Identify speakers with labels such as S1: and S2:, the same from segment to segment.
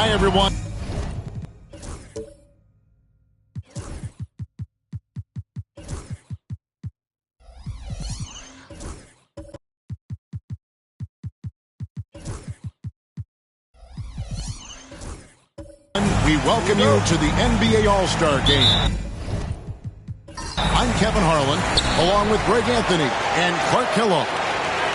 S1: Hi, everyone. We welcome you to the NBA All-Star Game. I'm Kevin Harlan, along with Greg Anthony and Clark Kellogg.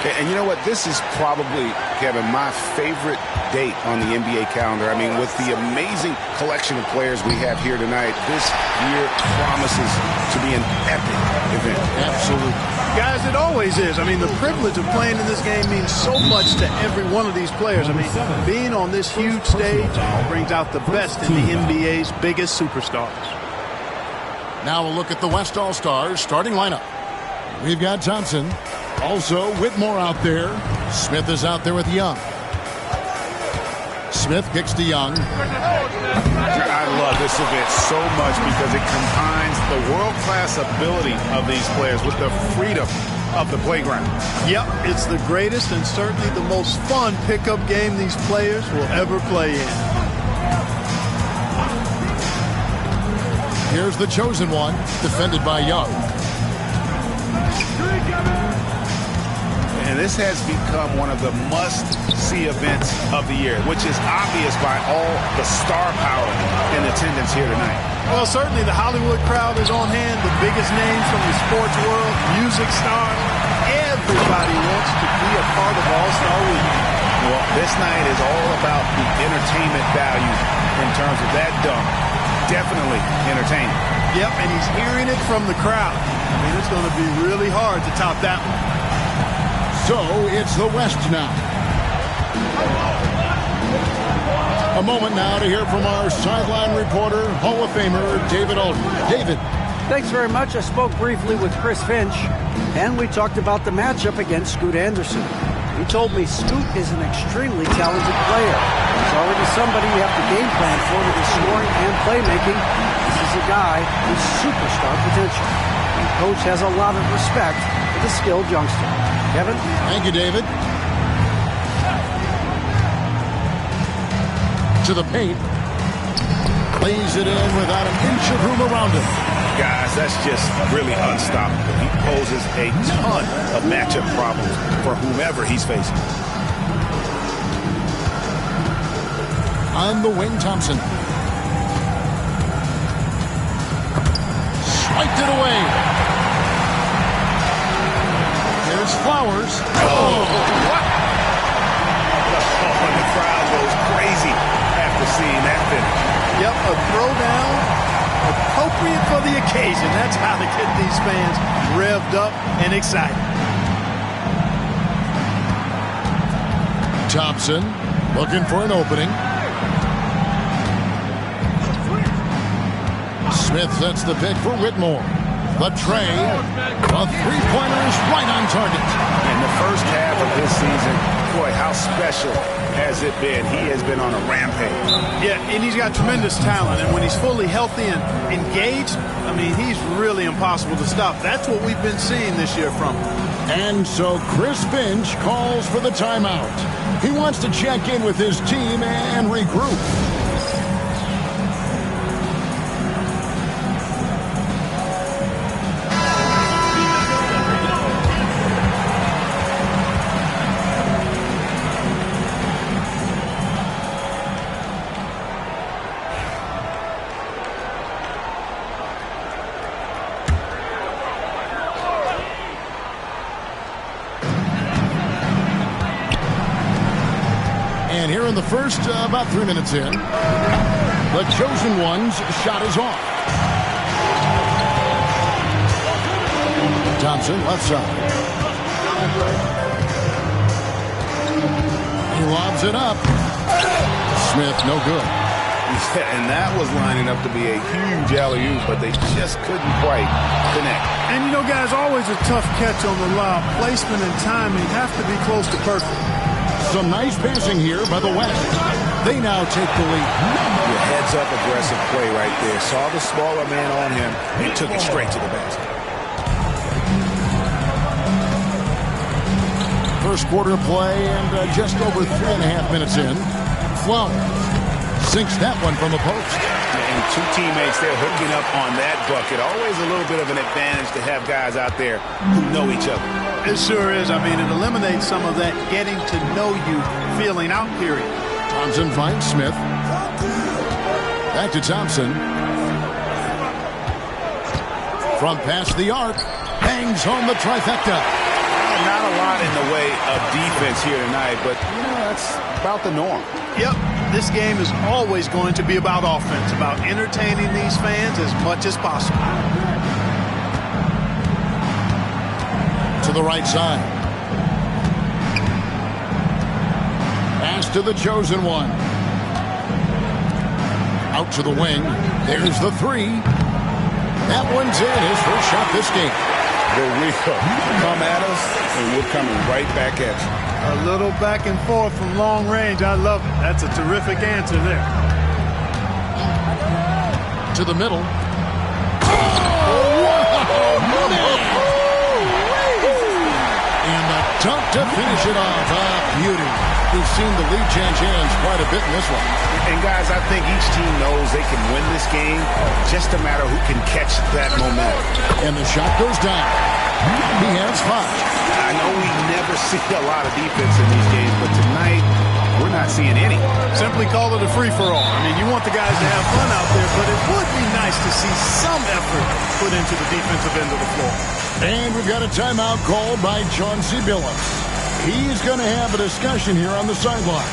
S2: And you know what? This is probably, Kevin, my favorite date on the NBA calendar. I mean, with the amazing collection of players we have here tonight, this year promises to be an epic event.
S1: Absolutely.
S3: Guys, it always is. I mean, the privilege of playing in this game means so much to every one of these players. I mean, being on this huge stage brings out the best in the NBA's biggest superstars.
S1: Now we'll look at the West All-Stars starting lineup. We've got Thompson. Also, Whitmore out there. Smith is out there with Young. Smith kicks to Young.
S2: I love this event so much because it combines the world-class ability of these players with the freedom of the playground.
S3: Yep, it's the greatest and certainly the most fun pickup game these players will ever play in.
S1: Here's the chosen one, defended by Young.
S2: And this has become one of the must-see events of the year, which is obvious by all the star power in attendance here tonight.
S3: Well, certainly the Hollywood crowd is on hand, the biggest names from the sports world, music stars. Everybody wants to be a part of All-Star Weekend.
S2: Well, this night is all about the entertainment value in terms of that dunk. Definitely entertaining.
S3: Yep, and he's hearing it from the crowd. I mean, it's going to be really hard to top that one.
S1: So, it's the West now. A moment now to hear from our sideline reporter, Hall of Famer David Alden. David.
S4: Thanks very much. I spoke briefly with Chris Finch, and we talked about the matchup against Scoot Anderson. He told me Scoot is an extremely talented player. He's already somebody you have to game plan for with his scoring and playmaking. This is a guy with superstar potential. And Coach has a lot of respect for the skilled youngster. Kevin?
S1: Thank you, David. To the paint. Lays it in without an inch of room around him.
S2: Guys, that's just really unstoppable. He poses a ton of matchup problems for whomever he's facing.
S1: On the wing, Thompson. Swiped it away. Here's Flowers.
S2: Oh, what? Oh, and the crowd goes crazy after seeing that finish.
S3: Yep, a throwdown appropriate for the occasion. That's how to get these fans revved up and excited.
S1: Thompson looking for an opening. Smith sets the pick for Whitmore. The tray, a three-pointer is right on target.
S2: In the first half of this season, boy, how special has it been? He has been on a rampage.
S3: Yeah, and he's got tremendous talent, and when he's fully healthy and engaged, I mean, he's really impossible to stop. That's what we've been seeing this year from him.
S1: And so Chris Finch calls for the timeout. He wants to check in with his team and regroup. And here in the first, about 3 minutes in, the chosen one's shot is off. Thompson, left side. He lobs it up. Smith, no good.
S2: Yeah, and that was lining up to be a huge alley-oop, but they just couldn't quite connect.
S3: And, you know, guys, always a tough catch on the lob. Placement and timing have to be close to perfect.
S1: Some nice passing here by the West. They now take the lead.
S2: Your heads-up aggressive play right there. Saw the smaller man on him and took it straight to the basket.
S1: First quarter play and just over 3.5 minutes in. Flowers Sinks that one from the post.
S2: And two teammates, they're hooking up on that bucket. Always a little bit of an advantage to have guys out there who know each other.
S3: It sure is. I mean, it eliminates some of that getting to know you feeling out period.
S1: Thompson finds Smith. Back to Thompson. From past the arc. Bangs home the trifecta.
S2: Not a lot in the way of defense here tonight, but, that's about the norm.
S3: Yep. This game is always going to be about offense, about entertaining these fans as much as possible.
S1: To the right side. Pass to the chosen one. Out to the wing. There's the three. That one's in. His first shot this game.
S2: Here we go. Come at us, and we're coming right back at you.
S3: A little back and forth from long range. I love it. That's a terrific answer there.
S1: To the middle. And a dunk to finish it off. Beauty. We've seen the lead change hands quite a bit in this one.
S2: And, guys, I think each team knows they can win this game. Just a matter who can catch that momentum.
S1: And the shot goes down. He has 5.
S2: I know we never see a lot of defense in these games, but tonight we're not seeing any.
S3: Simply call it a free-for-all. I mean, you want the guys to have fun out there, but it would be nice to see some effort put into the defensive end of the floor.
S1: And we've got a timeout called by Chauncey Billups. He's going to have a discussion here on the sideline.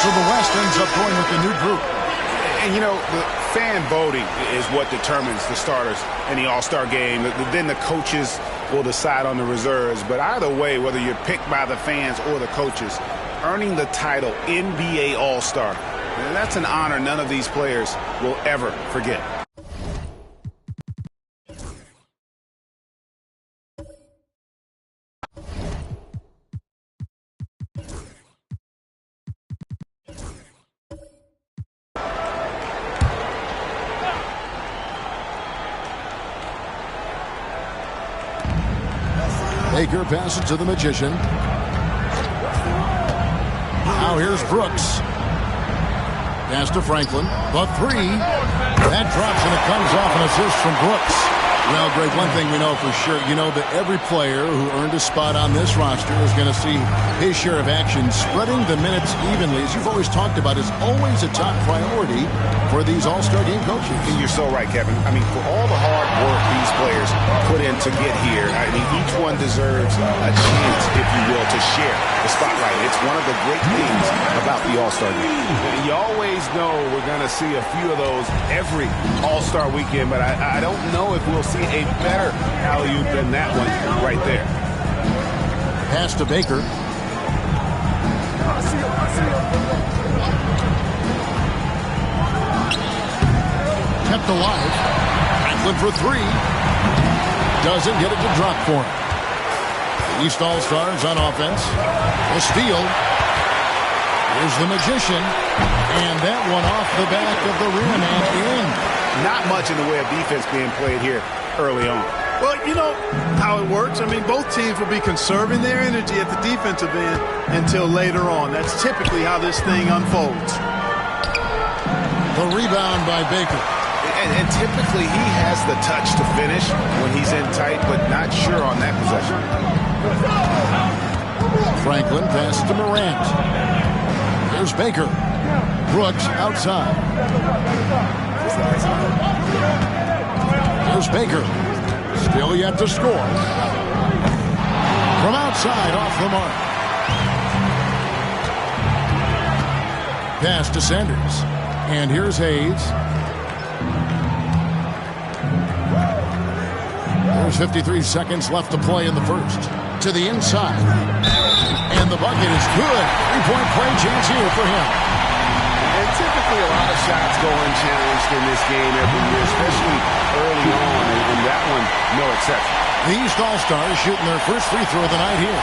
S1: So the West ends up going with the new group.
S2: And, the fan voting is what determines the starters in the All-Star game. Then the coaches will decide on the reserves. But either way, whether you're picked by the fans or the coaches, earning the title NBA All-Star, that's an honor none of these players will ever forget.
S1: Baker passes to the Magician. Now here's Brooks. Pass to Franklin. The three. That drops and it comes off an assist from Brooks. Well, Greg, one thing we know for sure, that every player who earned a spot on this roster is going to see his share of action. Spreading the minutes evenly, as you've always talked about, is always a top priority for these All-Star game coaches.
S2: And you're so right, Kevin. I mean, for all the hard work these players put in to get here, I mean, each one deserves a chance, if you will, to share the spotlight. It's one of the great things about the All-Star game. You always know we're going to see a few of those every All-Star weekend, but I don't know if we'll see a better alley-oop than that one right there.
S1: Pass to Baker. Kept alive. Franklin for three. Doesn't get it to drop for him. The East All-Stars on offense. A steal. Here's the Magician. And that one off the back of the rim and in.
S2: Not much in the way of defense being played here early on.
S3: Well, you know how it works. I mean, both teams will be conserving their energy at the defensive end until later on. That's typically how this thing unfolds.
S1: The rebound by Baker.
S2: And typically he has the touch to finish when he's in tight, but not sure on that possession.
S1: Franklin passes to Morant. Here's Baker. Brooks outside. Here's Baker. Still yet to score. From outside, off the mark. Pass to Sanders. And here's Hayes. There's 53 seconds left to play in the first. To the inside. And the bucket is good. Three-point play chance here for him.
S2: And typically a lot of shots go unchallenged in this game every year, especially early on, and that one, no exception.
S1: The East All-Stars shooting their first free throw of the night here.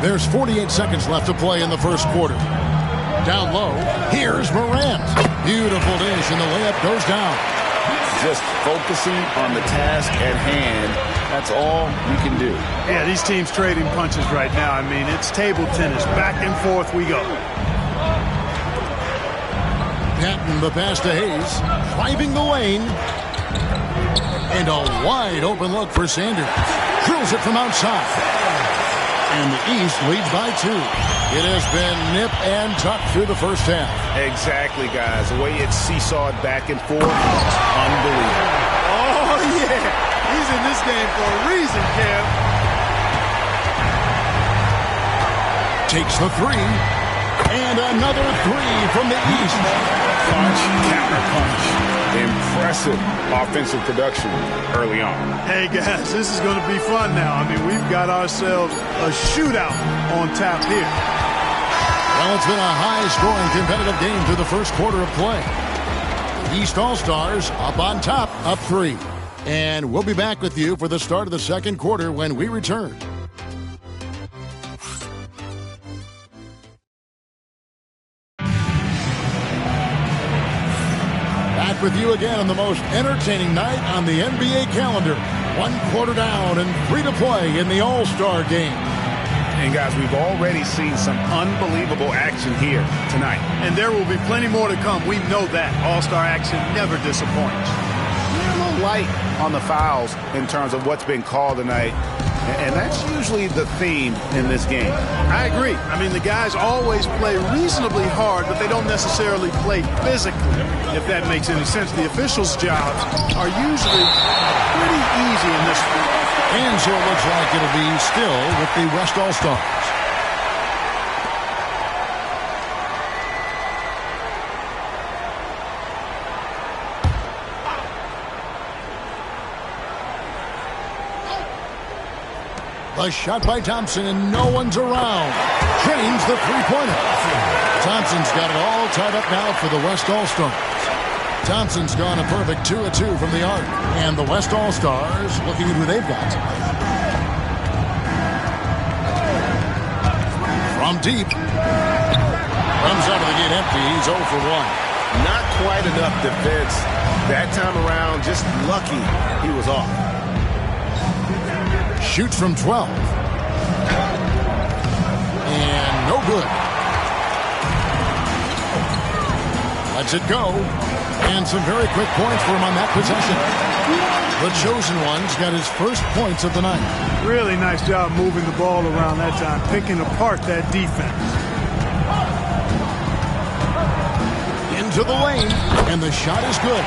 S1: There's 48 seconds left to play in the first quarter. Down low, here's Morant. Beautiful dish, and the layup goes down.
S2: Just focusing on the task at hand. That's all we can do.
S3: Yeah, these teams trading punches right now. I mean, it's table tennis. Back and forth we go.
S1: Patton, the pass to Hayes. Driving the lane. And a wide open look for Sanders. Drills it from outside. And the East leads by 2. It has been nip and tuck through the first half.
S2: Exactly, guys. The way it's seesawed back and forth, unbelievable.
S3: Oh, yeah. He's in this game for a reason, Kev.
S1: Takes the 3. And another 3 from the East.
S2: Punch, counter punch. Impressive offensive production early on.
S3: Hey, guys, this is going to be fun now. I mean, we've got ourselves a shootout on tap here.
S1: Well, it's been a high-scoring competitive game through the first quarter of play. The East All-Stars up on top, up 3. And we'll be back with you for the start of the second quarter when we return. Back with you again on the most entertaining night on the NBA calendar. 1 quarter down and 3 to play in the All-Star game.
S2: And, guys, we've already seen some unbelievable action here tonight.
S3: And there will be plenty more to come. We know that. All-Star action never disappoints.
S2: A little light on the fouls in terms of what's been called tonight. And that's usually the theme in this game.
S3: I agree. I mean, the guys always play reasonably hard, but they don't necessarily play physically, if that makes any sense. The officials' jobs are usually pretty easy in this sport.
S1: And so it looks like it'll be still with the West All-Stars. The shot by Thompson, and no one's around. Drains the three-pointer. Thompson's got it all tied up now for the West All-Stars. Thompson's gone a perfect 2 of 2 from the arc. And the West All-Stars looking at who they've got. From deep. Comes out of the gate empty. He's 0 for 1.
S2: Not quite enough defense that time around. Just lucky he was off.
S1: Shoots from 12. And no good. Lets it go. And some very quick points for him on that possession. The chosen one's got his first points of the night.
S3: Really nice job moving the ball around that time, picking apart that defense.
S1: Into the lane, and the shot is good.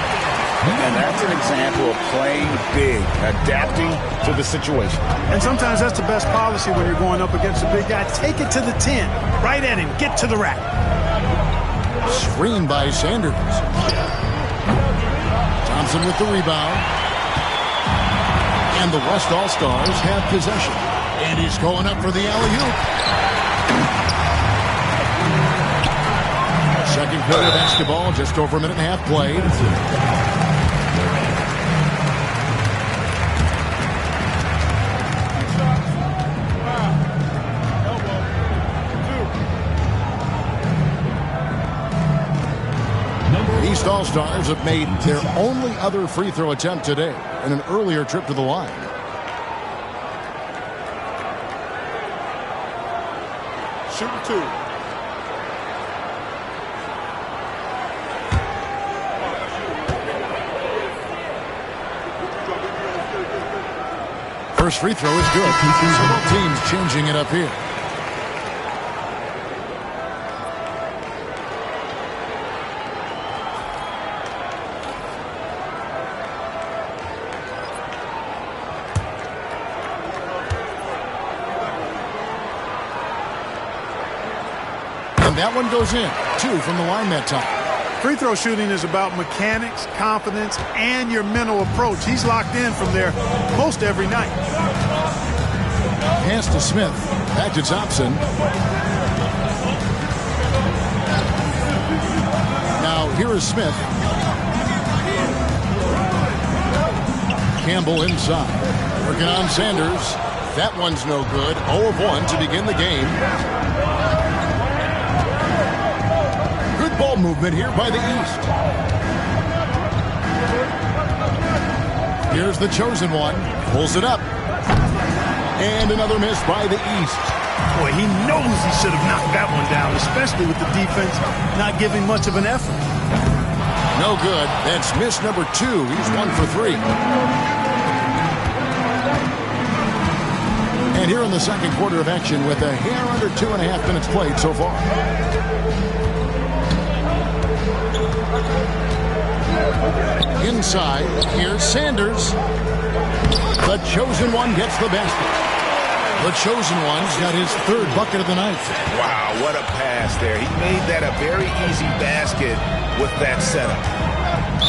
S2: And that's an example of playing big, adapting to the situation.
S3: And sometimes that's the best policy when you're going up against a big guy. Take it to the 10. Right at him. Get to the rack.
S1: Screened by Sanders. Thompson with the rebound. And the West All-Stars have possession. And he's going up for the alley-oop. Second quarter basketball, just over a minute and a half played. East All-Stars have made their only other free throw attempt today in an earlier trip to the line.
S3: Shooting 2.
S1: First free throw is good. So both teams changing it up here. And that one goes in. 2 from the line that time.
S3: Free throw shooting is about mechanics, confidence, and your mental approach. He's locked in from there most every night.
S1: Pass to Smith. Back to Thompson. Now here is Smith. Campbell inside. Working on Sanders. That one's no good. 0 of 1 to begin the game. Good ball movement here by the East. Here's the chosen one. Pulls it up. And another miss by the East.
S3: Boy, he knows he should have knocked that one down, especially with the defense not giving much of an effort.
S1: No good. That's miss number 2. He's 1 for 3. And here in the second quarter of action with a hair under 2.5 minutes played so far. Inside, here's Sanders. The chosen one gets the basket. The chosen one's got his 3rd bucket of the night.
S2: Wow, what a pass there. He made that a very easy basket with that setup.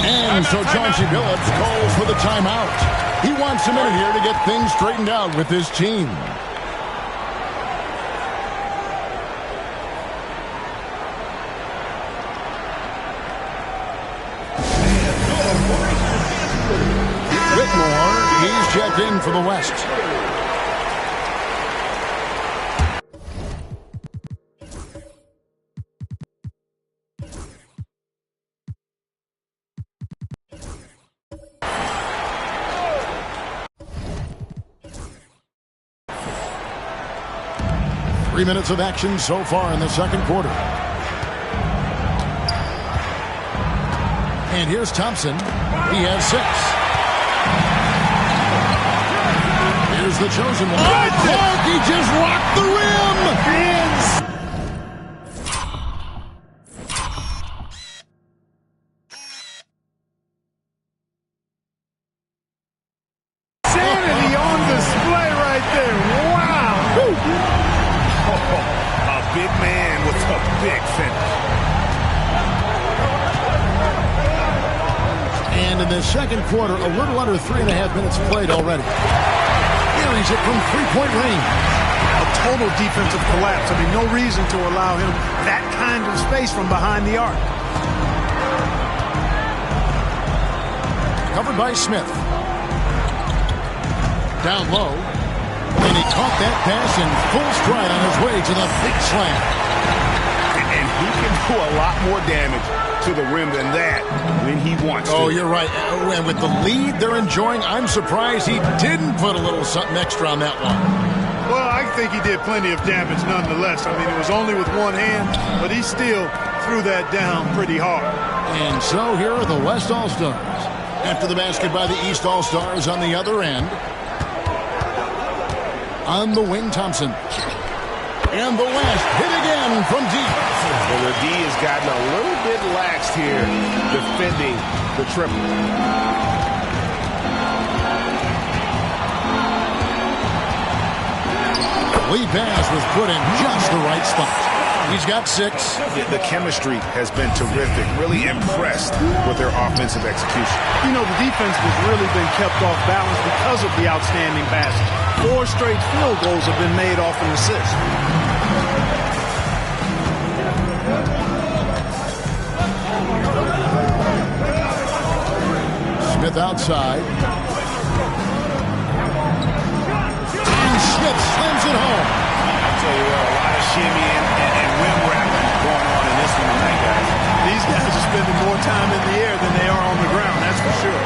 S1: And so Chauncey Billups calls for the timeout. He wants a minute here to get things straightened out with his team. Whitmore, he's checked in for the West. Three minutes of action so far in the second quarter. And here's Thompson. He has 6. Here's the chosen one. Clark, he just rocked the rim.
S3: Sanity on display right there. Wow.
S2: A big man with a big finish.
S1: And in the second quarter, a little under 3.5 minutes played already. Carries it from three-point range.
S3: A total defensive collapse. I mean, no reason to allow him that kind of space from behind the arc.
S1: Covered by Smith. Down low. And he caught that pass in full stride on his way to the big slam.
S2: And he can do a lot more damage to the rim than that when he wants to.
S1: Oh, you're right. And with the lead they're enjoying, I'm surprised he didn't put a little something extra on that one.
S3: Well, I think he did plenty of damage nonetheless. I mean, it was only with one hand, but he still threw that down pretty hard.
S1: And so here are the West All-Stars. After the basket by the East All-Stars on the other end. On the wing, Thompson. And the West hit again from deep.
S2: Well, the D has gotten a little bit laxed here defending the triple.
S1: Lead pass was put in just the right spot. He's got 6.
S2: The chemistry has been terrific. Really impressed with their offensive execution.
S3: You know, the defense has really been kept off balance because of the outstanding passes. 4 straight field goals have been made off an assist.
S1: Smith outside. And Smith slams it home.
S2: I'll tell you what, a lot of shimmying and rim wrapping going on in this one tonight, guys.
S3: These guys are spending more time in the air than they are on the ground, that's for sure.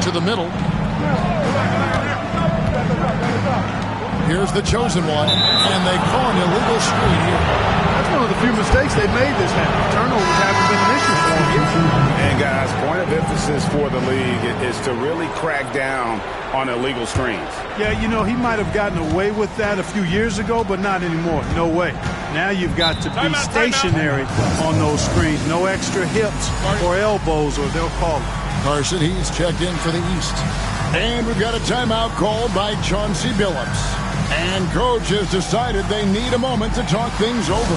S1: To the middle. Here's the chosen one, and they call an illegal screen here.
S3: That's one of the few mistakes they've made this half. Turnovers haven't been an issue for them.
S2: And guys, point of emphasis for the league is to really crack down on illegal screens.
S3: Yeah, you know, he might have gotten away with that a few years ago, but not anymore. No way. Now you've got to be stationary on those screens. No extra hips or elbows, or they'll call it.
S1: Carson, he's checked in for the East. And we've got a timeout called by Chauncey Billups. And coach has decided they need a moment to talk things over.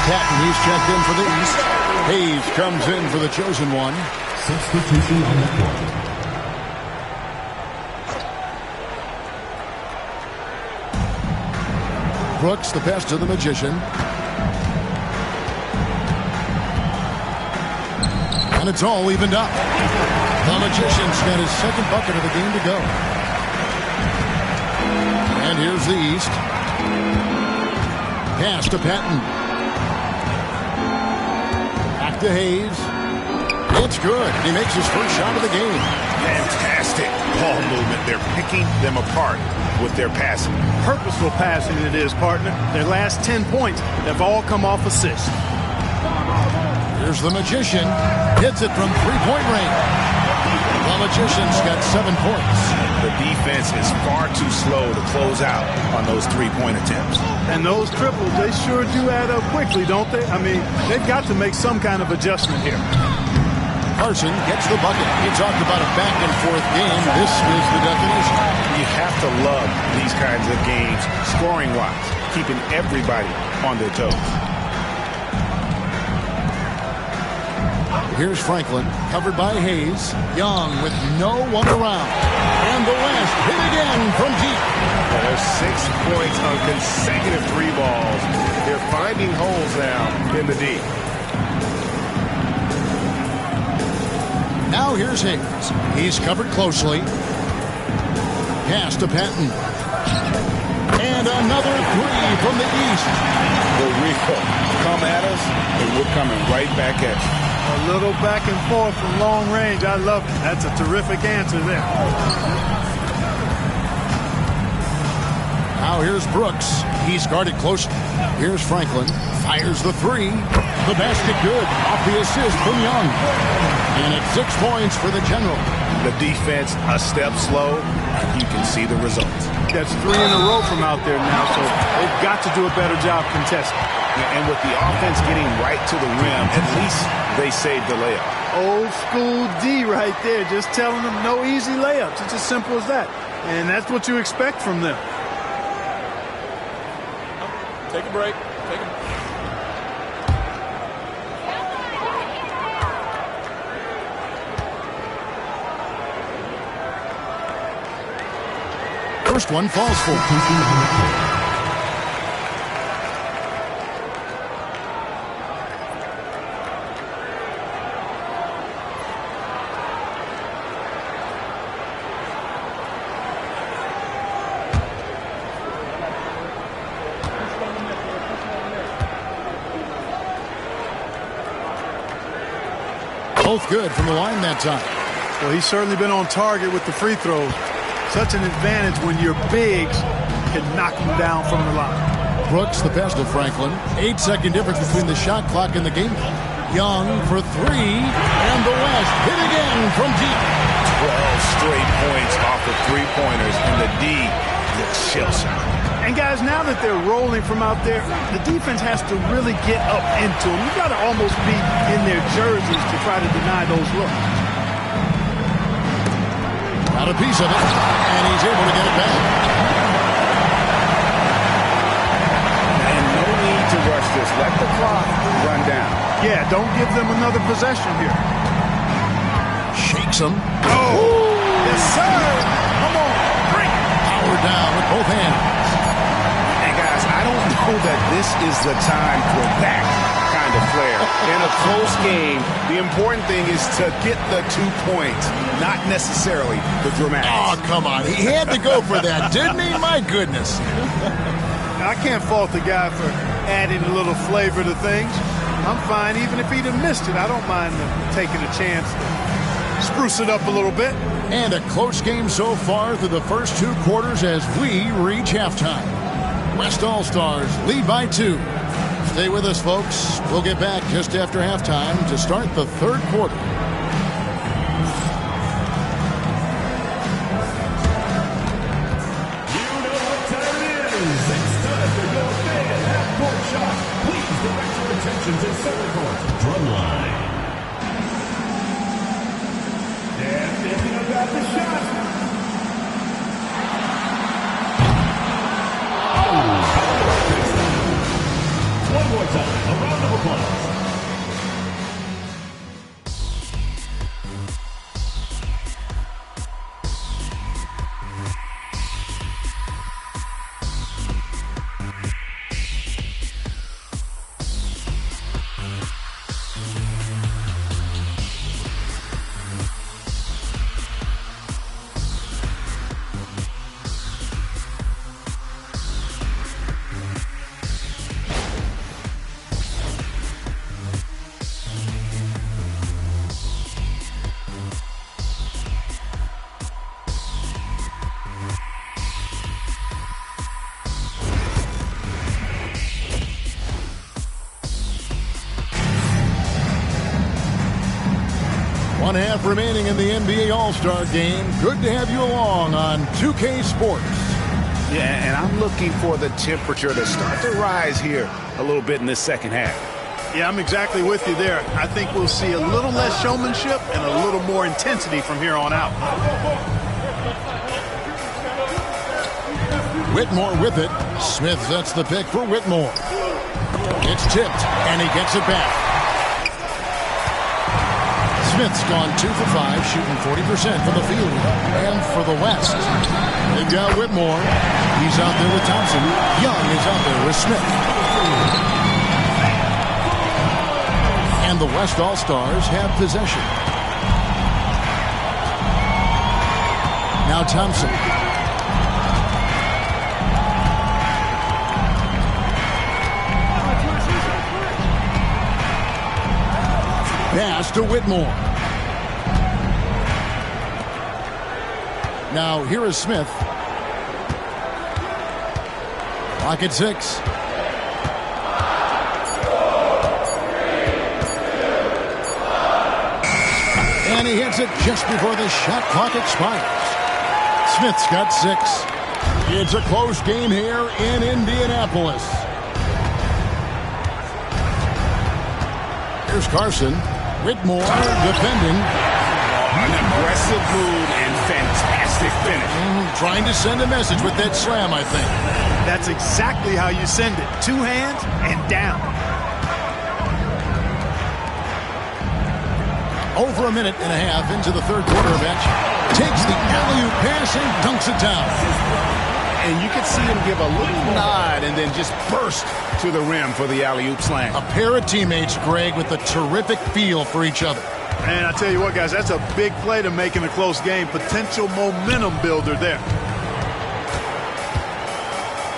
S1: Patton, he's checked in for the East. Hayes comes in for the chosen one.
S5: Substitution on the court.
S1: Brooks, the pass to the Magician. And it's all evened up. The Magician's got his second bucket of the game to go. And here's the East. Pass to Patton. Back to Hayes. It's good. He makes his first shot of the game.
S2: Fantastic ball movement. They're picking them apart with their passing.
S3: Purposeful passing it is, partner. Their last 10 points have all come off assists.
S1: Here's the Magician. Hits it from three-point range. The Magician's got 7 points.
S2: The defense is far too slow to close out on those three-point attempts.
S3: And those triples, they sure do add up quickly, don't they? I mean, they've got to make some kind of adjustment here.
S1: Carson gets the bucket. He talked about a back-and-forth game. This is the definition.
S2: You have to love these kinds of games, scoring-wise, keeping everybody on their toes.
S1: Here's Franklin, covered by Hayes. Young with no one around. And the West hit again from deep.
S2: Well, there's 6 points on consecutive three balls. They're finding holes now in the D.
S1: Now here's Hayes. He's covered closely. Pass to Patton. And another three from the East.
S2: The Rico come at us, and we're coming right back at you.
S3: A little back and forth from long range. I love it. That's a terrific answer there.
S1: Now here's Brooks. He's guarded close. Here's Franklin. Fires the three. The basket good. Off the assist from Young. And it's 6 points for the General.
S2: The defense a step slow, and you can see the results.
S3: That's 3 in a row from out there now, so they've got to do a better job contesting.
S2: And with the offense getting right to the rim, at least they saved the layup.
S3: Old school D right there, just telling them no easy layups. It's as simple as that. And that's what you expect from them.
S6: Take a break.
S1: First one falls for. Both good from the line that time.
S3: Well, he's certainly been on target with the free throws. Such an advantage when your bigs can knock them down from the line.
S1: Brooks, the pass to Franklin. 8-second difference between the shot clock and the game. Young for three. And the West hit again from deep.
S2: 12 straight points off of three-pointers, and the D looks shell-shocked.
S3: And guys, now that they're rolling from out there, the defense has to really get up into them. You've got to almost be in their jerseys to try to deny those looks.
S1: Got a piece of it, and he's able to get it back.
S2: And no need to rush this. Let the clock run down.
S3: Yeah, don't give them another possession here.
S1: Shakes him.
S3: Oh! Yes, sir! Come on, bring it!
S1: Power down with both hands.
S2: And guys, I don't know that this is the time for that kind of flair. In a close game, the important thing is to get the 2 points, not necessarily the dramatics.
S1: Oh, come on. He had to go for that, didn't he? My goodness.
S3: I can't fault the guy for adding a little flavor to things. I'm fine. Even if he'd have missed it, I don't mind taking a chance to spruce it up a little bit.
S1: And a close game so far through the first 2 quarters as we reach halftime. West All-Stars lead by 2. Stay with us, folks. We'll get back just after halftime to start the third quarter.
S5: You know what time it is. It's time for your fan half-court shot. Please direct your attention to center court. Drumline. And thinking about the shot. One more time, a round of applause.
S1: 1 half remaining in the NBA All-Star Game. Good to have you along on 2K Sports.
S2: Yeah, and I'm looking for the temperature to start to rise here a little bit in this second half.
S3: Yeah, I'm exactly with you there. I think we'll see a little less showmanship and a little more intensity from here on out.
S1: Whitmore with it. Smith sets the pick for Whitmore. It's tipped, and he gets it back. Smith's gone 2 for 5, shooting 40% from the field. And for the West, they've got Whitmore. He's out there with Thompson. Young is out there with Smith. And the West All-Stars have possession. Now Thompson. Pass to Whitmore. Now here is Smith. Clock at 6. And he hits it just before the shot clock expires. Smith's got 6. It's a close game here in Indianapolis. Here's Carson. Whitmore defending.
S2: An aggressive move and fantastic finish.
S1: Trying to send a message with that slam, I think.
S3: That's exactly how you send it. 2 hands and down.
S1: Over a minute and a half into the third quarter of action. Takes the alley-oop pass and dunks it down.
S2: And you can see him give a little nod and then just burst to the rim for the alley-oop slam.
S1: A pair of teammates, Greg, with a terrific feel for each other.
S3: And I tell you what, guys, that's a big play to make in a close game. Potential momentum builder there.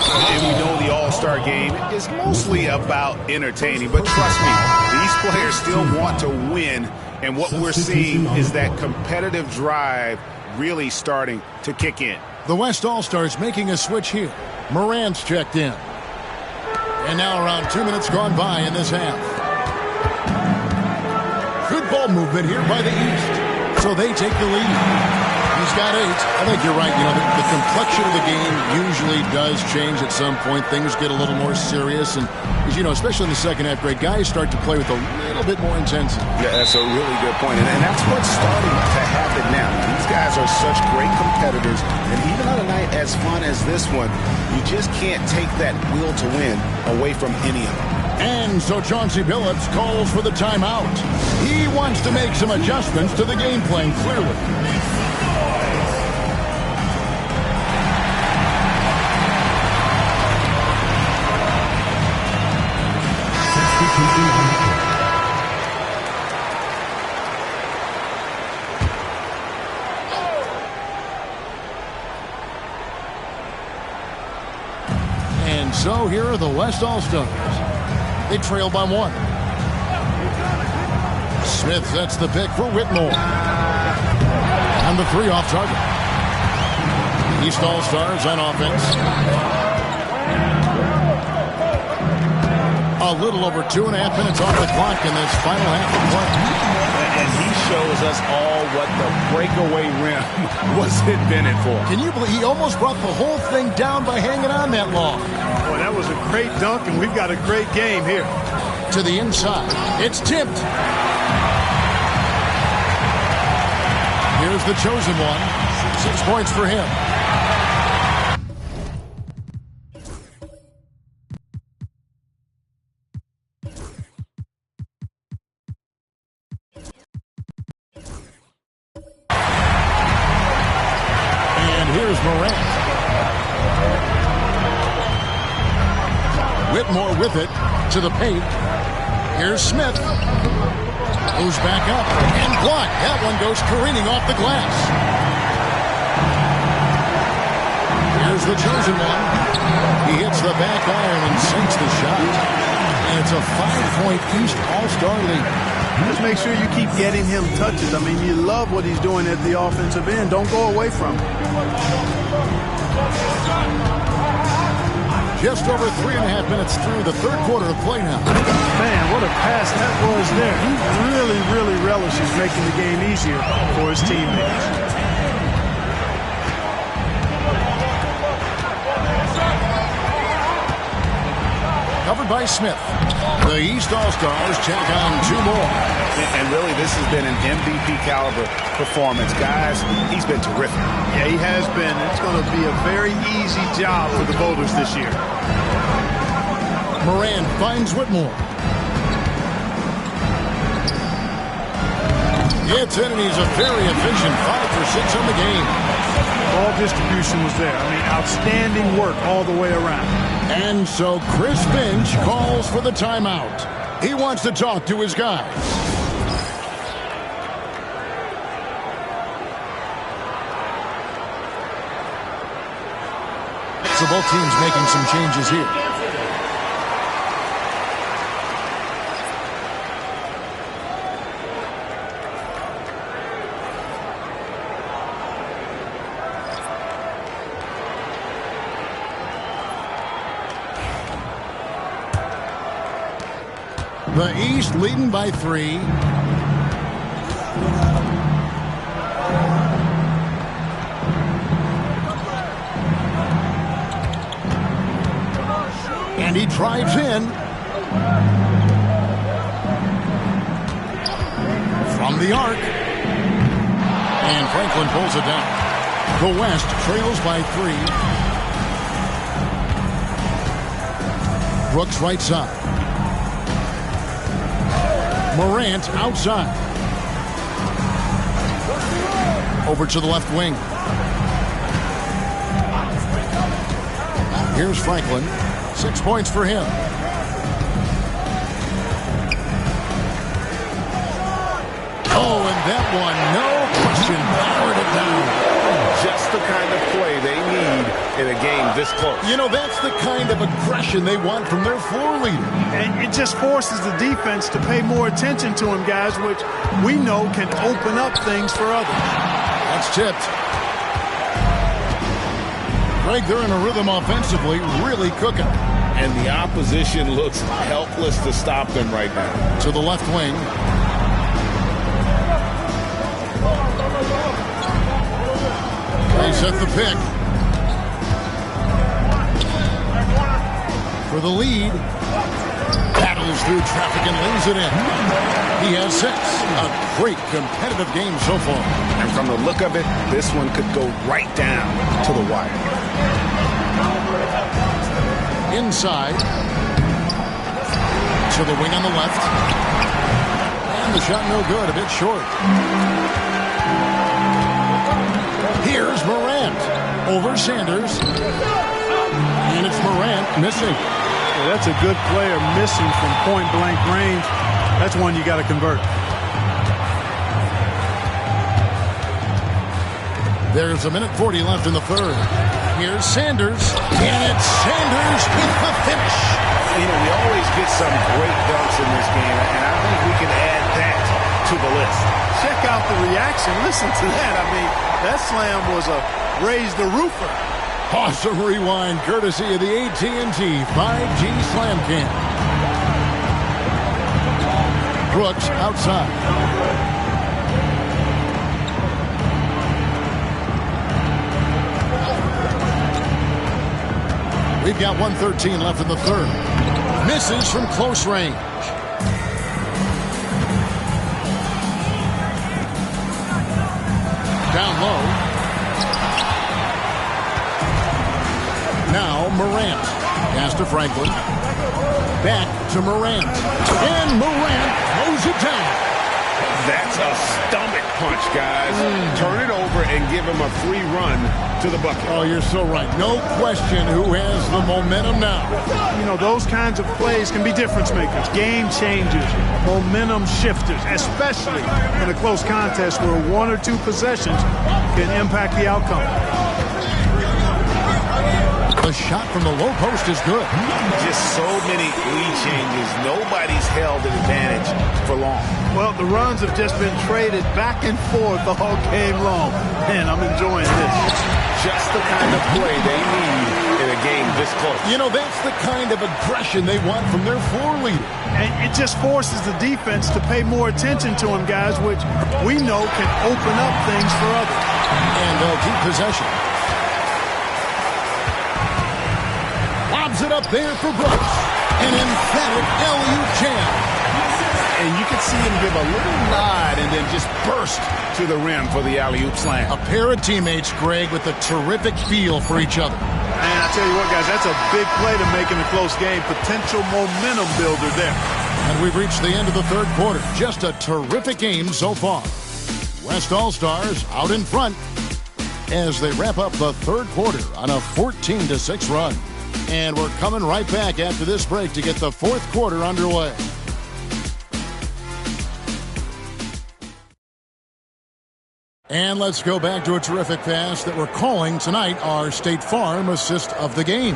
S2: And we know the All-Star game is mostly about entertaining, but trust me, these players still want to win, and what we're seeing is that competitive drive really starting to kick in.
S1: The West All-Stars making a switch here. Morant's checked in. And now around 2 minutes gone by in this half. Good ball movement here by the East. So they take the lead. He's got 8. I think you're right. You know, the complexion of the game usually does change at some point. Things get a little more serious. And, as you know, especially in the second half, Greg, guys start to play with a little bit more intensity.
S2: Yeah, that's a really good point. And that's what's starting to happen now. These guys are such great competitors. And even on a night as fun as this one, you just can't take that will to win away from any of them.
S1: And so Chauncey Billups calls for the timeout. He wants to make some adjustments to the game plan, clearly. And so here are the West All-Stars. They trail by 1. Smith sets the pick for Whitmore. And the 3 off target. East All-Stars on offense. A little over 2.5 minutes off the clock in this final half of play.
S2: And he shows us all what the breakaway rim was invented for.
S1: Can you believe he almost brought the whole thing down by hanging on that long?
S3: Boy, that was a great dunk, and we've got a great game here.
S1: To the inside. It's tipped. Here's the chosen one. 6 points for him. Here's Morant. Whitmore with it to the paint. Here's Smith. Goes back up and blocked. That one goes careening off the glass. Here's the chosen one. He hits the back iron and sinks the shot. And it's a 5-point East All-Star lead.
S3: Just make sure you keep getting him touches. I mean, you love what he's doing at the offensive end. Don't go away from him.
S1: Just over 3.5 minutes through the third quarter of play now.
S3: Man, what a pass that was there. He really relishes making the game easier for his teammates.
S1: Covered by Smith. The East All-Stars check on 2 more.
S2: And really, this has been an MVP caliber performance. Guys, he's been terrific.
S3: Yeah, he has been. It's going to be a very easy job for the voters this year.
S1: Moran finds Whitmore. Gets in, and he's a very efficient 5 for 6 on the game.
S3: Ball distribution was there. I mean, outstanding work all the way around.
S1: And so Chris Finch calls for the timeout. He wants to talk to his guys. So both teams making some changes here. The East leading by 3. And he drives in. From the arc. And Franklin pulls it down. The West trails by 3. Brooks right side. Morant outside. Over to the left wing. Here's Franklin. 6 points for him. Oh, and that one, no question, powered it down.
S2: Just the kind of play they need in a game this close.
S1: You know, that's the kind of aggression they want from their floor leader.
S3: And it just forces the defense to pay more attention to him, guys, which we know can open up things for others.
S1: That's tipped. Greg, they're in a rhythm offensively, really cooking.
S2: And the opposition looks helpless to stop them right now.
S1: To the left wing. They set the pick. For the lead. Battles through traffic and lays it in. He has 6. A great competitive game so far.
S2: And from the look of it, this one could go right down to the wire.
S1: Inside. To the wing on the left. And the shot no good, a bit short. Here's Morant. Over Sanders. And it's Morant missing.
S3: Yeah, that's a good player missing from point-blank range. That's one you got to convert.
S1: There's 1:40 left in the third. Here's Sanders. And it's Sanders with the finish.
S2: You know, we always get some great dunks in this game, and I think we can add that to the list.
S3: Check out the reaction. Listen to that. I mean, that slam was a raise the roofer.
S1: Awesome rewind courtesy of the AT&T 5G Slam Cam. Brooks outside. We've got 1:13 left in the third. Misses from close range. Down low. Now Morant. Pass to Franklin. Back to Morant. And Morant throws it down.
S2: That's a stomach punch, guys. Turn it over and give him a free run to the bucket.
S1: Oh, you're so right. No question who has the momentum now.
S3: You know, those kinds of plays can be difference makers, game changers, momentum shifters, especially in a close contest where 1 or 2 possessions can impact the outcome.
S1: The shot from the low post is good.
S2: Just so many lead changes. Nobody's held an advantage for long.
S3: Well, the runs have just been traded back and forth all game long. Man, I'm enjoying this.
S2: Just the kind of play they need in a game this close.
S1: You know, that's the kind of aggression they want from their floor leader.
S3: And it just forces the defense to pay more attention to him, guys, which we know can open up things for others.
S1: And they'll keep possession. Lobs it up there for Brooks. An emphatic alley-oop jam.
S2: And you can see him give a little nod and then just burst to the rim for the alley-oop slam.
S1: A pair of teammates, Greg, with a terrific feel for each other.
S3: And I tell you what, guys, that's a big play to make in a close game. Potential momentum builder there.
S1: And we've reached the end of the third quarter. Just a terrific game so far. West All-Stars out in front as they wrap up the third quarter on a 14-6 run. And we're coming right back after this break to get the fourth quarter underway. And let's go back to a terrific pass that we're calling tonight our State Farm assist of the game.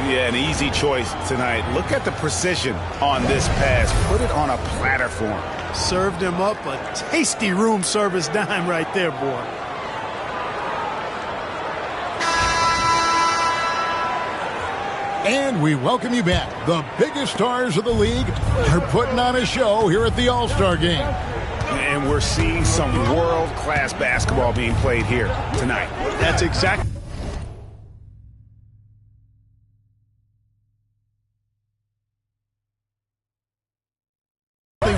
S2: Yeah, an easy choice tonight. Look at the precision on this pass. Put it on a platter for him.
S3: Served him up a tasty room service dime right there, boy.
S1: And we welcome you back. The biggest stars of the league are putting on a show here at the All-Star Game.
S2: And we're seeing some world-class basketball being played here tonight.
S3: That's exactly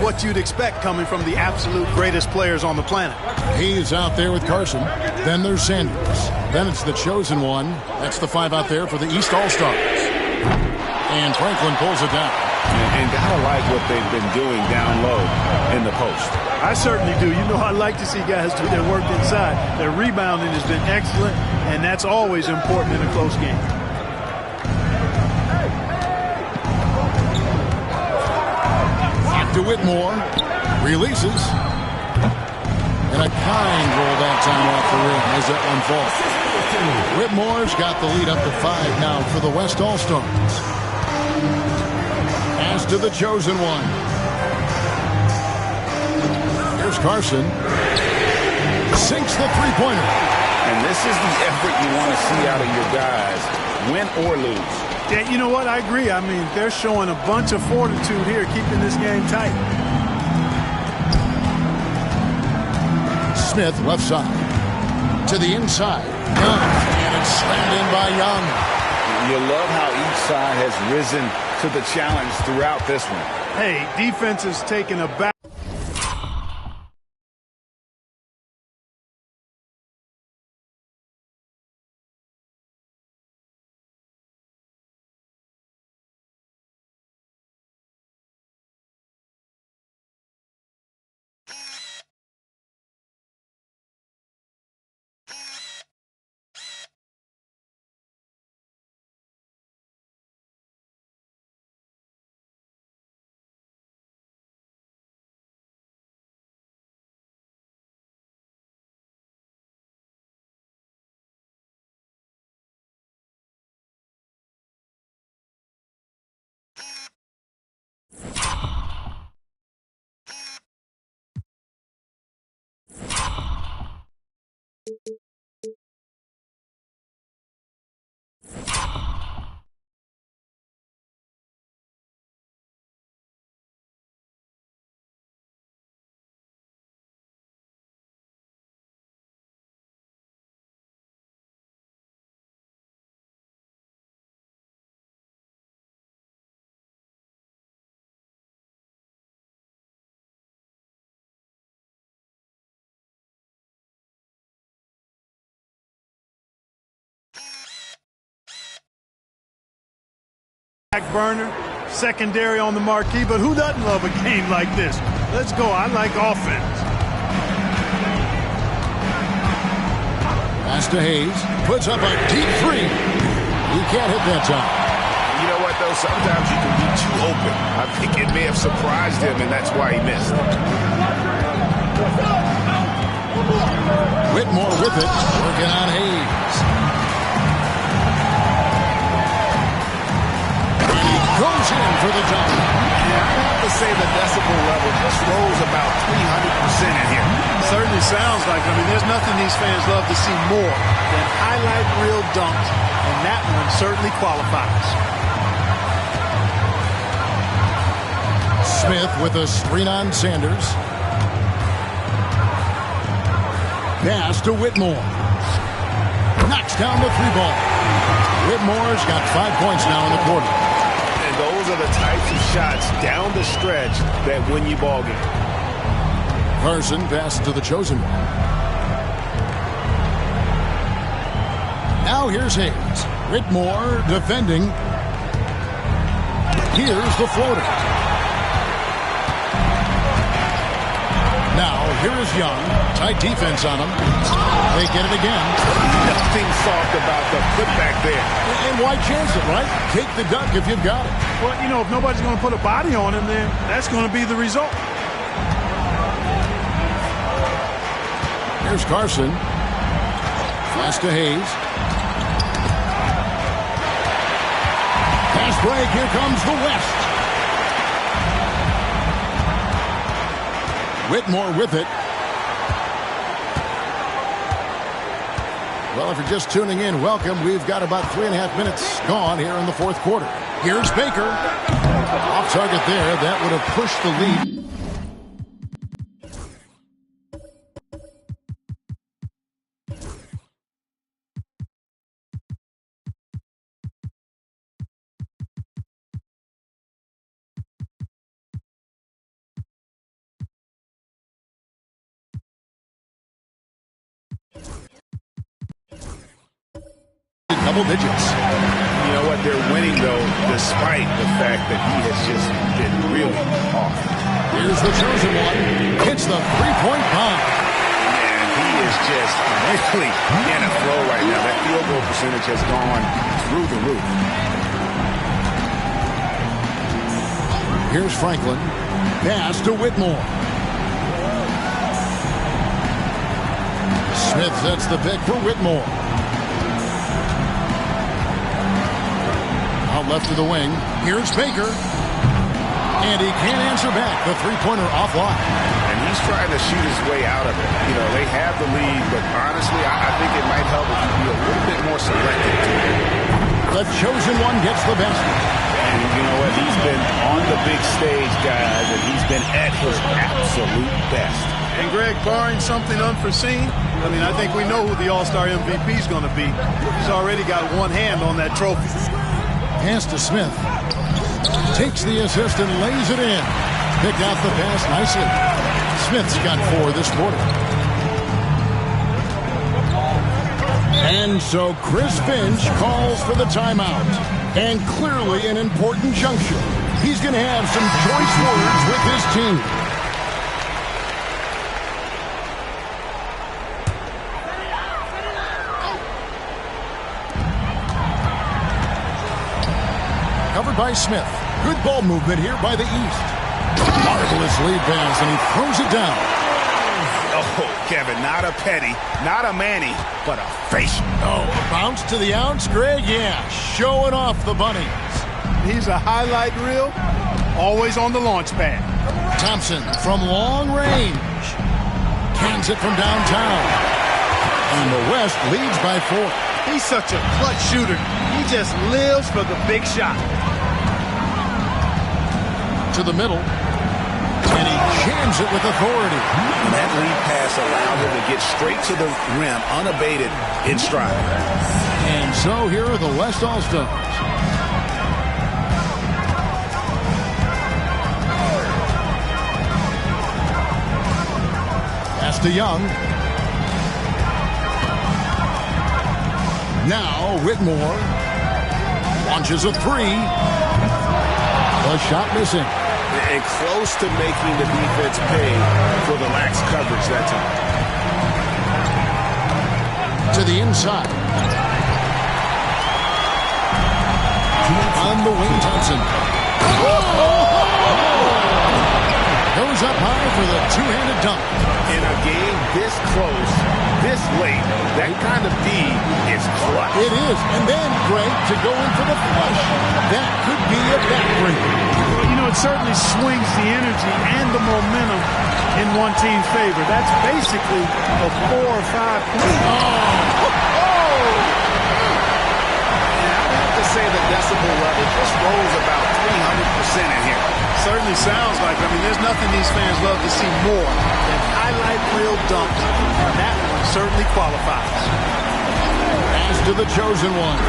S3: what you'd expect coming from the absolute greatest players on the planet.
S1: He's out there with Carson. Then there's Sanders. Then it's the chosen one. That's the five out there for the East All-Stars. And Franklin pulls it down.
S2: And gotta like what they've been doing down low in the post.
S3: I certainly do. You know, I like to see guys do their work inside. Their rebounding has been excellent, and that's always important in a close game.
S1: Back to Whitmore. Releases. And a kind roll that time off the rim as that one falls. Whitmore's got the lead up to 5 now for the West All-Stars. Pass to the chosen one. Here's Carson. Sinks the three-pointer.
S2: And this is the effort you want to see out of your guys, win or lose.
S3: Yeah, you know what? I agree. I mean, they're showing a bunch of fortitude here, keeping this game tight.
S1: Smith, left side. To the inside. Young. And it's slammed in by Young.
S2: You love how each side has risen to the challenge throughout this one.
S3: Hey, defense is taking a back. Burner, secondary on the marquee, but who doesn't love a game like this? Let's go. I like offense.
S1: Pass to Hayes. Puts up a deep three. He can't hit that time.
S2: You know what, though? Sometimes you can be too open. I think it may have surprised him, and that's why he missed.
S1: Whitmore with it. Working on Hayes. Goes in for the jump.
S2: Yeah, I have to say the decibel level just rose about 300% in here.
S3: Certainly sounds like, I mean, there's nothing these fans love to see more than highlight reel dunks, and that one certainly qualifies.
S1: Smith with a screen on Sanders. Pass to Whitmore. Knocks down the 3-ball. Whitmore's got 5 points now in the quarter.
S2: And those are the types of shots down the stretch that win you ball game.
S1: Carson passes to the chosen one. Now here's Hayes. Whitmore defending. Here's the floater. Now here is Young. Tight defense on him. They get it again.
S2: Nothing soft about the putback there.
S1: And why chance it, right? Take the duck if you've got it.
S3: Well, you know, if nobody's going to put a body on him, then that's going to be the result.
S1: Here's Carson. Pass to Hayes. Pass break. Here comes the West. Whitmore with it. Well, if you're just tuning in, welcome. We've got about 3.5 minutes gone here in the fourth quarter. Here's Baker. Off target there. That would have pushed the lead. Double digits.
S2: You know what? They're winning, though, despite the fact that he has just been really off.
S1: Here's the chosen one. Hits the three-point bomb.
S2: And he is just really in a flow right now. That field goal percentage has gone through the roof.
S1: Here's Franklin. Pass to Whitmore. Smith sets the pick for Whitmore. Out left to the wing. Here's Baker. And he can't answer back. The three-pointer offline.
S2: And he's trying to shoot his way out of it. You know, they have the lead, but honestly, I think it might help if you be a little bit more selective to it.
S1: The chosen one gets the basket.
S2: And you know what? He's been on the big stage, guys, and he's been at his absolute best.
S3: And Greg, barring something unforeseen, I mean, I think we know who the All-Star MVP is going to be. He's already got one hand on that trophy.
S1: Pass to Smith. Takes the assist and lays it in. Picked out the pass nicely. Smith's got 4 this quarter. And so Chris Finch calls for the timeout. And clearly an important juncture. He's going to have some choice words with his team. Covered by Smith. Good ball movement here by the East. Marvelous lead pass, and he throws it down.
S2: Oh, Kevin, not a Petty, not a Manny, but a face.
S1: Oh, a bounce to the ounce, Greg? Yeah, showing off the bunnies.
S3: He's a highlight reel, always on the launch pad.
S1: Thompson from long range. Cans it from downtown. And the West leads by 4.
S3: He's such a clutch shooter. He just lives for the big shot.
S1: To the middle. And he jams it with authority.
S2: And that lead pass allowed him to get straight to the rim, unabated, in stride.
S1: And so here are the West All-Stars. Pass to Young. Now Whitmore launches a 3. The shot missing.
S2: And close to making the defense pay for the lax coverage that time.
S1: To the inside. On the wing, Thompson. Goes up high for the two-handed dunk.
S2: In a game this close, this late, that kind of D is clutch.
S1: It is. And then, Greg, to go in for the flush. That could be a backbreaker.
S3: Well, you know, it certainly swings the energy and the momentum in one team's favor. That's basically a 4 or 5 point.
S2: I have to say the decibel level just rose about 300% in here.
S3: certainly sounds like it. I mean, there's nothing these fans love to see more than highlight reel dunks. And that one certainly qualifies.
S1: Pass to the chosen one.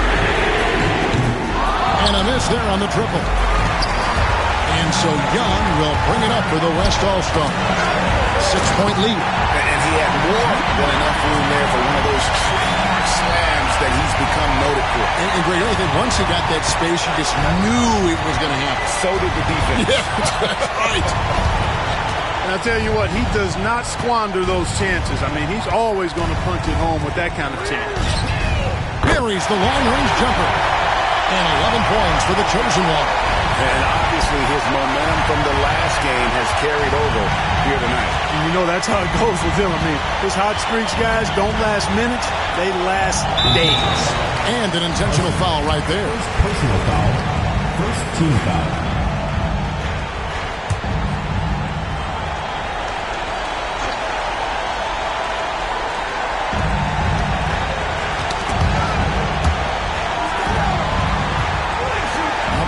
S1: And a miss there on the triple. And so Young will bring it up for the West All-Star. 6-point lead.
S2: And he had more than enough room there for one of those trademark slams that he's become noted for.
S1: And Greg, I think once he got that space, you just knew it was going to happen.
S2: So did the defense.
S1: Yeah, that's right.
S3: And I'll tell you what, he does not squander those chances. I mean, he's always going to punch it home with that kind of chance.
S1: Buries the long-range jumper. And 11 points for the chosen one.
S2: And obviously his momentum from the last game has carried over here tonight.
S3: And you know that's how it goes with him. I mean, his hot streaks, guys, don't last minutes. They last days.
S1: And an intentional foul right there.
S5: First personal foul. First team foul.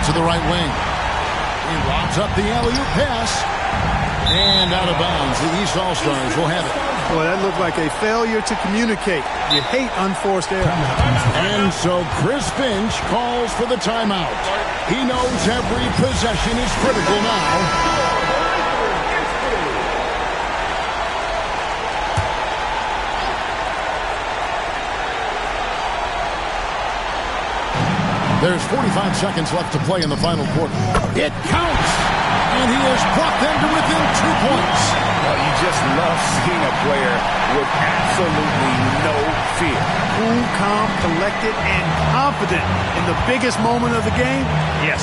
S1: To the right wing. He lobs up the alley-oop pass. And out of bounds. The East All-Stars will have it.
S3: Boy, that looked like a failure to communicate. You hate unforced error.
S1: And so Chris Finch calls for the timeout. He knows every possession is critical now. There's 45 seconds left to play in the final quarter. It counts! And he has brought them to within 2 points.
S2: Well, you just love seeing a player with absolutely no fear.
S3: Cool, calm, collected, and confident in the biggest moment of the game. Yes.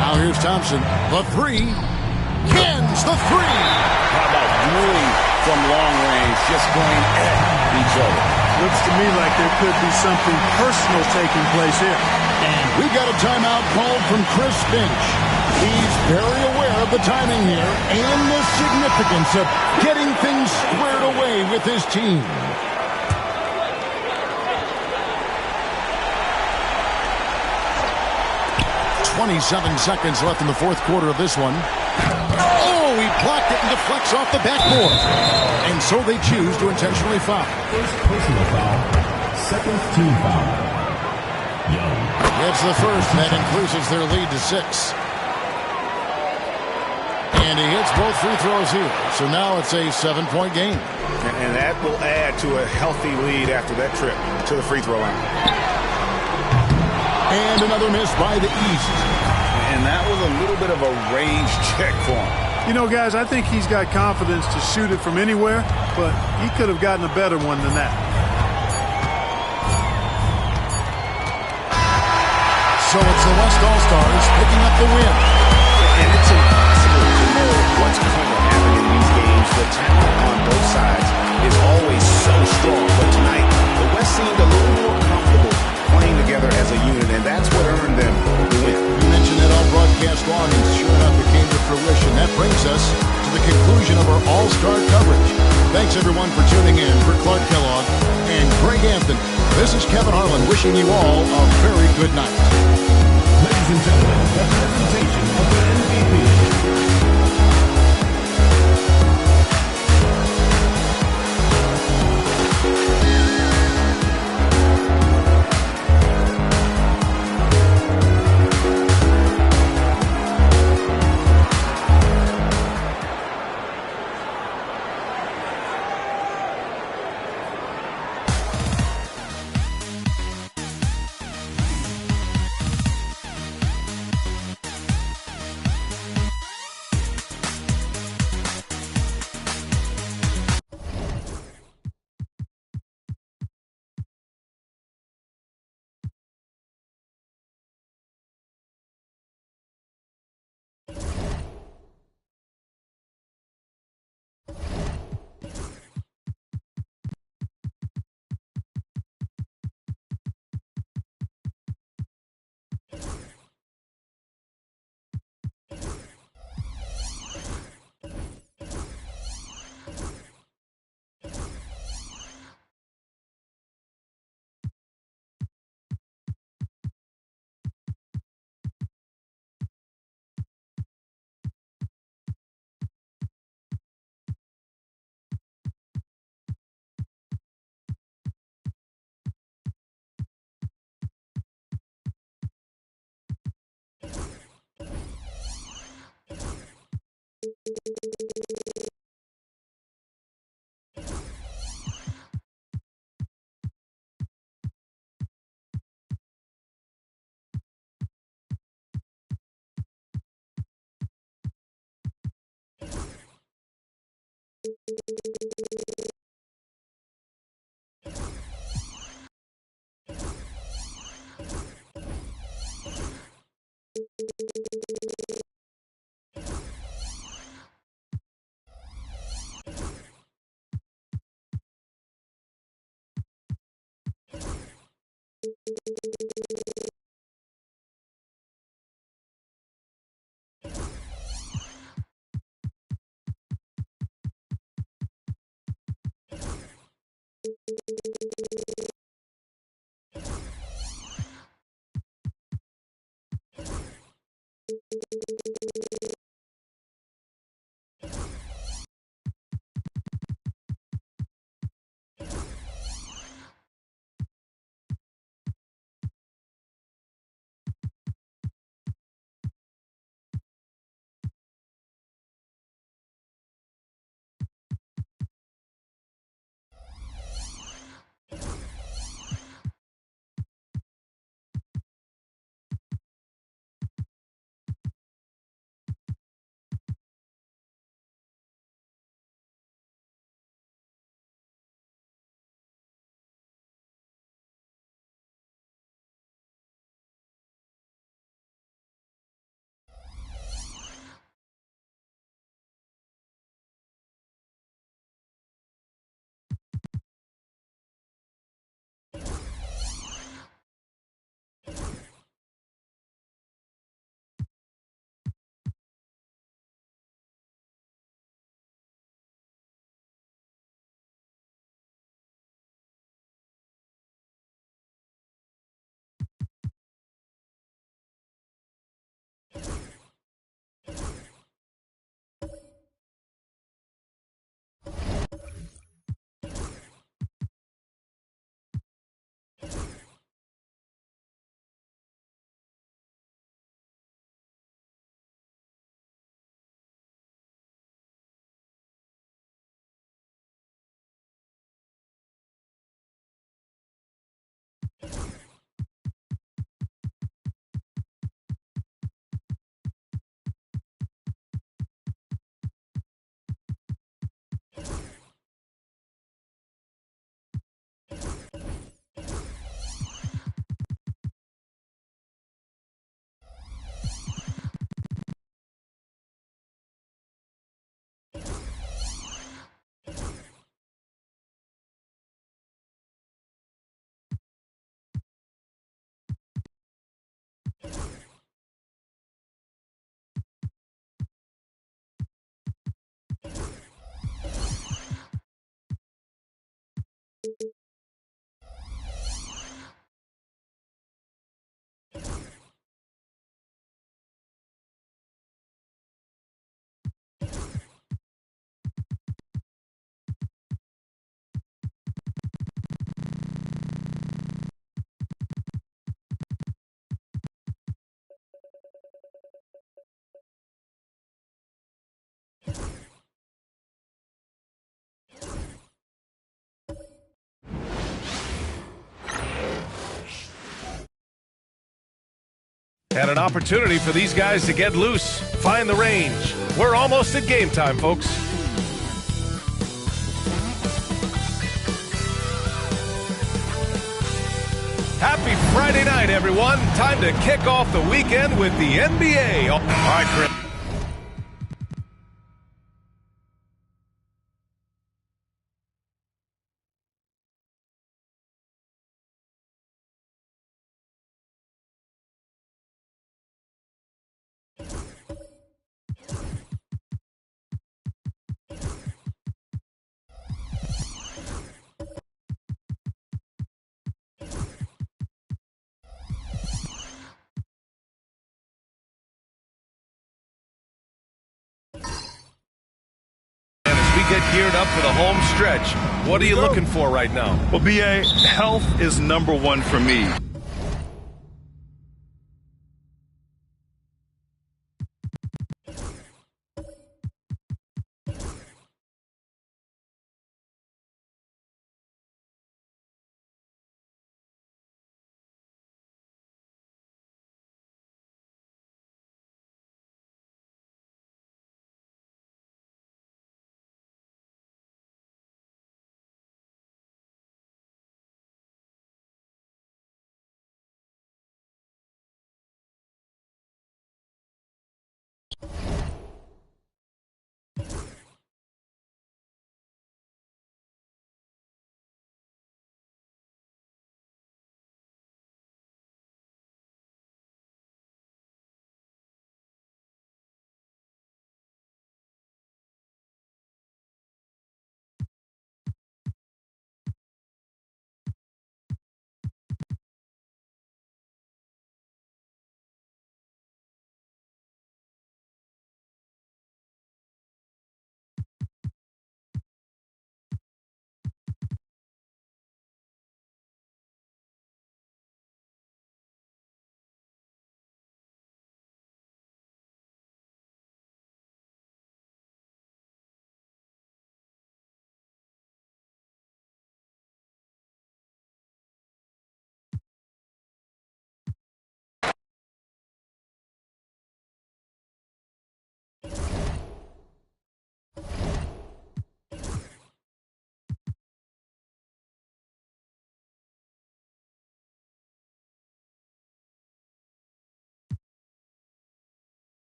S1: Now here's Thompson. The three. Cans the three.
S2: How about dueling from long range, just going at each other?
S3: Looks to me like there could be something personal taking place here.
S1: And we got a timeout called from Chris Finch. He's very aware of the timing here and the significance of getting things squared away with his team. "27 seconds left in the fourth quarter of this one. Oh, he blocked it and deflects off the backboard. And so they choose to intentionally foul.
S5: First personal foul. Second team foul. Young.
S1: That's the first, and that increases their lead to 6. And he hits both free throws here. So now it's a 7-point game.
S2: And that will add to a healthy lead after that trip to the free throw line.
S1: And another miss by the East.
S2: And that was a little bit of a range check for him.
S3: You know, guys, I think he's got confidence to shoot it from anywhere, but he could have gotten a better one than that.
S1: So it's the West All-Stars picking up the win.
S2: And it's impossible to know what's going to happen in these games. The talent on both sides is always so strong. But tonight, the West seemed a little more comfortable playing together as a unit, and that's what earned them the win.
S1: You mentioned that on broadcast long, and sure enough, it came to fruition. That brings us to the conclusion of our All-Star coverage. Thanks, everyone, for tuning in. For Clark Kellogg and Greg Anthony, this is Kevin Harlan wishing you all a very good night.
S5: Ladies and gentlemen, the presentation of the MVP.
S6: And an opportunity for these guys to get loose, find the range. We're almost at game time, folks. Happy Friday night, everyone. Time to kick off the weekend with the NBA. All right, Chris. Get geared up for the home stretch. What are you looking for right now?
S7: Well, BA, health is #1 for me.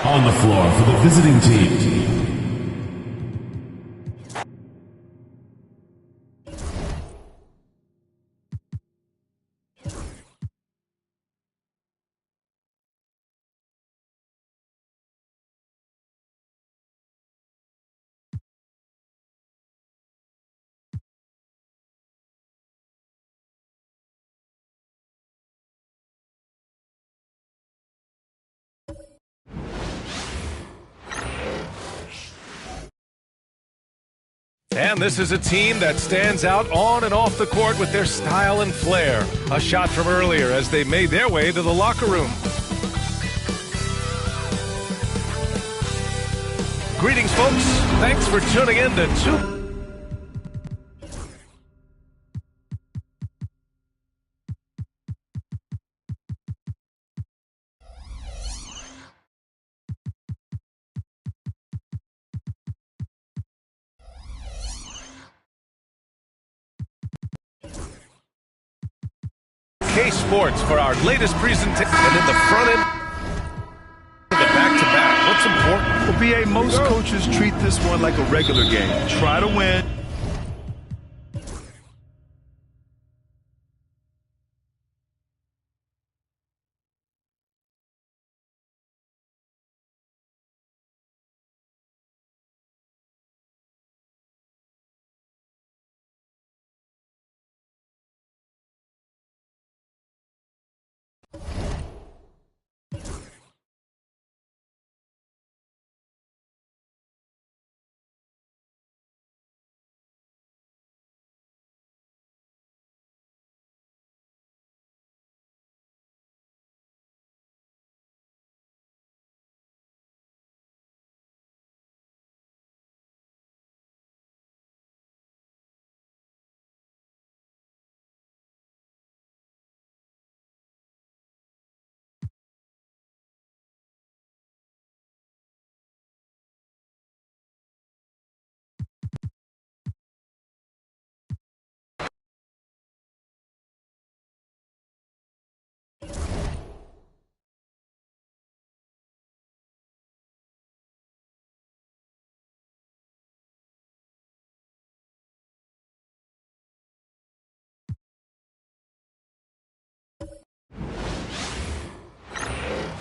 S5: On the floor for the visiting team.
S6: And this is a team that stands out on and off the court with their style and flair. A shot from earlier as they made their way to the locker room. Greetings, folks. Thanks for tuning in to Two. Sports for our latest presentation. And in the front end, the back-to-back. What's important?
S7: Well, BA, most coaches treat this one like a regular game. Try to win.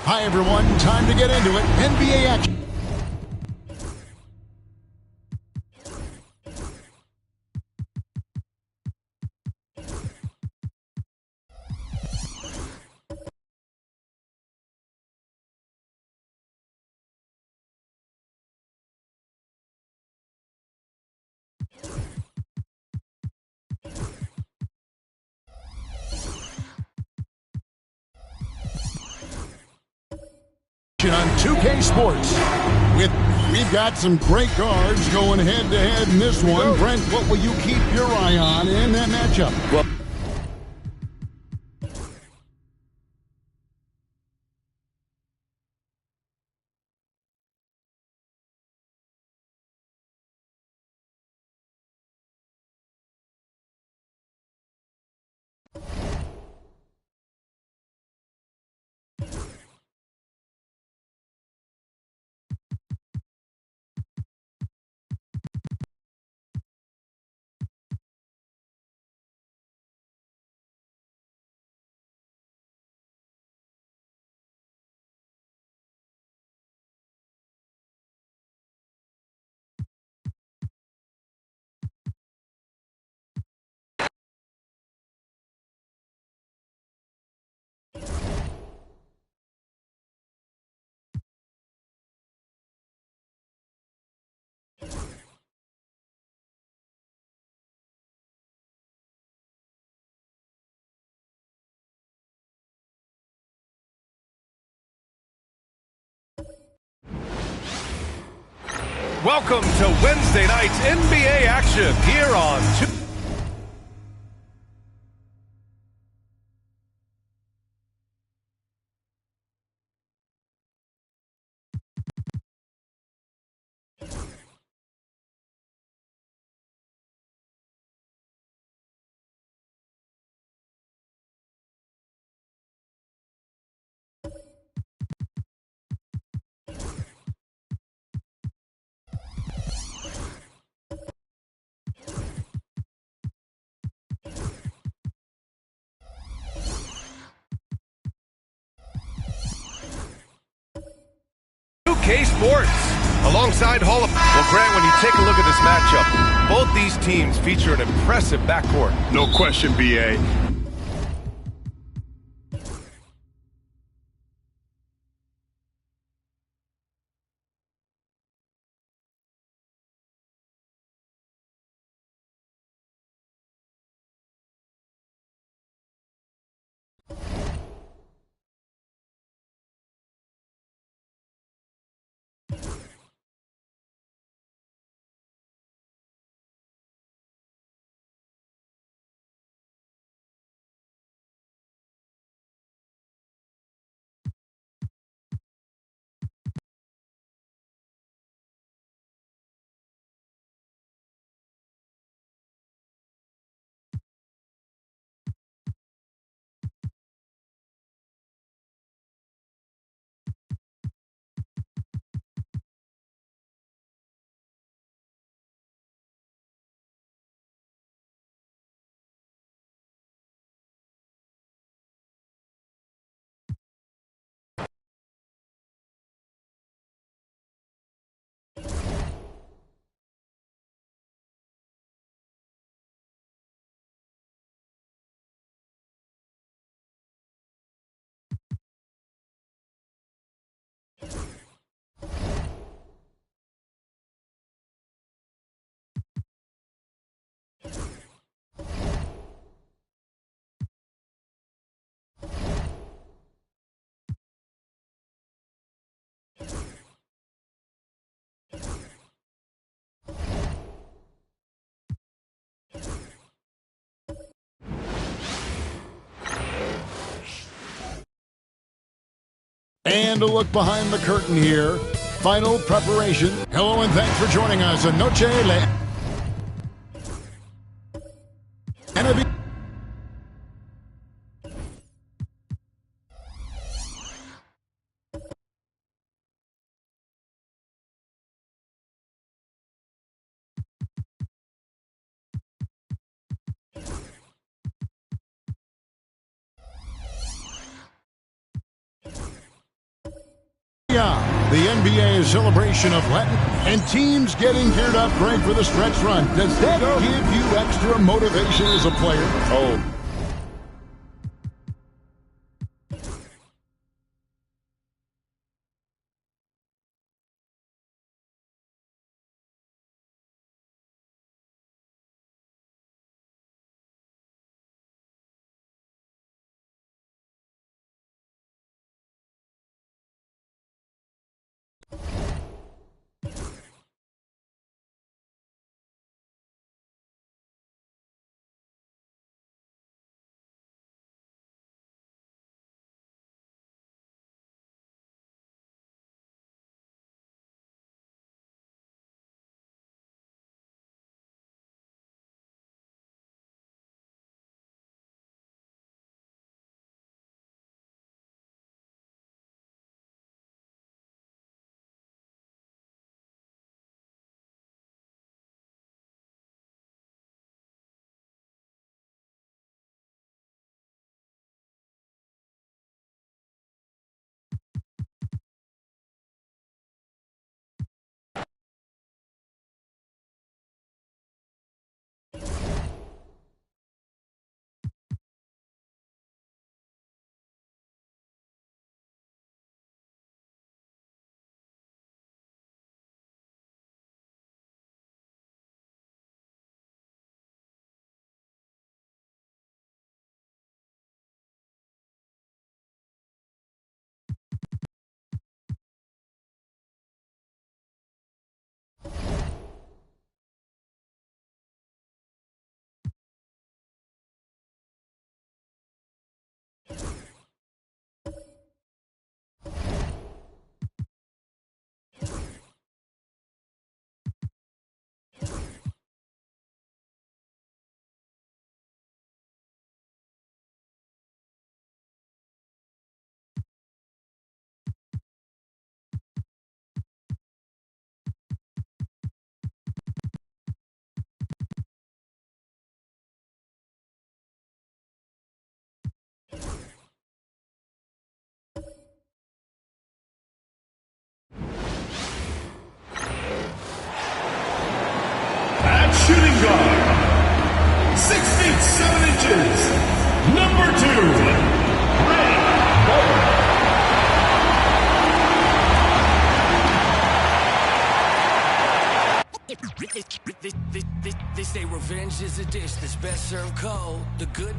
S1: Hi, everyone. Time to get into it. NBA action. On 2K Sports. We've got some great guards going head-to-head in this one. Brent, what will you keep your eye on in that matchup?
S2: Well,
S6: Welcome to Wednesday night's NBA action here on 2. K Sports, alongside Hall of... Well, Grant, when you take a look at this matchup, both these teams feature an impressive backcourt.
S7: No question, B.A.
S1: And a look behind the curtain here. Final preparation. Hello and thanks for joining us. Noche le... The NBA celebration of Latin and teams getting geared up great for the stretch run. Does that give you extra motivation as a player?
S2: Oh.
S5: guard, 6 feet 7 inches, number 2, Ray Bowman.
S8: They say revenge is a dish that's best served cold. The good,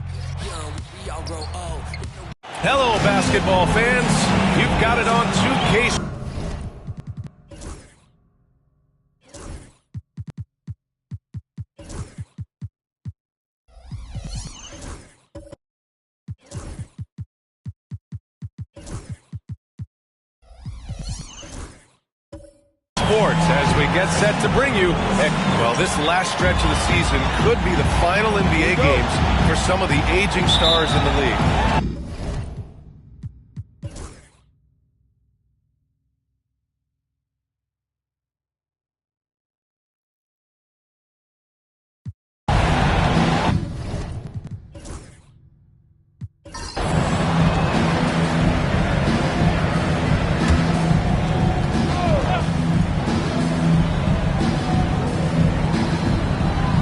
S8: young, we all grow old.
S6: Hello, basketball fans. You've got it on 2K. Sports as we get set to bring you, well, this last stretch of the season could be the final NBA games for some of the aging stars in the league.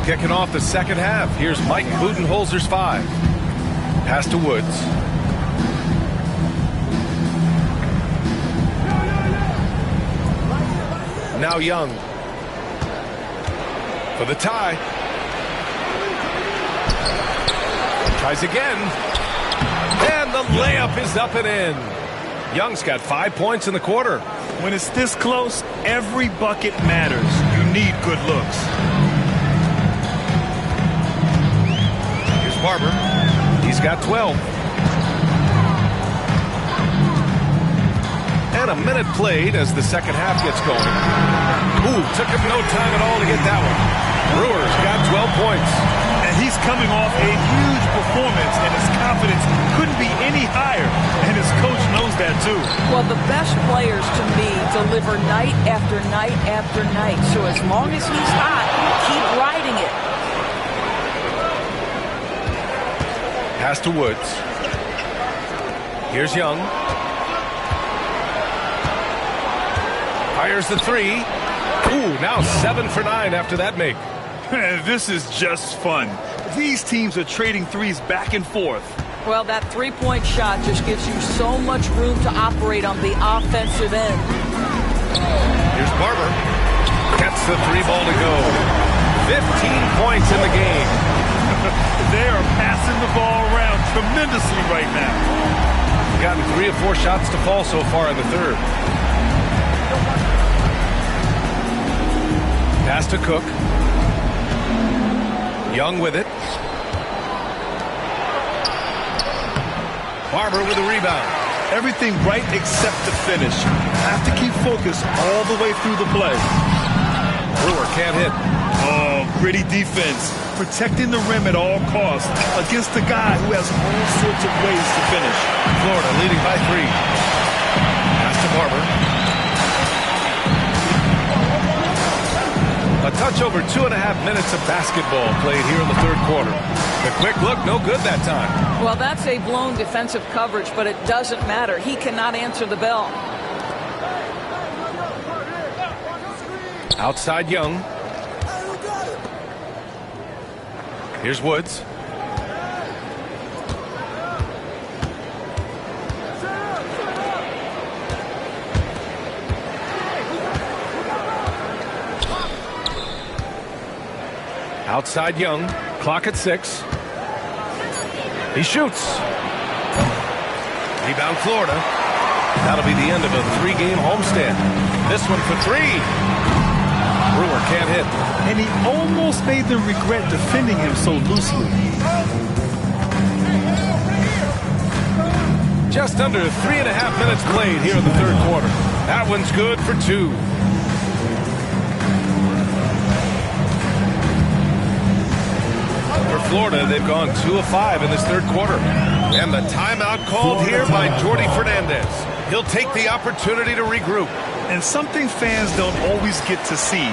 S6: Kicking off the second half, here's Mike Budenholzer's 5. Pass to Woods. Now Young. For the tie. Tries again. And the layup is up and in. Young's got 5 points in the quarter.
S7: When it's this close, every bucket matters. You need good looks.
S6: Barber, he's got 12. And a minute played as the second half gets going. Ooh, took him no time at all to get that one. Brewer's got 12 points.
S7: And he's coming off a huge performance, and his confidence couldn't be any higher. And his coach knows that, too.
S9: Well, the best players, to me, deliver night after night after night. So as long as he's hot, keep riding it.
S6: Pass to Woods. Here's Young. Fires the 3. Ooh, now 7 for 9 after that make.
S7: This is just fun. These teams are trading threes back and forth.
S9: Well, that three-point shot just gives you so much room to operate on the offensive end.
S6: Here's Barber. Gets the 3 ball to go. 15 points in the game.
S7: They are passing the ball around tremendously right now.
S6: Gotten 3 or 4 shots to fall so far in the third. Pass to Cook. Young with it. Barber with a rebound.
S7: Everything right except the finish. Have to keep focus all the way through the play.
S6: Brewer can't hit.
S7: Oh, gritty defense. Protecting the rim at all costs against a guy who has all sorts of ways to finish.
S6: Florida leading by 3. Pass to Barber. A touch over 2.5 minutes of basketball played here in the third quarter. The quick look, no good that time.
S9: Well, that's a blown defensive coverage, but it doesn't matter. He cannot answer the bell.
S6: Outside Young. Here's Woods. Outside Young. Clock at 6. He shoots. Rebound Florida. That'll be the end of a 3-game homestand. This one for 3. Brewer can't hit.
S7: And he almost made them regret defending him so loosely.
S6: Just under 3.5 minutes played here in the third quarter. That one's good for 2. For Florida, they've gone 2 of 5 in this third quarter. And the timeout called here by Jordi Fernandez. He'll take the opportunity to regroup.
S7: And something fans don't always get to see.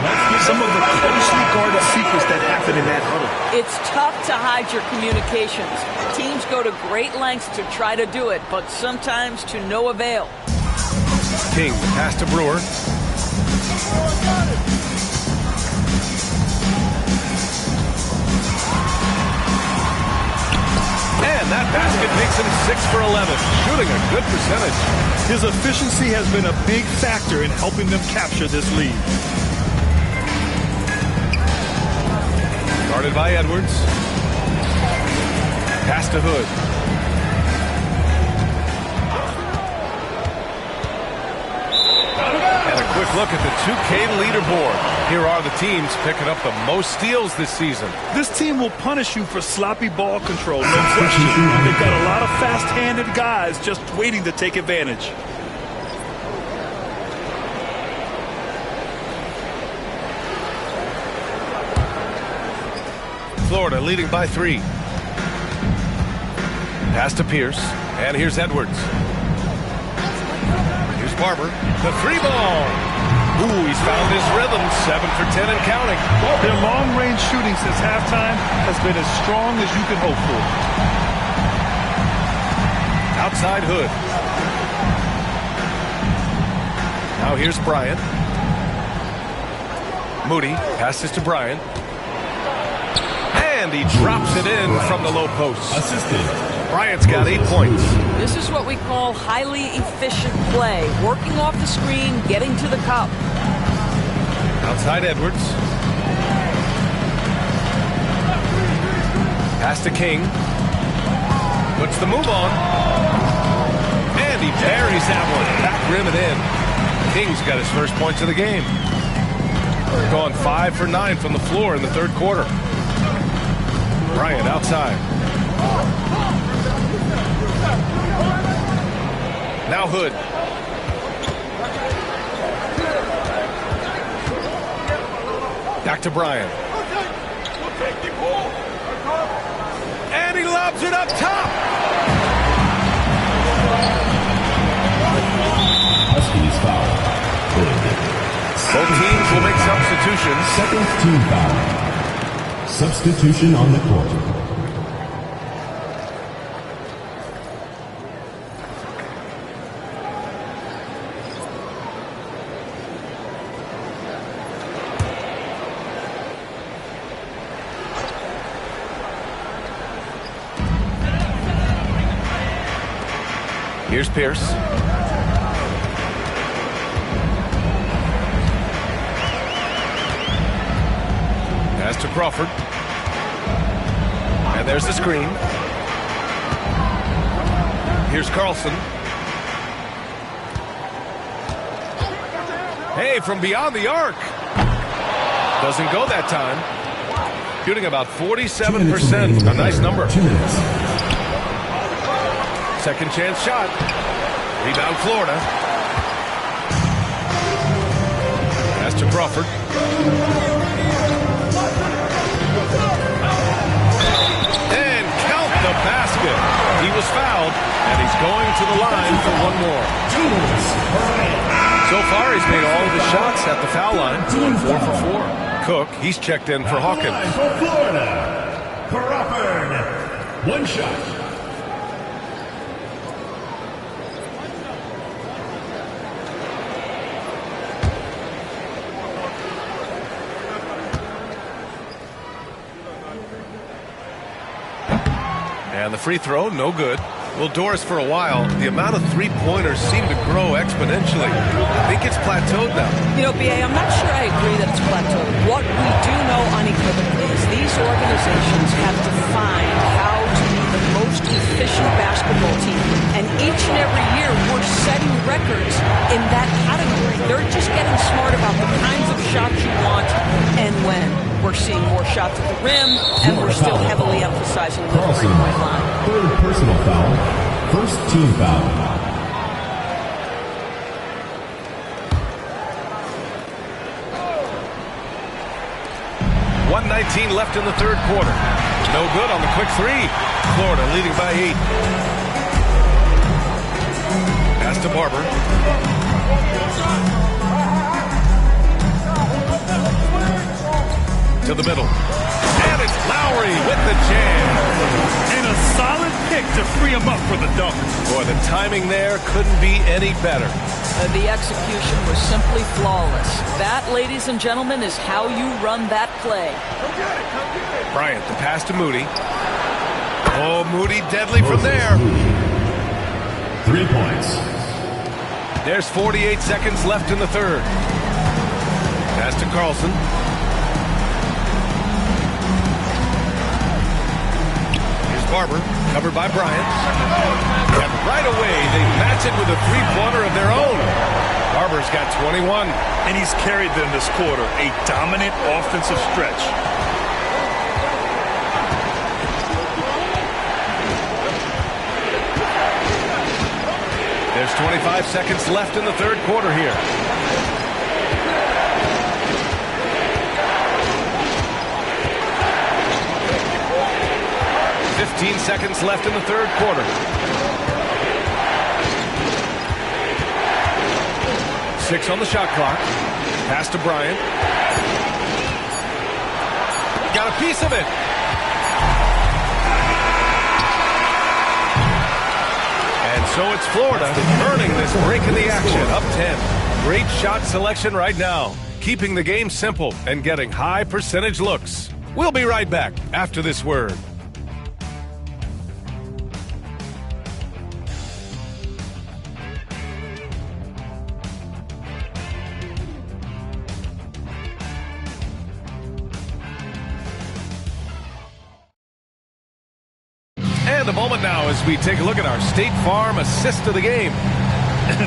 S7: Some of the closely guarded secrets that happen in that huddle.
S9: It's tough to hide your communications. Teams go to great lengths to try to do it, but sometimes to no avail.
S6: King, pass to Brewer. And that basket makes him 6 for 11, shooting a good percentage.
S7: His efficiency has been a big factor in helping them capture this lead.
S6: Guarded by Edwards. Pass to Hood. And a quick look at the 2K leaderboard. Here are the teams picking up the most steals this season.
S7: This team will punish you for sloppy ball control, no question. They've got a lot of fast-handed guys just waiting to take advantage.
S6: Florida leading by 3. Pass to Pierce. And here's Edwards. Here's Barber. The 3-ball. Ooh, he's found his rhythm. 7 for 10 and counting.
S7: Their long-range shooting since halftime has been as strong as you can hope for.
S6: Outside Hood. Now here's Bryant. Moody passes to Bryant. And he drops it in from the low post.
S5: Assisted.
S6: Bryant's got 8 points.
S9: This is what we call highly efficient play. Working off the screen, getting to the cup.
S6: Outside Edwards. Pass to King. Puts the move on. And he buries that one. Back rim and in. King's got his first points of the game. They're going 5 for 9 from the floor in the third quarter. Bryant outside. Now Hood. Back to Bryant. And he lobs it up top.
S5: Huskies foul.
S6: Both teams will make substitutions.
S5: Second team foul. Substitution on the court.
S6: Here's Pierce. Pass to Crawford. And there's the screen. Here's Carlson. Hey, from beyond the arc. Doesn't go that time. Shooting about 47%. A nice number.
S5: 2 minutes.
S6: Second chance shot. Rebound Florida. Pass to Crawford. And count the basket. He was fouled, and he's going to the line for one more. So far, he's made all of his shots at the foul line. 4 for 4. Cook, he's checked in for Hawkins.
S5: For Florida, Crawford. 1 shot.
S6: And the free throw, no good. Well, Doris, for a while, the amount of three-pointers seem to grow exponentially. I think it's plateaued now.
S9: You know, B.A., I'm not sure I agree that it's plateaued. What we do know unequivocally is these organizations have defined how to be the most efficient basketball team. And each and every year, we're setting records in that category. They're just getting smart about the kinds of shots you want and when. We're seeing more shots at the rim, and we're still heavily emphasizing the three-point line.
S5: Third personal foul. First team foul.
S6: 1:19 left in the third quarter. No good on the quick three. Florida leading by 8. Pass to Barber. To the middle. And it's Lowry with the jam.
S7: And a solid pick to free him up for the dunk.
S6: Boy, the timing there couldn't be any better.
S9: The execution was simply flawless. That, ladies and gentlemen, is how you run that play.
S6: Bryant, the pass to Moody. Oh, Moody deadly from there.
S5: 3 points.
S6: There's 48 seconds left in the third. Pass to Carlson. Here's Barber, covered by Bryant. And right away, they match it with a three-pointer of their own. Barber's got 21.
S7: And he's carried them this quarter. A dominant offensive stretch.
S6: There's 25 seconds left in the third quarter here. "15 seconds left in the third quarter. 6 on the shot clock. Pass to Bryant. Got a piece of it. And so it's Florida earning this break in the action, up 10. Great shot selection right now, keeping the game simple and getting high percentage looks. We'll be right back after this word. And a moment now as we take a look at our State Farm assist of the game.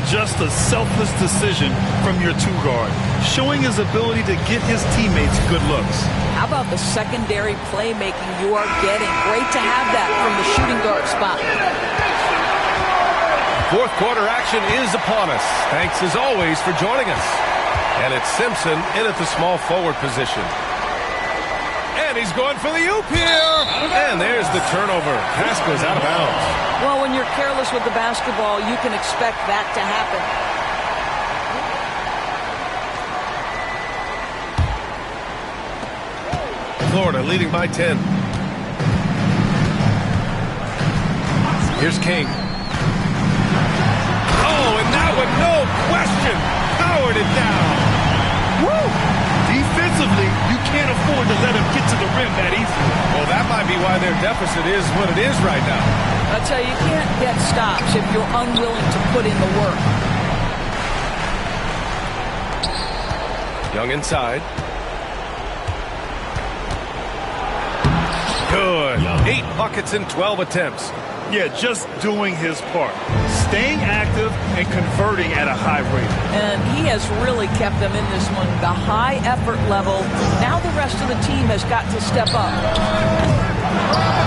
S7: Just a selfless decision from your two-guard, showing his ability to get his teammates good looks.
S9: How about the secondary playmaking you are getting? Great to have that from the shooting guard spot.
S6: Fourth quarter action is upon us. Thanks as always for joining us. And it's Simpson in at the small forward position. And he's going for the oop here. And there's the turnover. Pass goes out of bounds.
S9: Well, when you're careless with the basketball, you can expect that to happen.
S6: Florida leading by 10. Here's King. Oh, and that one, no question, powered it down.
S7: Woo! Defensively, you can't afford to let him get to the rim that easily.
S6: Well, that might be why their deficit is what it is right now.
S9: I tell you, you can't get stops if you're unwilling to put in the work.
S6: Young inside. Good. 8 buckets in 12 attempts.
S7: Yeah, just doing his part. Staying active and converting at a high rate.
S9: And he has really kept them in this one. The high effort level. Now the rest of the team has got to step up.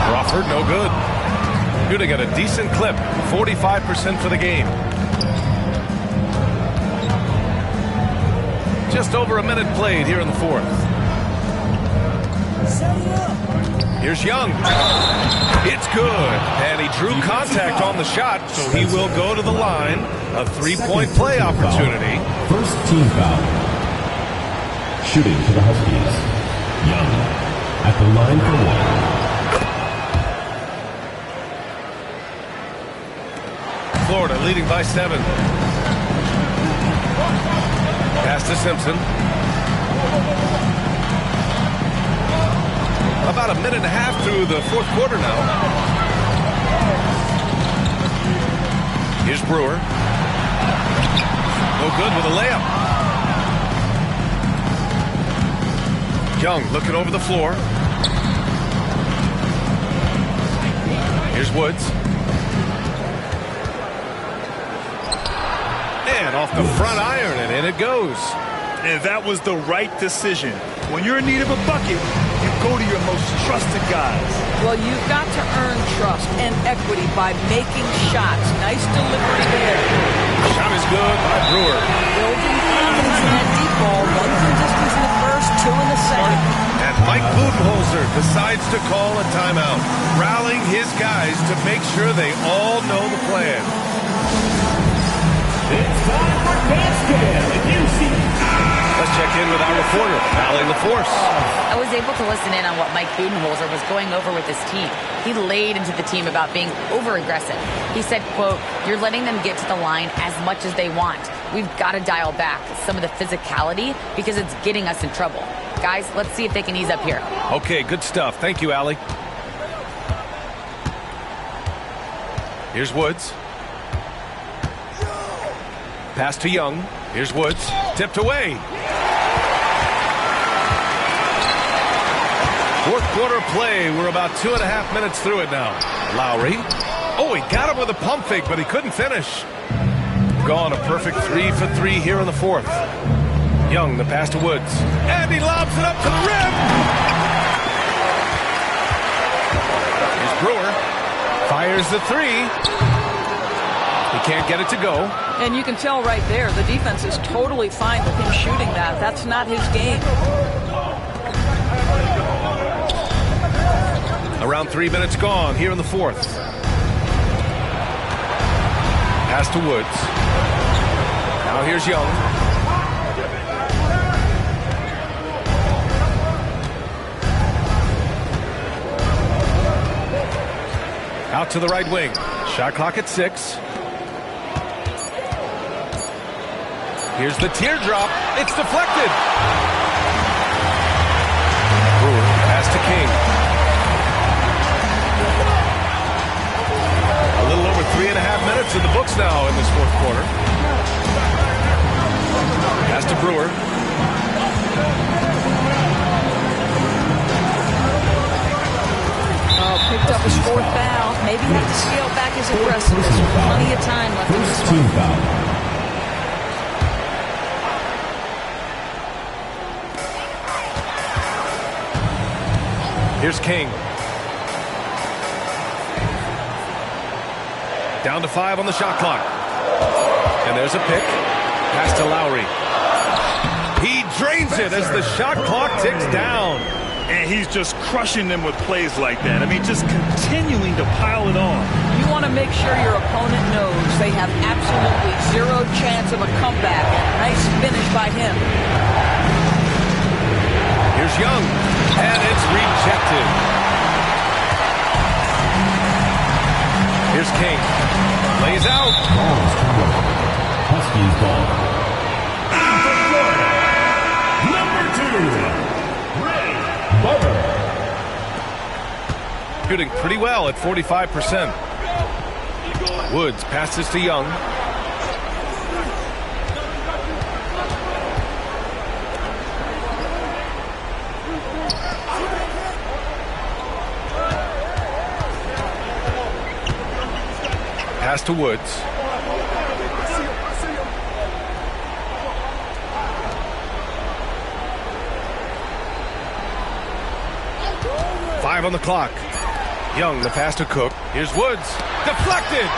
S6: Crawford, no good. Shooting at a decent clip. 45% for the game. Just over a minute played here in the fourth. Here's Young. It's good. And he drew contact on the shot, so he will go to the line. A three-point play opportunity.
S5: First team foul. Shooting to the Huskies. Young at the line for one.
S6: Florida leading by 7. Pass to Simpson. About a minute and a half through the fourth quarter now. Here's Brewer. No good with a layup. Young looking over the floor. Here's Woods. And off the front iron, and in it goes.
S7: And that was the right decision. When you're in need of a bucket, you go to your most trusted guys.
S9: Well, you've got to earn trust and equity by making shots. Nice delivery there.
S6: Shot is good by Brewer.
S9: Building confidence in that deep ball. 1 from distance in the first, 2 in the second.
S6: And Mike Budenholzer decides to call a timeout, rallying his guys to make sure they all know the plan.
S5: It's time for basket.
S6: Let's check in with our reporter, Allie LaForce.
S10: I was able to listen in on what Mike Budenholzer was going over with his team. He laid into the team about being over-aggressive. He said, quote, "You're letting them get to the line as much as they want. We've got to dial back some of the physicality because it's getting us in trouble. Guys, let's see if they can ease up here."
S6: Okay, good stuff. Thank you, Allie. Here's Woods. Pass to Young. Here's Woods. Tipped away. Fourth quarter play. We're about 2.5 minutes through it now. Lowry. Oh, he got him with a pump fake, but he couldn't finish. Gone a perfect 3 for 3 here in the fourth. Young, the pass to Woods. And he lobs it up to the rim. Here's Brewer. Fires the three. He can't get it to go.
S9: And you can tell right there, the defense is totally fine with him shooting that. That's not his game.
S6: Around 3 minutes gone here in the fourth. Pass to Woods. Now here's Young. Out to the right wing. Shot clock at 6. Here's the teardrop. It's deflected. Brewer pass to King. A little over 3.5 minutes in the books now in this fourth quarter. Pass to Brewer.
S9: Oh, picked up his fourth foul. Maybe have to scale back his aggressiveness. Plenty of time left in this one.
S6: Here's King. Down to 5 on the shot clock. And there's a pick. Pass to Lowry. He drains it as the shot clock ticks down.
S7: And he's just crushing them with plays like that. I mean, just continuing to pile it on.
S9: You want to make sure your opponent knows they have absolutely zero chance of a comeback. Nice finish by him.
S6: Here's Young. And it's rejected. Here's King. Lays out.
S5: Huskies ball. Number 2, Ray Barber.
S6: Shooting pretty well at 45%. Woods passes to Young. Pass to Woods. Five on the clock. Young, the pass to Cook. Here's Woods. Deflected.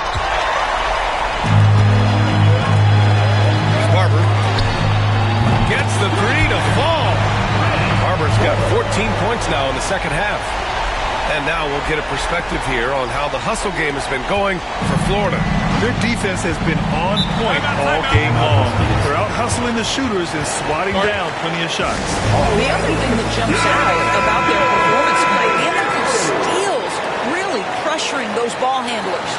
S6: Barber gets the three to fall. Barber's got 14 points now in the second half. And now we'll get a perspective here on how the hustle game has been going for Florida.
S7: Their defense has been on point all game long. They're out hustling the shooters and swatting down plenty of shots.
S9: The other thing that jumps out about their performance tonight, the amount of steals, really pressuring those ball handlers.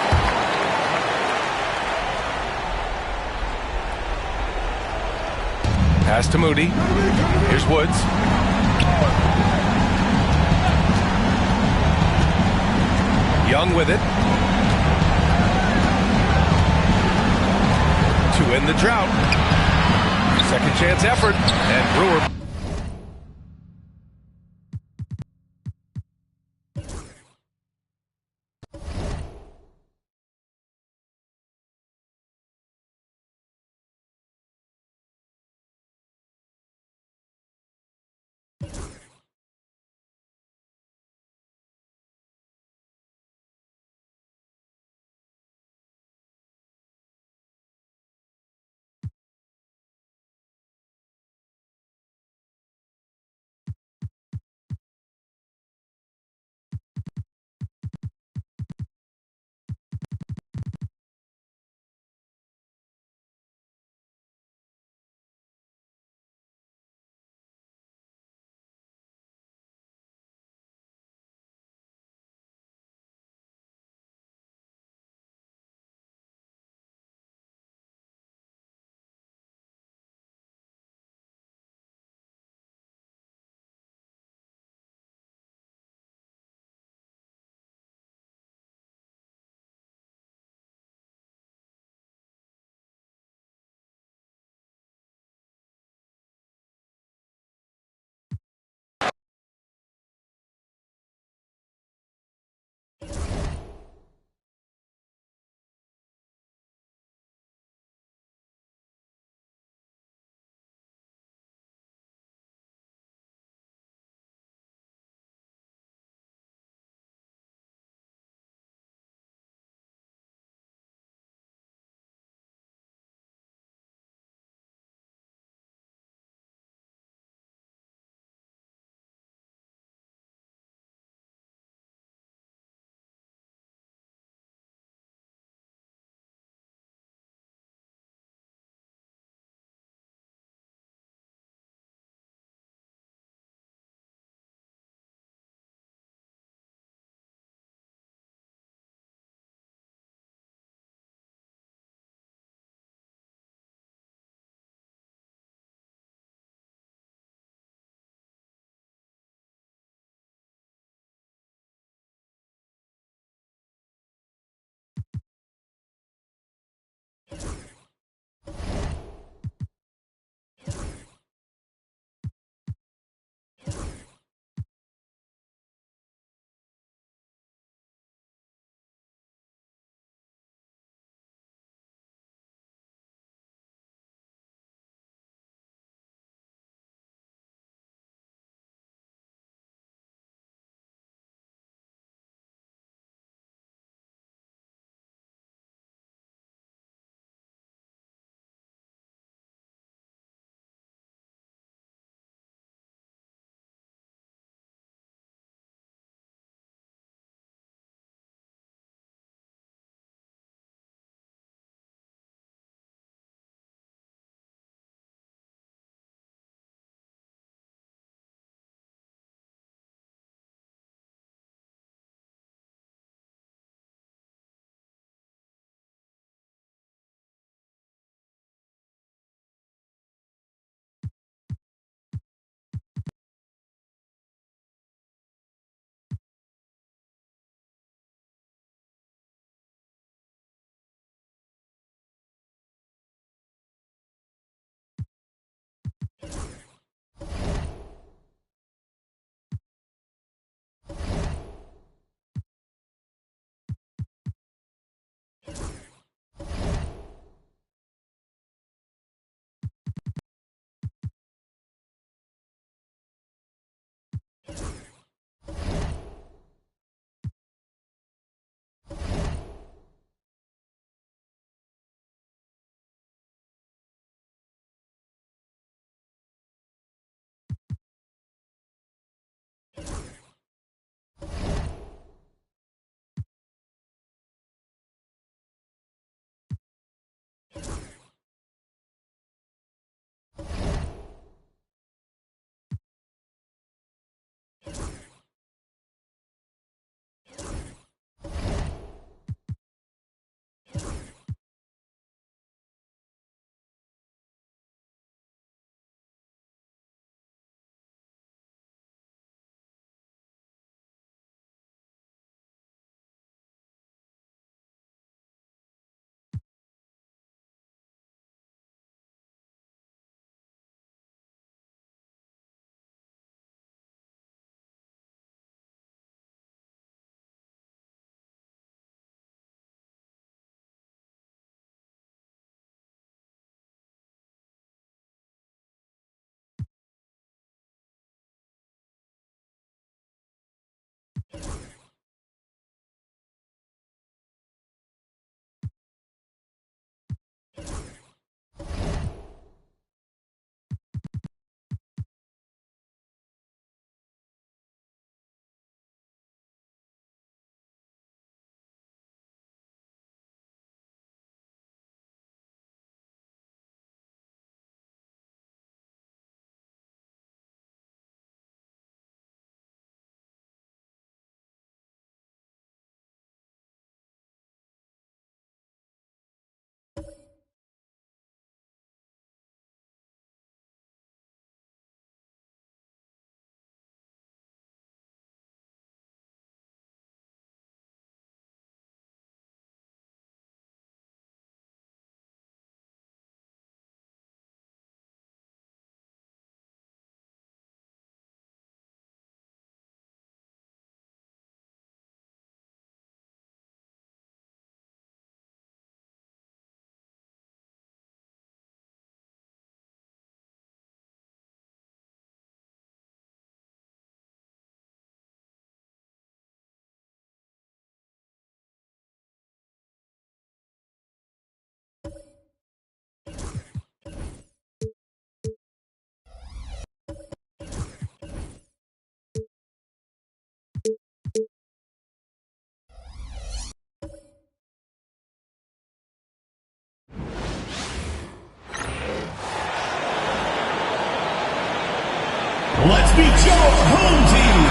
S6: Pass to Moody. Here's Woods. Young with it. To end the drought. Second chance effort. And Brewer
S5: your home team.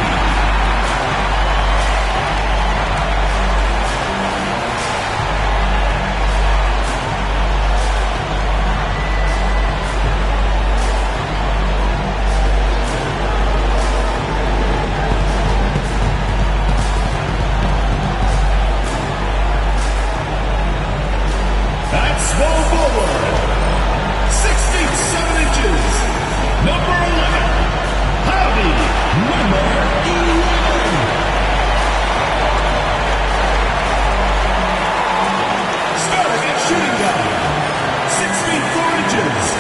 S5: At small forward, 6 feet 7 inches, number 11, Hobby, number 11. Starting at shooting guard, 6 feet 4 inches,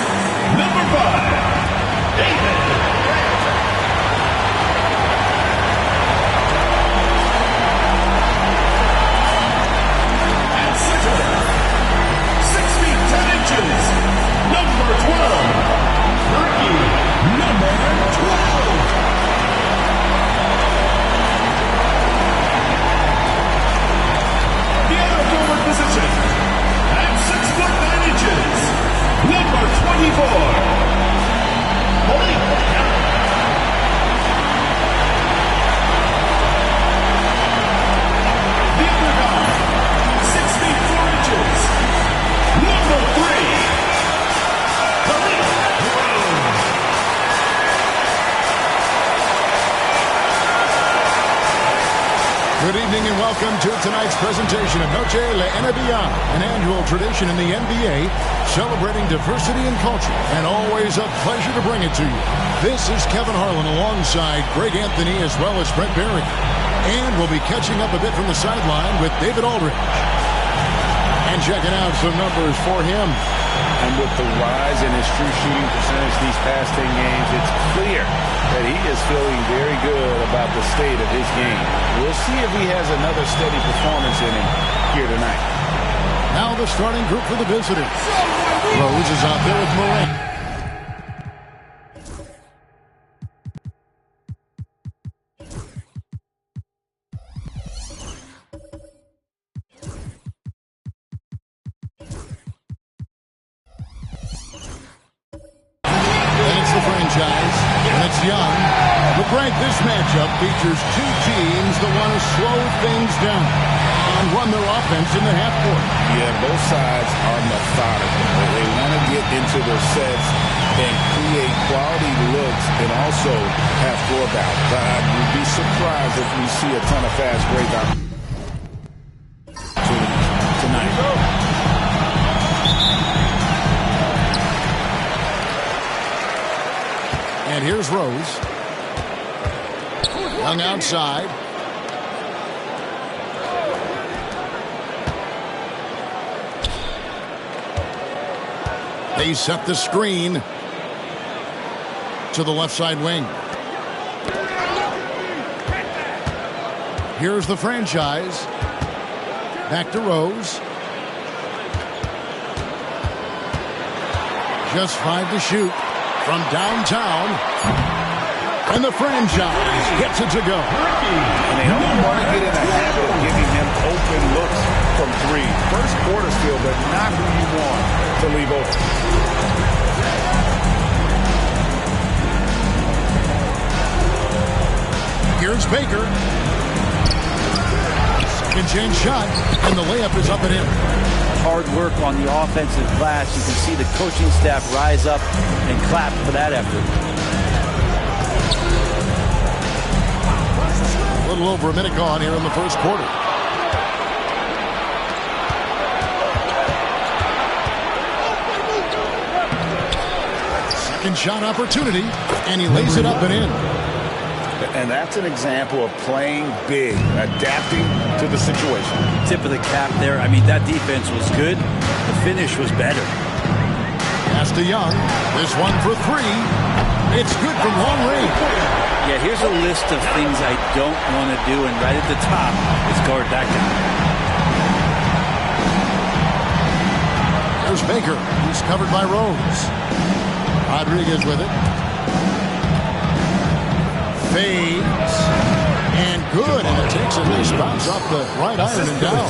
S5: number 5, David. At center, 6 feet 10 inches, number 12, Ricky, number 12. The other forward position, at 6 foot 9 inches, number 24, Malik Allen. The other guard, 6 feet 4 inches, number 3, Khalid Rose.
S1: Good evening and welcome to tonight's presentation of Noche La NBA, an annual tradition in the NBA celebrating diversity and culture, and always a pleasure to bring it to you. This is Kevin Harlan alongside Greg Anthony as well as Brent Barry. And we'll be catching up a bit from the sideline with David Aldridge. And checking out some numbers for him.
S2: And with the rise in his true shooting percentage these past 10 games, it's clear that he is feeling very good about the state of his game. We'll see if he has another steady performance in him here tonight.
S1: Now the starting group for the visitors. Rose is out there with Morant. And it's Young. But Greg, this matchup features two teams that want to slow things down and run their offense in the half court.
S2: Yeah, both sides are methodical. They want to get into their sets and create quality looks and also have floor balance. But I would be surprised if we see a ton of fast break tonight.
S1: And here's Rose. Young outside. They set the screen to the left side wing. Here's the franchise. Back to Rose. Just 5 to shoot. From downtown, and the franchise gets it to go.
S2: And they don't want to get in the habit of giving him open looks from 3. First quarter still, but not who you want to leave open.
S1: Here's Baker. Second chance shot, and the layup is up and in.
S11: Hard work on the offensive glass. You can see the coaching staff rise up and clap for that effort.
S1: A little over a minute gone here in the first quarter. Second shot opportunity, and he lays it up and in.
S2: And that's an example of playing big, adapting to the situation.
S11: Tip of the cap there. I mean, that defense was good. The finish was better.
S1: Pass to Young. This one for 3. It's good from long range.
S11: Yeah, here's a list of things I don't want to do, and right at the top is guard that guy.
S1: There's Baker. He's covered by Rose. Rodriguez with it. Fades. And good. And it takes a nice bounce off the right iron and down.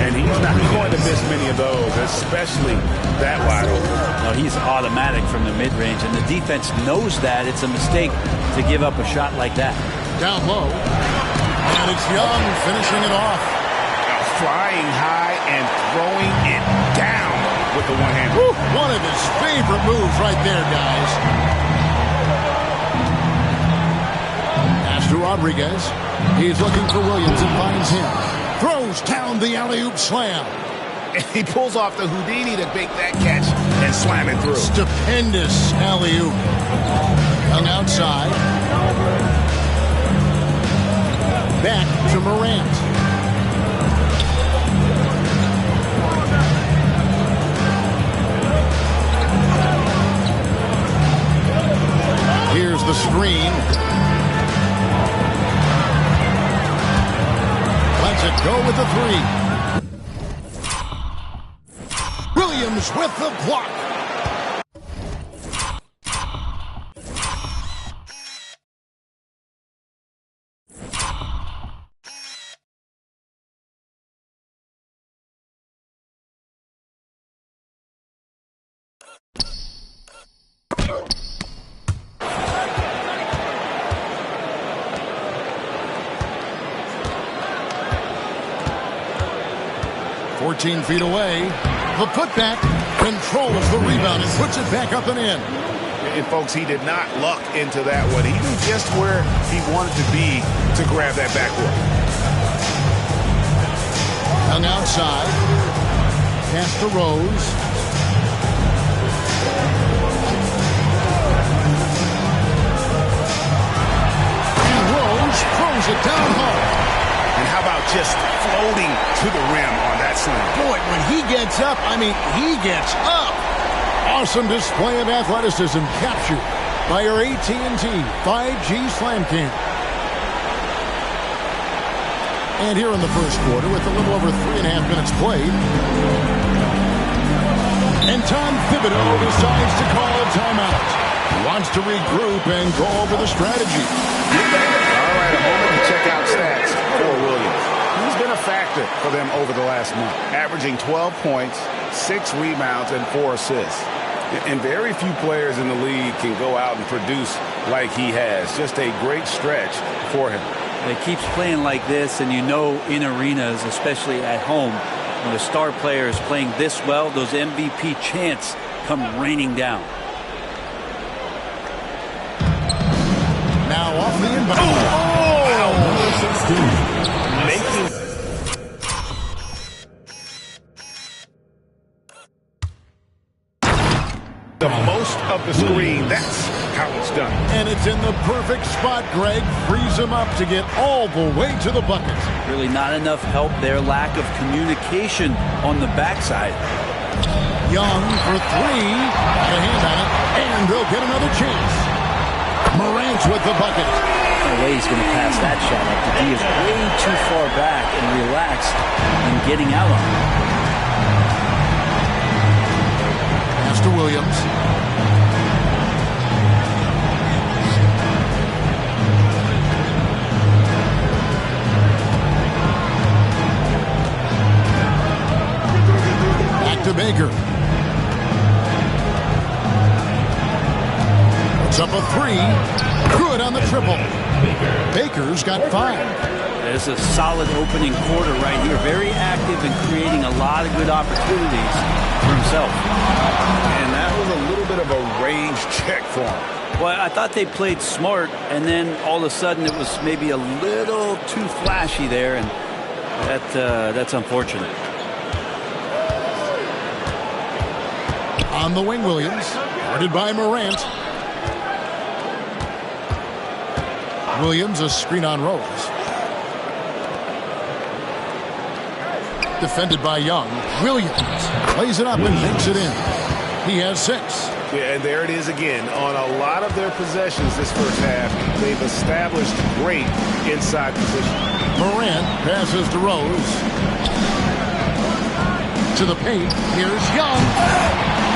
S2: And he's not going to miss many of those, especially that wide open.
S11: No, Well, he's automatic from the mid-range, and the defense knows that. It's a mistake to give up a shot like that.
S1: Down low. And it's Young finishing it off.
S2: Flying high and throwing it down with the one hand.
S1: One of his favorite moves right there, guys. Pass to Rodriguez. He's looking for Williams and finds him. Throws down the alley-oop slam.
S2: And he pulls off the Houdini to make that catch and slam it through.
S1: Stupendous alley-oop. Hung outside. Back to Morant. Here's the screen. Lets it go with the three. Williams with the block. Feet away. The putback controls the rebound and puts it back up and in.
S2: And folks, he did not luck into that one. He knew just where he wanted to be to grab that backboard.
S1: Hung outside. Pass to Rose. And Rose throws it down hard.
S2: And how about just floating to the rim on that slam?
S1: Boy, when he gets up, I mean, he gets up. Awesome display of athleticism captured by our AT&T 5G Slam Cam. And here in the first quarter, with a little over 3.5 minutes played, and Tom Thibodeau decides to call a timeout. He wants to regroup and go over the strategy.
S2: All right, a moment to check out stats for Williams. He's been a factor for them over the last month, averaging 12 points, 6 rebounds, and 4 assists. And very few players in the league can go out and produce like he has. Just a great stretch for him.
S11: He keeps playing like this, and you know in arenas, especially at home, when a star player is playing this well, those MVP chants come raining down.
S1: Now off the inbound.
S2: Making the most of the screen. That's how it's done.
S1: And it's in the perfect spot, Greg. Frees him up to get all the way to the bucket.
S11: Really not enough help there. Lack of communication on the backside.
S1: Young for three. Got a hand on it. And they'll get another chance. Morant with the bucket.
S11: No way he's going to pass that shot up. The D is way too far back and relaxed in getting out on it.
S1: Pass to Williams. Back to Baker. Puts up a three. Good on the triple. Baker's got 5.
S11: There's a solid opening quarter right here. Very active and creating a lot of good opportunities for himself.
S2: And that was a little bit of a range check for him.
S11: Well, I thought they played smart, and then all of a sudden it was maybe a little too flashy there, and that's unfortunate.
S1: On the wing, Williams. Guarded by Morant. Williams, a screen on Rose. Defended by Young. Williams plays it up and makes it in. He has 6.
S2: Yeah, and there it is again. On a lot of their possessions this first half, they've established great inside position.
S1: Morant passes to Rose. To the paint. Here's Young.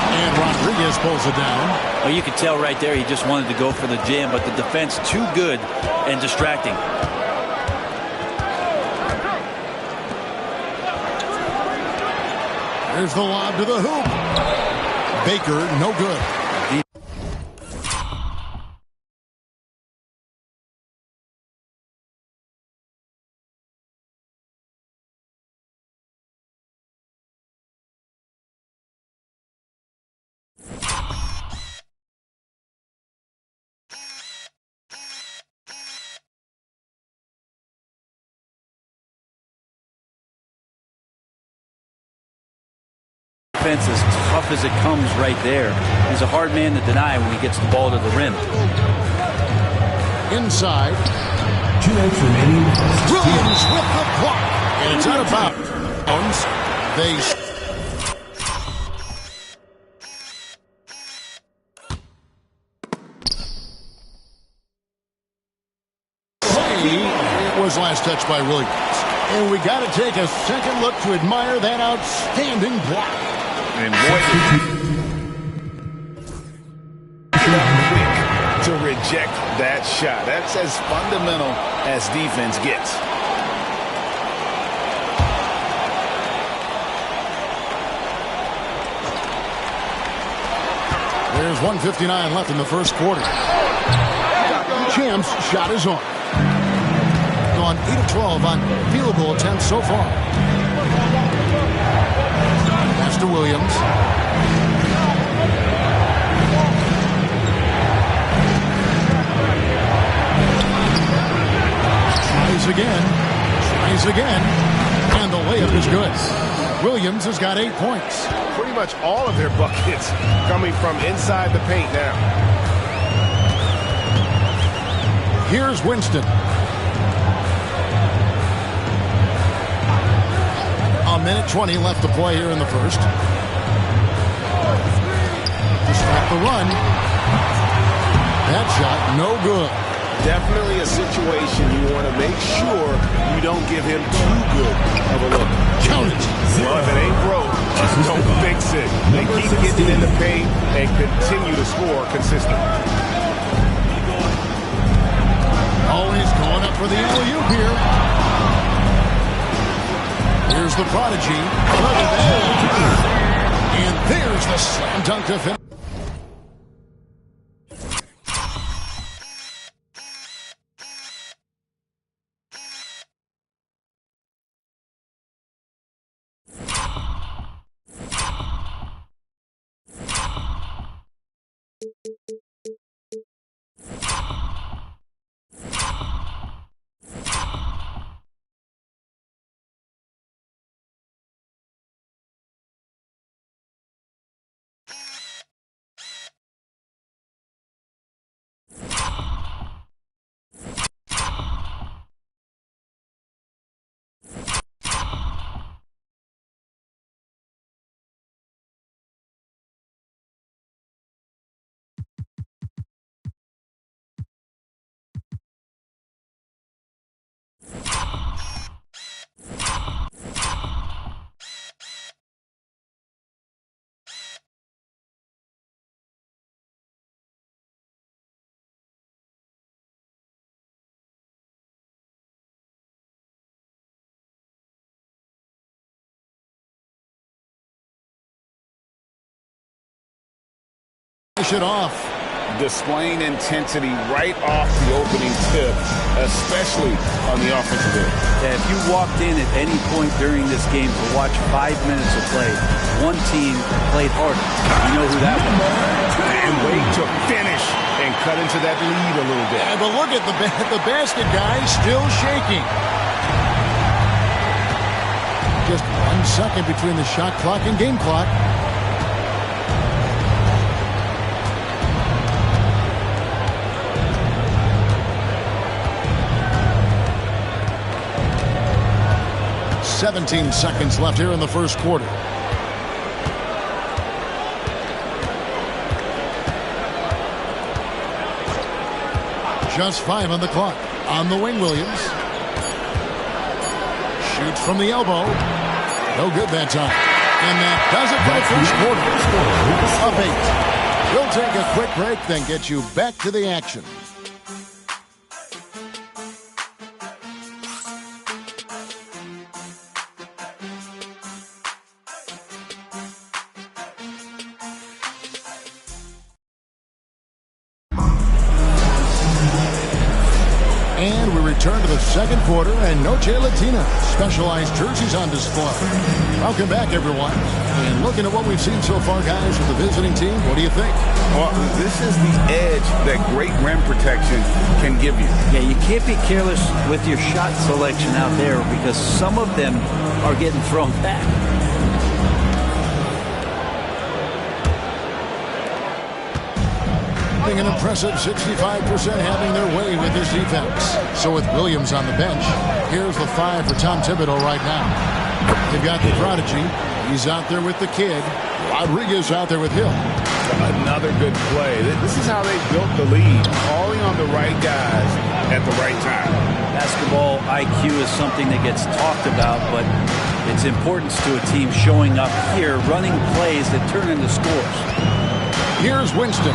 S1: And Rodriguez pulls it down.
S11: Well, you could tell right there he just wanted to go for the jam, but the defense too good and distracting.
S1: There's the lob to the hoop. Baker, no good.
S11: Defense as tough as it comes right there. He's a hard man to deny when he gets the ball to the rim.
S1: Inside.
S5: 2 minutes remaining.
S1: Williams with the block. And it's out of bounds. It was last touched by Williams. And we got to take a second look to admire that outstanding block.
S2: And boy, quick to reject that shot. That's as fundamental as defense gets.
S1: There's 1:59 left in the first quarter. Champs' shot is on. Gone 8 of 12 on field goal attempts so far. Pass to Williams. Tries again, and the layup is good. Williams has got 8 points.
S2: Pretty much all of their buckets coming from inside the paint now.
S1: Here's Winston. A minute 20 left to play here in the first. To stop the run. That shot, no good.
S2: Definitely a situation you want to make sure you don't give him too good of a look.
S1: Count it.
S2: Well, if it ain't broke, don't fix it. They keep getting in the paint and continue to score consistently.
S1: Always going up for the alley-oop here. Here's the prodigy. Look at that. And there's the slam dunk to finish. It off.
S2: Displaying intensity right off the opening tip, especially on the offensive end.
S11: Yeah, if you walked in at any point during this game to watch 5 minutes of play, one team played harder. You know who that was.
S2: And wait to finish and cut into that lead a little bit.
S1: Yeah, but look at the basket guy still shaking. Just 1 second between the shot clock and game clock. "17 seconds left here in the first quarter. Just 5 on the clock. On the wing, Williams. Shoots from the elbow. No good that time. And that does it for the first quarter. Up 8. We'll take a quick break, then get you back to the action. second quarter, and Noche Latina. Specialized jerseys on display. Welcome back, everyone. And looking at what we've seen so far, guys, with the visiting team, what do you think?
S2: Well, this is the edge that great rim protection can give you.
S11: Yeah, you can't be careless with your shot selection out there because some of them are getting thrown back.
S1: An impressive 65% having their way with this defense. So with Williams on the bench, here's the 5 for Tom Thibodeau right now. They've got the prodigy. He's out there with the kid. Rodriguez out there with Hill.
S2: Another good play. This is how they built the lead, calling on the right guys at the right time.
S11: Basketball IQ is something that gets talked about, but its importance to a team showing up here, running plays that turn into scores.
S1: Here's Winston.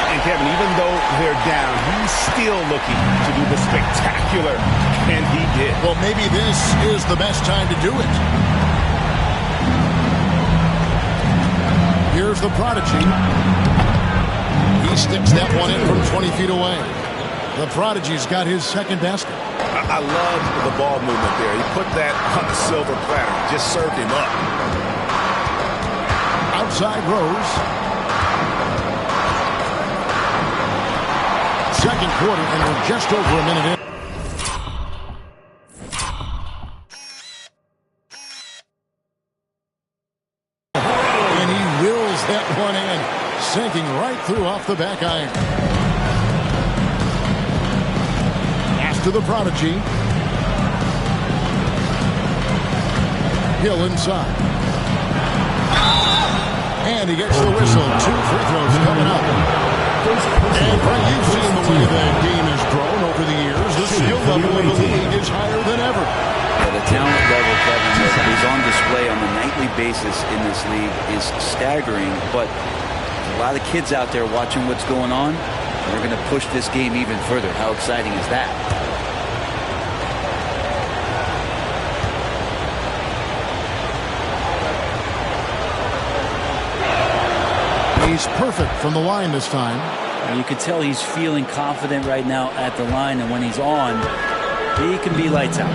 S2: And Kevin, even though they're down, he's still looking to do the spectacular, and he did.
S1: Well, maybe this is the best time to do it. Here's the prodigy. He sticks that one in from 20 feet away. The prodigy's got his second basket.
S2: I love the ball movement there. He put that on the silver platter, just served him up.
S1: Outside Rose. Second quarter, and we're just over a minute in. And he wills that one in, sinking right through off the back iron. Pass to the prodigy. Hill inside. And he gets the whistle. 2 free throws coming up. And Frank, you've seen the way that game has grown over the years. The skill level of the league is higher than ever.
S11: Yeah, the talent level, Kevin, that is on display on a nightly basis in this league is staggering. But a lot of kids out there watching what's going on. They're going to push this game even further. How exciting is that?
S1: He's perfect from the line this time.
S11: And you can tell he's feeling confident right now at the line, and when he's on, he can be lights out.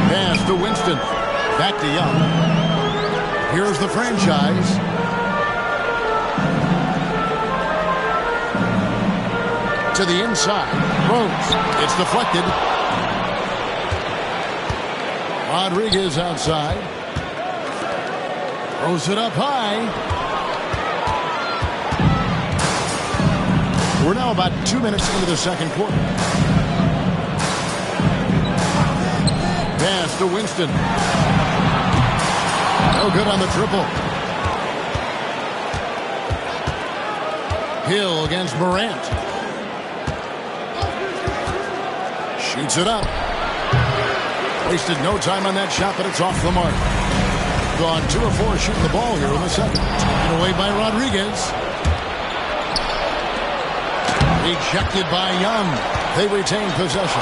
S1: Pass to Winston. Back to Young. Here's the franchise. To the inside. Rose. It's deflected. Rodriguez outside. Throws it up high. We're now about 2 minutes into the second quarter. Pass to Winston. No good on the triple. Hill against Morant. Shoots it up. Wasted no time on that shot, but it's off the mark. Gone 2 of 4 shooting the ball here in the second. Taken away by Rodriguez. Ejected by Young. They retain possession.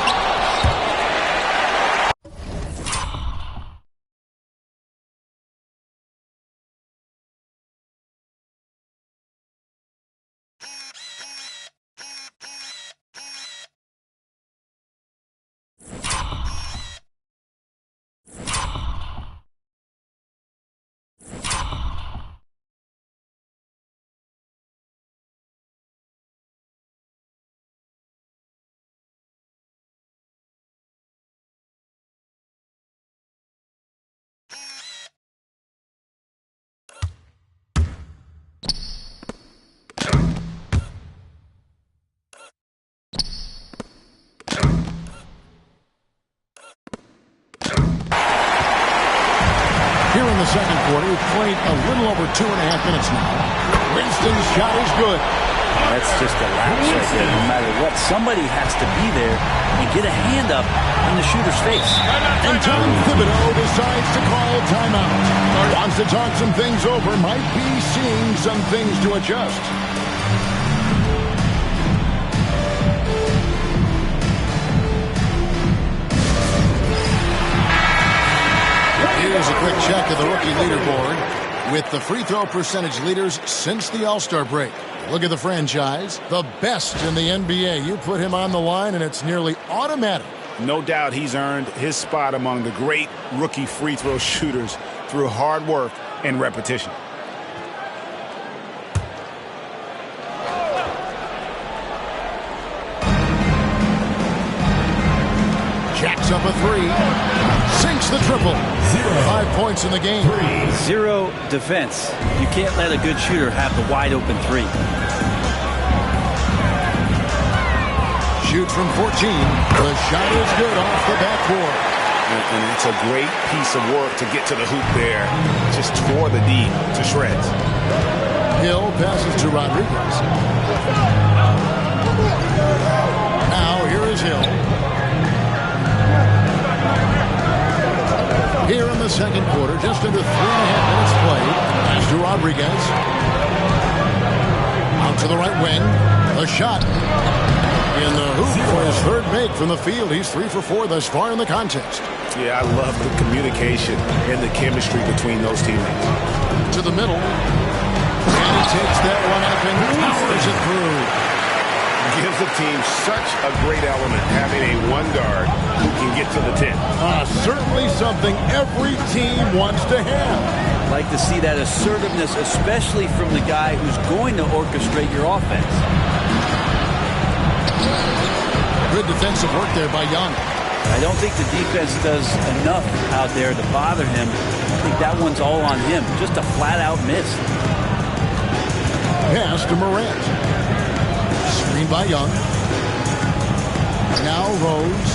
S1: Here in the second quarter, we've played a little over 2.5 minutes now. Winston's shot is good.
S11: That's just a lapse right there. No matter what, somebody has to be there and get a hand up in the shooter's face.
S1: And Tom Thibodeau decides to call timeout. Wants to talk some things over. Might be seeing some things to adjust. Here's a quick check of the rookie leaderboard. with the free throw percentage leaders since the All-Star break. Look at the franchise, the best in the NBA. You put him on the line, and it's nearly automatic.
S2: No doubt he's earned his spot among the great rookie free throw shooters through hard work and repetition.
S1: Jacks up a three. Sinks the triple. 5 points in the game.
S11: 0 defense. You can't let a good shooter have the wide open three.
S1: Shoots from 14. The shot is good off the backboard.
S2: And it's a great piece of work to get to the hoop there. Just tore the D to shreds.
S1: Hill passes to Rodriguez. Now here is Hill. Here in the second quarter, just under 3.5 minutes played. Pass to Rodriguez. Out to the right wing. A shot. In the hoop for his third make from the field. He's 3 for 4 thus far in the contest.
S2: Yeah, I love the communication and the chemistry between those teammates.
S1: To the middle. And he takes that one up and powers it through.
S2: Gives the team such a great element having a one guard who can get to the 10.
S1: Certainly something every team wants to have.
S11: Like to see that assertiveness, especially from the guy who's going to orchestrate your offense.
S1: Good defensive work there by Young.
S11: I don't think the defense does enough out there to bother him. I think that one's all on him. Just a flat-out miss.
S1: Pass to Morant. Screen by Young. Now Rose.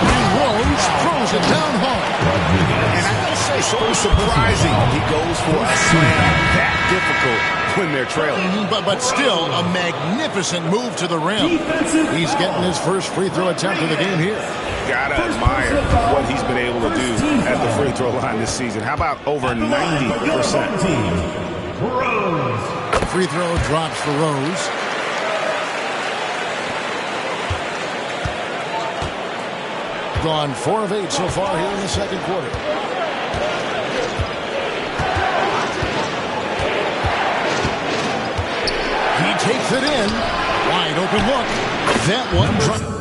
S1: And Rose throws it down hard.
S2: And I gotta say, so surprising he goes for a slam that difficult when they're trailing.
S1: But still, a magnificent move to the rim. He's getting his first free throw attempt of the game here.
S2: Gotta admire what he's been able to do at the free throw line this season. How about over 90%?
S1: Free throw drops for Rose. Gone 4 of 8 so far here in the second quarter. He takes it in. Wide open look. That one dropped.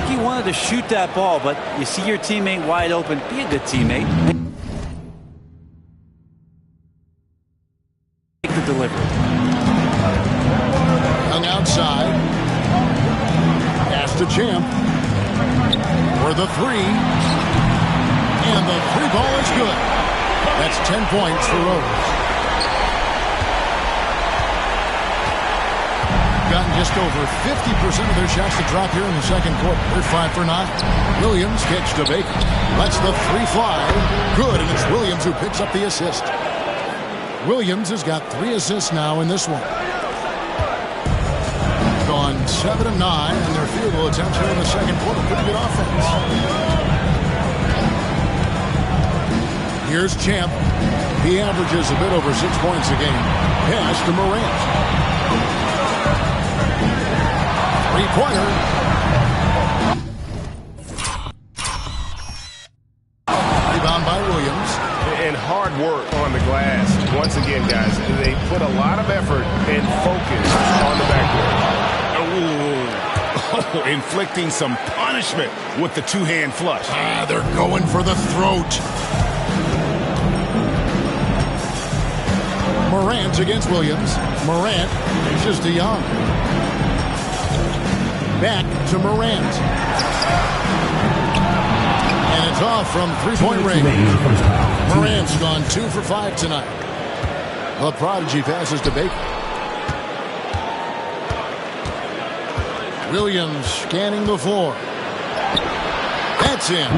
S11: He wanted to shoot that ball, but you see your teammate wide open. Be a good teammate. Make the delivery.
S1: Hung outside. Pass to Champ. For the three. And the three ball is good. That's 10 points for Rose. Gotten just over 50% of their shots to drop here in the second quarter. They're 5 for 9. Williams kicks to Baker. Lets the three fly. Good, and it's Williams who picks up the assist. Williams has got 3 assists now in this one. Gone 7 of 9 in their field goal attempts here in the second quarter. Pretty good offense. Here's Champ. He averages a bit over 6 points a game. Pass to Morant. Three-pointer. Rebound by Williams.
S2: And hard work on the glass. Once again, guys, they put a lot of effort and focus on the backboard. Oh, inflicting some punishment with the two-hand flush.
S1: They're going for the throat. Morant against Williams. Morant pitches to Young. Back to Morant. And it's off from three-point range. Morant's gone 2 for 5 tonight. The prodigy passes to Baker. Williams scanning the floor. That's in.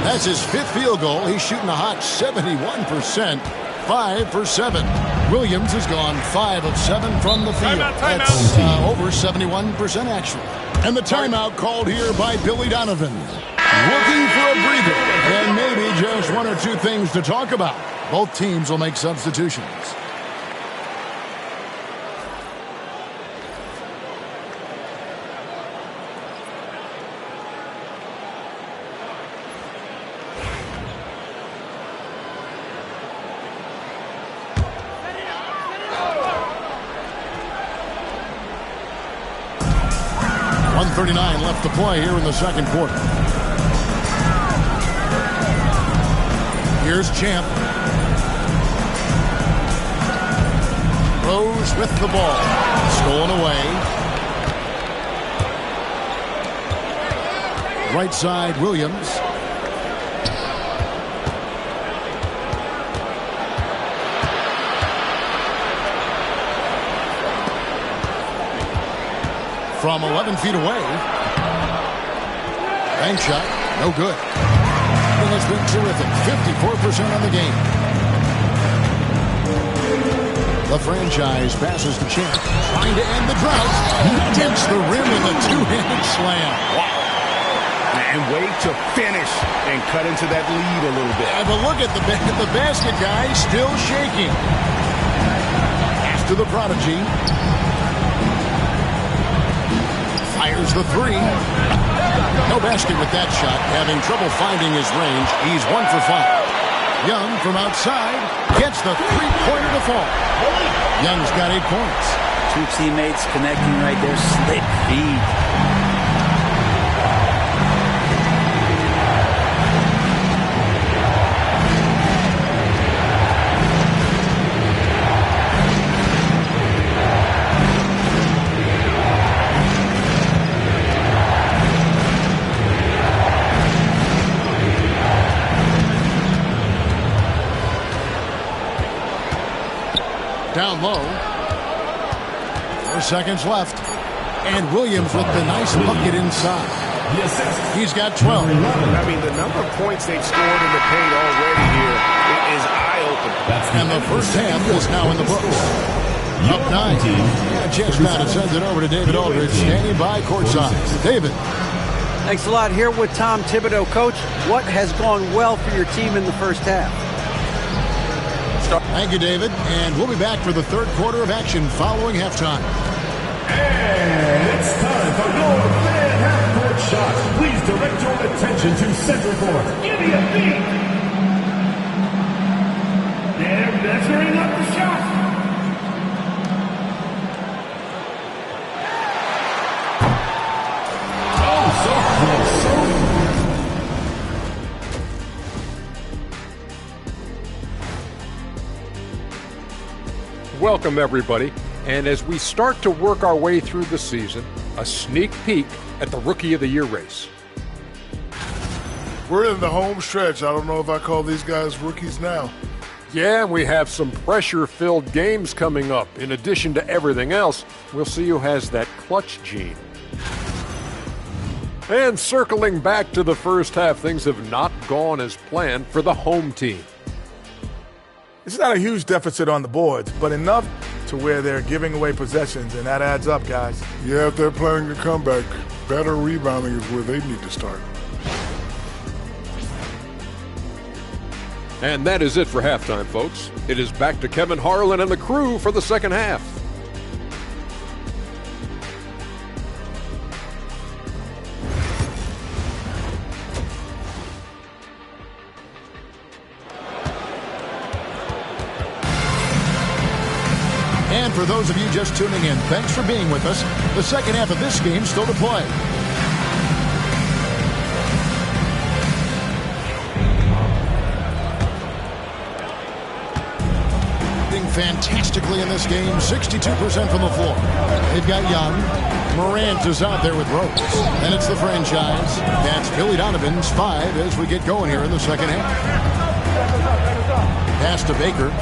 S1: That's his 5th field goal. He's shooting a hot 71%. 5 for 7. Williams has gone 5 of 7 from the field. That's over 71% actually. And the timeout called here by Billy Donovan. Looking for a breather and maybe just 1 or 2 things to talk about. Both teams will make substitutions. .39 left to play here in the second quarter. Here's Champ. Rose with the ball. Stolen away. Right side, Williams. From 11 feet away. Bank shot, no good. And it's been terrific. 54% on the game. The franchise passes to Champ. Trying to end the drought. He hits the rim with a 2-handed slam.
S2: Wow. And way to finish and cut into that lead a little bit.
S1: But look at the basket guy still shaking. After the prodigy. Fires the 3. No basket with that shot. Having trouble finding his range. He's 1 for 5. Young from outside gets the 3-pointer to fall. Young's got 8 points.
S11: 2 teammates connecting right there. Slick feed.
S1: Down low. 4 seconds left. And Williams with the nice bucket inside. He's got 12.
S2: I mean, the number of points they've scored in the paint already here is eye-opening.
S1: And the first half is now in the books. Up 9. Yeah, just now to send it over to David Aldridge, standing by courtside. David.
S4: Thanks a lot. Here with Tom Thibodeau. Coach, what has gone well for your team in the first half?
S1: Thank you, David. And we'll be back for the third quarter of action following halftime.
S5: And it's time for your fan half-court shots. Please direct your attention to center court. Give me a beat. They're measuring up the shot. Oh, so close, so close.
S12: Welcome, everybody. And as we start to work our way through the season, a sneak peek at the Rookie of the Year race.
S13: We're in the home stretch. I don't know if I call these guys rookies now.
S12: Yeah, we have some pressure-filled games coming up. In addition to everything else, we'll see who has that clutch gene. And circling back to the first half, things have not gone as planned for the home team.
S13: It's not a huge deficit on the boards, but enough to where they're giving away possessions, and that adds up, guys.
S14: Yeah, if they're planning a comeback, better rebounding is where they need to start.
S12: And that is it for halftime, folks. It is back to Kevin Harlan and the crew for the second half.
S1: And for those of you just tuning in, thanks for being with us. The second half of this game still to play. Fantastically in this game, 62% from the floor. They've got Young. Morant is out there with Rose. And it's the franchise. That's Billy Donovan's 5 as we get going here in the second half. Pass to Baker.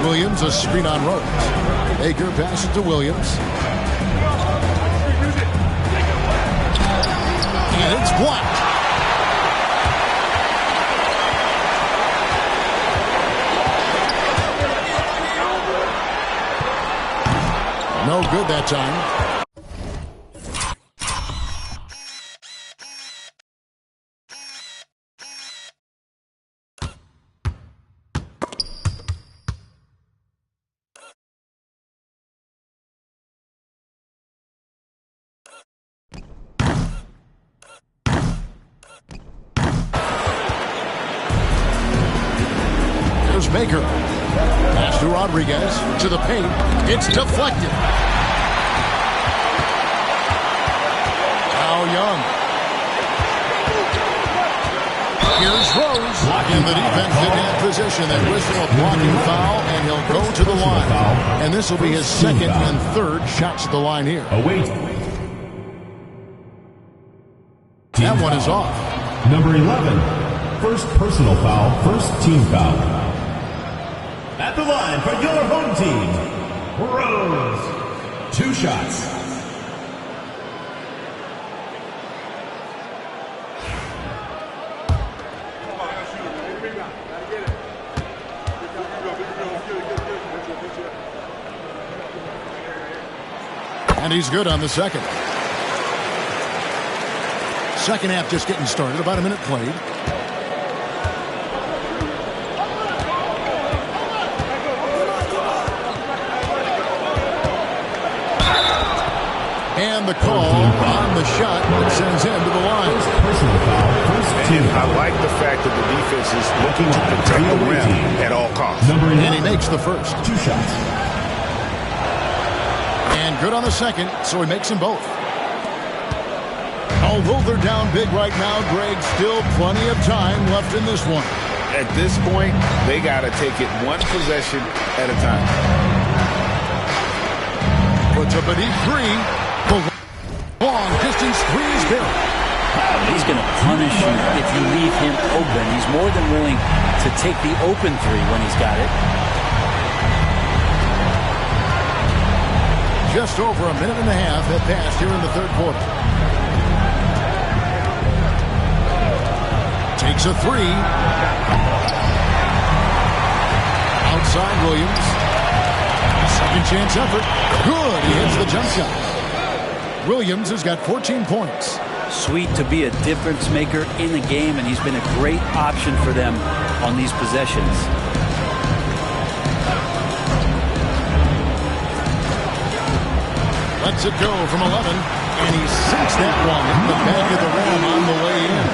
S1: Williams, a screen on Rose. Baker passes to Williams. And it's blocked. No good that time. Here's Baker. Pass to Rodriguez. To the paint. It's deflected. Now Young. Here's Rose. And the defense didn't have position. That whistle, a blocking foul, and he'll go to the line. And this will be his second and third shots at the line here. That one is off.
S5: Number 11, first personal foul, first team foul. At the line for your home team, Rose. 2 shots.
S1: And he's good on the second. Second half just getting started. About a minute played. And the call on the shot that sends him to the line.
S2: And I like the fact that the defense is looking to protect the rim at all costs.
S1: And he makes the first.
S5: 2 shots.
S1: And good on the second, so he makes them both. Although they're down big right now, Greg, still plenty of time left in this one.
S2: At this point, they got to take it one possession at a time.
S1: Puts up a deep three. The long distance three is good.
S11: He's going to punish you if you leave him open. He's more than willing to take the open three when he's got it.
S1: Just over a minute and a half have passed here in the third quarter. Takes a three. Outside Williams. Second chance effort. Good. He hits the jump shot. Williams has got 14 points.
S11: Sweet to be a difference maker in the game, and he's been a great option for them on these possessions.
S1: Lets it go from 11, and he sinks that one in the back of the rim on the way in.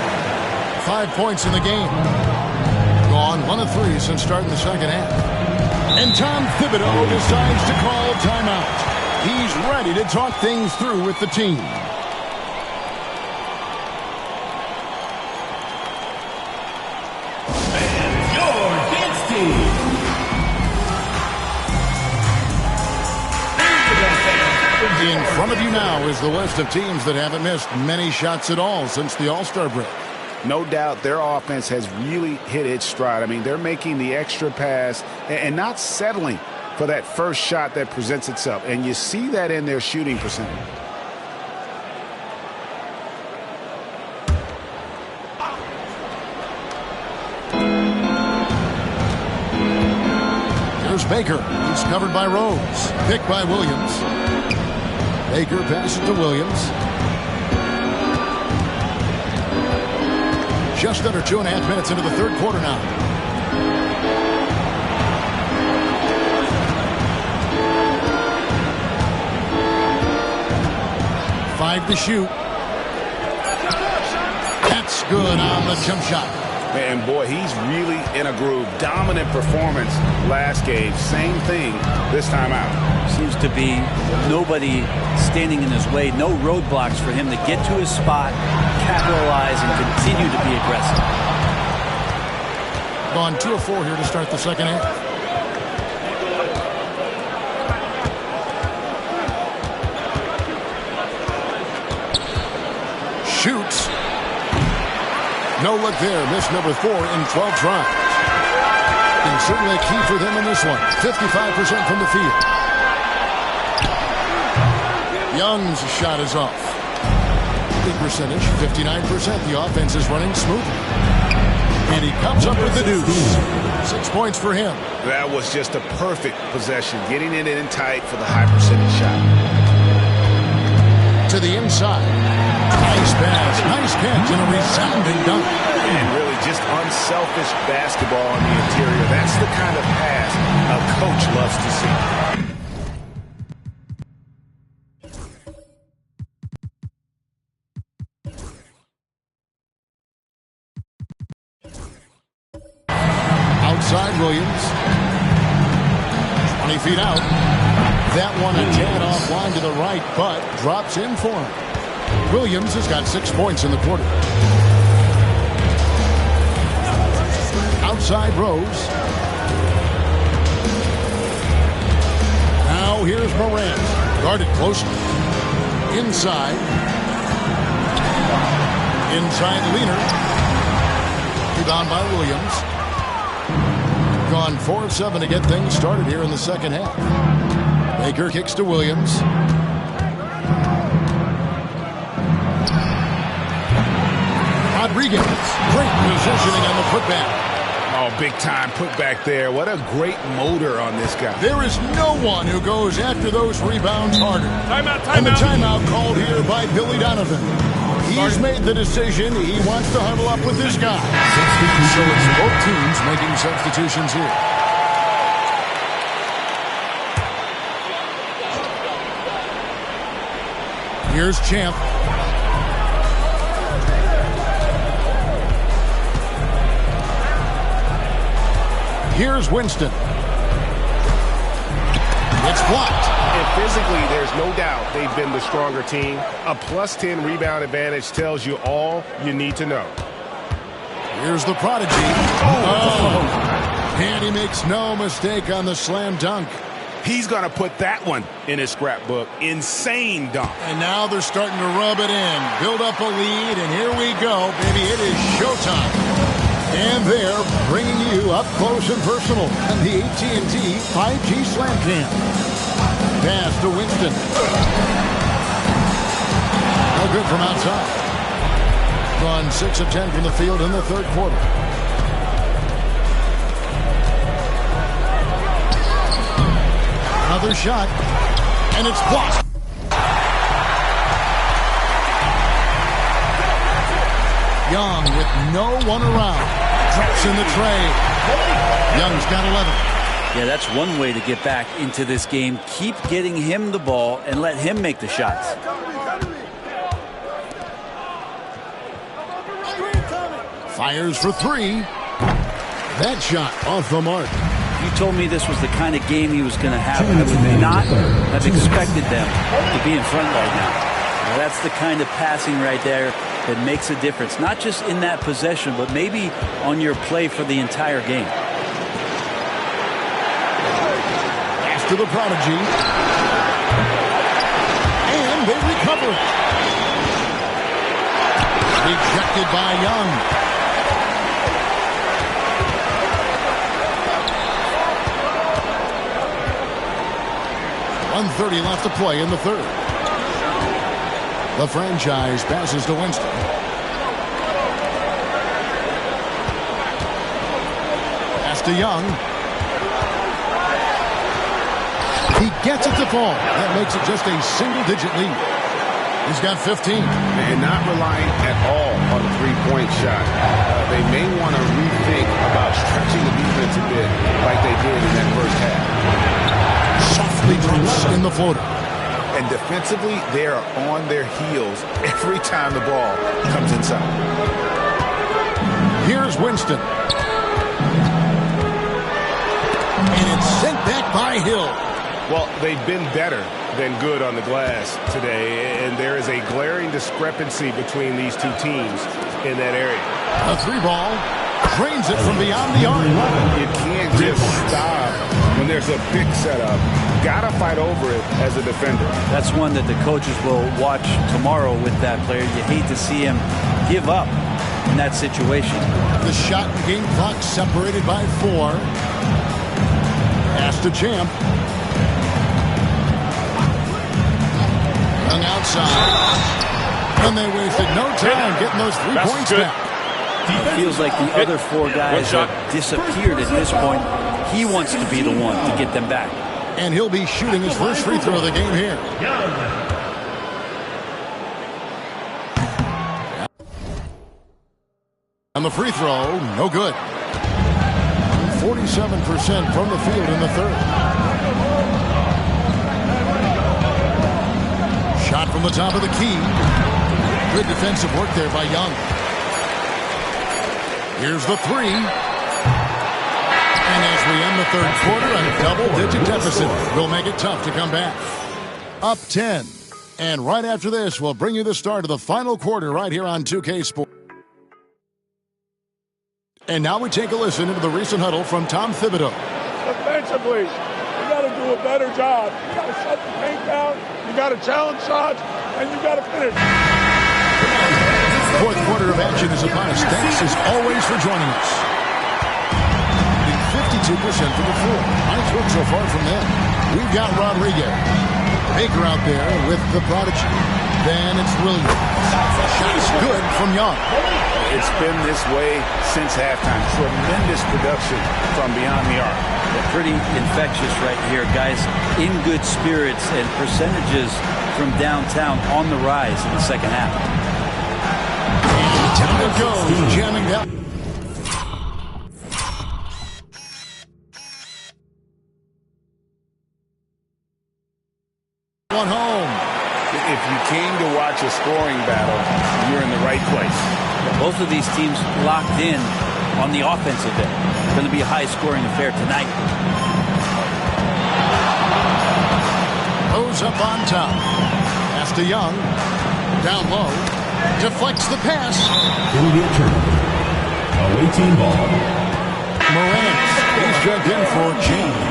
S1: 5 points in the game. Gone 1 of 3 since starting the second half. And Tom Thibodeau decides to call a timeout. He's ready to talk things through with the team.
S5: And your dance team.
S1: In front of you now is the list of teams that haven't missed many shots at all since the All-Star break.
S2: No doubt their offense has really hit its stride. I mean, they're making the extra pass and not settling for that first shot that presents itself. And you see that in their shooting percentage.
S1: Here's Baker. He's covered by Rose. Picked by Williams. Baker passes to Williams. Just under 2.5 minutes into the third quarter now. Five to shoot. That's good on the jump shot.
S2: And boy, he's really in a groove. Dominant performance last game. Same thing this time out.
S11: Seems to be nobody standing in his way. No roadblocks for him to get to his spot, capitalize, and continue to be aggressive.
S1: Gone 2 of 4 here to start the second half. Shoots. No look there. Missed number 4 in 12 tries. And certainly a key for them in this one. 55% from the field. Young's shot is off. The percentage, 59%. The offense is running smoothly. And he comes up with the deuce. 6 points for him.
S2: That was just a perfect possession, getting it in tight for the high percentage shot.
S1: To the inside. Nice pass, nice catch, and a resounding dunk.
S2: And really just unselfish basketball on the interior. That's the kind of pass a coach loves to see.
S1: Outside Williams. 20 feet out. That one a tad offline to the right, but drops in for him. Williams has got 6 points in the quarter. Outside Rose. Now here's Morant. Guarded closely. Inside. Inside Leaner. Rebound by Williams. Gone 4 of 7 to get things started here in the second half. Baker kicks to Williams. Rodriguez. Great positioning on the putback.
S2: Oh, big time putback there. What a great motor on this guy.
S1: There is no one who goes after those rebounds harder.
S6: Timeout.
S1: And the timeout called here by Billy Donovan. He's made the decision. He wants to huddle up with this guy. So it's both teams making substitutions here. Here's Champ. Here's Winston. It's blocked.
S2: And physically, there's no doubt they've been the stronger team. A plus 10 rebound advantage tells you all you need to know.
S1: Here's the prodigy. Oh. And he makes no mistake on the slam dunk.
S2: He's going to put that one in his scrapbook. Insane dunk.
S1: And now they're starting to rub it in. Build up a lead, and here we go, baby. It is showtime. And they're bringing you up close and personal on the AT&T 5G Slam Cam. Pass to Winston. No good from outside. Gone 6 of 10 from the field in the third quarter. Another shot, and it's blocked. Young with no one around. Drops in the tray. Young's got 11.
S11: Yeah, that's one way to get back into this game. Keep getting him the ball and let him make the shots.
S1: Fires for 3. That shot off the mark.
S11: You told me this was the kind of game he was going to have. I would not have expected them to be in front right now. Now that's the kind of passing right there that makes a difference. Not just in that possession, but maybe on your play for the entire game.
S1: Pass to the prodigy. And they recover it. Rejected by Young. .130 left to play in the third. The franchise passes to Winston. Pass to Young. He gets it to fall. That makes it just a single-digit lead. He's got 15.
S2: And not relying at all on a three-point shot. They may want to rethink about stretching the defense a bit like they did in that first half.
S1: Softly drops in the floater.
S2: And defensively, they are on their heels every time the ball comes inside.
S1: Here's Winston. And it's sent back by Hill.
S2: Well, they've been better than good on the glass today, and there is a glaring discrepancy between these two teams in that area.
S1: A 3-ball. Drains it from beyond the arc.
S2: You can't just stop when there's a big setup. Gotta fight over it as a defender.
S11: That's one that the coaches will watch tomorrow with that player. You hate to see him give up in that situation.
S1: The shot and game clock separated by 4. Pass to Champ. outside. And they wasted no time getting those 3 points back.
S11: It feels like the other 4 guys have disappeared at this point. He wants to be the one to get them back.
S1: And he'll be shooting his first free throw of the game here. And the free throw, no good. 47% from the field in the third. Shot from the top of the key. Good defensive work there by Young. Here's the 3. And as we end the third quarter, a double-digit deficit will make it tough to come back. Up 10. And right after this, we'll bring you the start of the final quarter right here on 2K Sports. And now we take a listen into the recent huddle from Tom Thibodeau.
S14: Offensively, you got to do a better job. You got to shut the paint down, you got to challenge shots, and you got to finish.
S1: Fourth quarter of action is upon us. Thanks as always for joining us. 52% from the floor. Nice work so far from them. We've got Rodriguez. Baker out there with the prodigy. Then it's Williams. Shot's good from Young.
S2: It's been this way since halftime. Tremendous production from beyond the arc.
S11: They're pretty infectious right here, guys. In good spirits and percentages from downtown on the rise in the second half.
S1: And down it goes, jamming down. One home.
S2: If you came to watch a scoring battle, you're in the right place.
S11: Both of these teams locked in on the offensive end. It's going to be a high-scoring affair tonight.
S1: Goes up on top. Pass to Young. Down low. Deflects the pass.
S5: Immediate turnover. Away team ball.
S1: Morant. He's drugged in for change.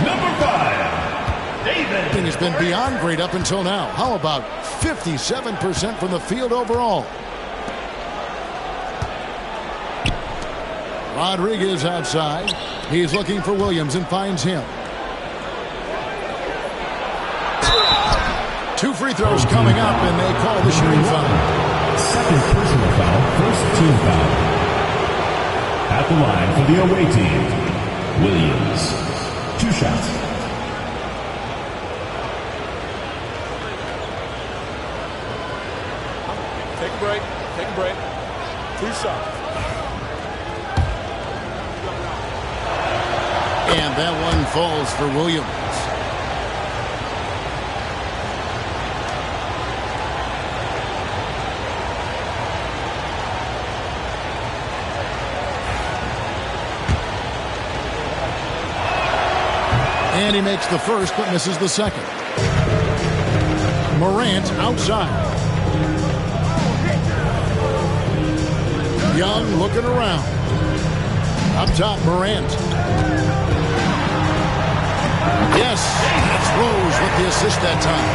S5: Number 5. David.
S1: Has been beyond great up until now. How about 57% from the field overall? Rodriguez outside. He's looking for Williams and finds him. 2 free throws coming up, and they call the shooting foul.
S5: Second personal foul, first team foul. At the line for the away team, Williams. 2 shots.
S13: Take a break. Take a break. 2 shots.
S1: And that one falls for Williams. And he makes the first but misses the second. Morant outside. Young looking around. Up top, Morant. Yes, that's Rose with the assist that time.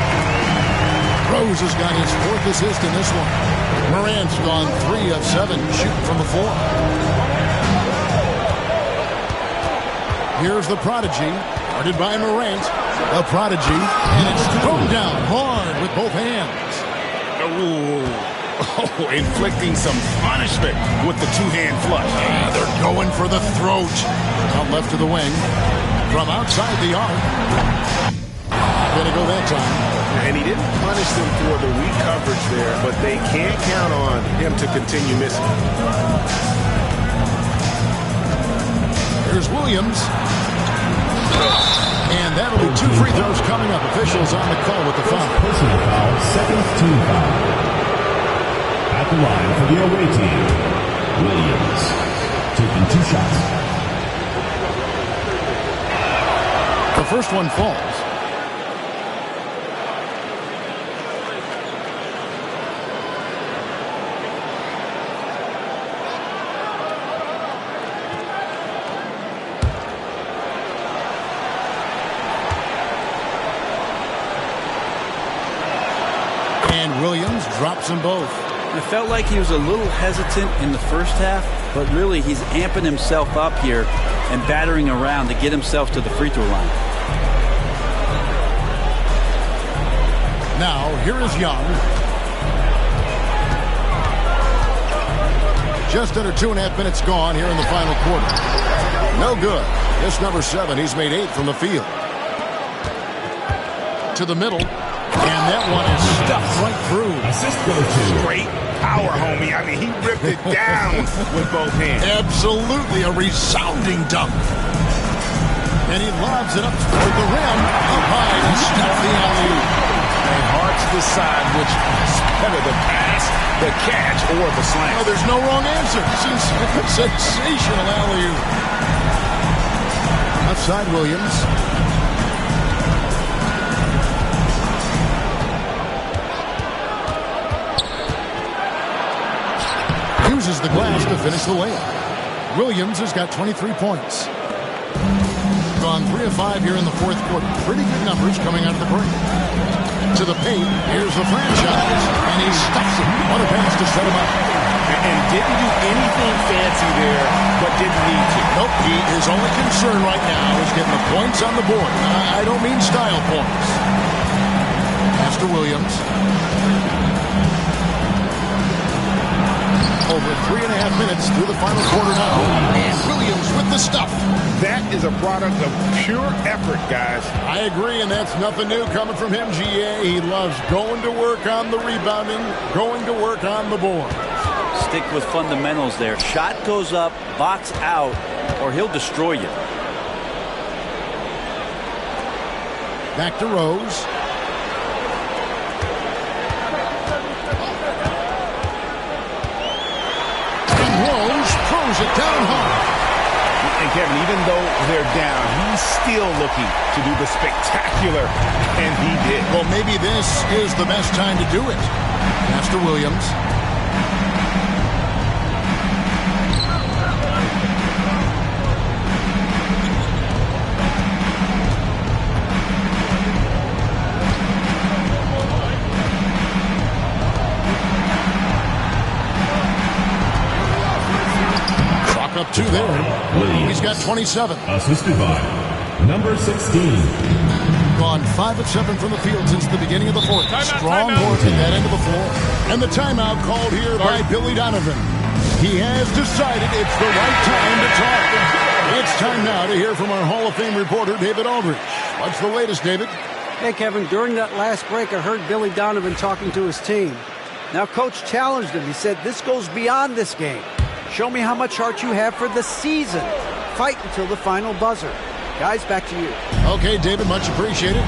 S1: Rose has got his 4th assist in this one. Morant's gone 3 of 7 shooting from the floor. Here's the prodigy, guarded by Morant. The prodigy, and it's thrown down hard with both hands.
S2: Oh, inflicting some punishment with the 2-hand flush.
S1: Yeah, they're going for the throat. Out left to the wing. From outside the arc. Gonna go that time.
S2: And he didn't punish them for the weak coverage there, but they can't count on him to continue missing.
S1: Here's Williams. And that'll be 2 free throws coming up. Officials on the call with the foul.
S5: Personal foul, second team foul. At the line for the away team, Williams. Taking 2 shots.
S1: The first one falls. And Williams drops them both.
S11: It felt like he was a little hesitant in the first half, but really he's amping himself up here and battering around to get himself to the free throw line.
S1: Now, here is Young. Just under 2.5 minutes gone here in the final quarter. No good. This number 7, he's made 8 from the field. To the middle. And that one is stuffed right through.
S2: Great power, homie. I mean, he ripped it down with both hands.
S1: Absolutely a resounding dunk. And he lobs it up toward the rim. Up high to stop the alley-oop.
S2: And hearts decide which is better, the pass, the catch, or the slam.
S1: No, there's no wrong answer. This is a sensational alley-oop. Outside Williams. Uses the glass to finish the layup. Williams has got 23 points. Gone 3 of 5 here in the fourth quarter. Pretty good numbers coming out of the break. To the paint, here's the franchise, and he stops it. What a pass to set him up.
S2: And didn't do anything fancy there, but didn't need to.
S1: Nope, his only concern right now is getting the points on the board. I don't mean style points. Pass to Williams. Over 3.5 minutes through the final quarter now. And Williams with the stuff.
S2: That is a product of pure effort, guys.
S1: I agree, and that's nothing new coming from him, GA. He loves going to work on the rebounding, going to work on the board.
S11: Stick with fundamentals there. Shot goes up, box out, or he'll destroy you.
S1: Back to Rose. Rose throws it down hard.
S2: And Kevin, even though they're down, he's still looking to do the spectacular, and he did.
S1: Well, maybe this is the best time to do it. Pass to Williams. Up 2 there.
S5: Williams.
S1: He's got 27.
S5: Assisted by number 16.
S1: Gone 5 of 7 from the field since the beginning of the fourth. Strong work at that end of the floor. And the timeout called here by Billy Donovan. He has decided it's the right time to talk. It's time now to hear from our Hall of Fame reporter, David Aldridge. What's the latest, David?
S4: Hey, Kevin, during that last break, I heard Billy Donovan talking to his team. Now, Coach challenged him. He said, this goes beyond this game. Show me how much heart you have for the season. Fight until the final buzzer. Guys, back to you.
S1: Okay, David, much appreciated.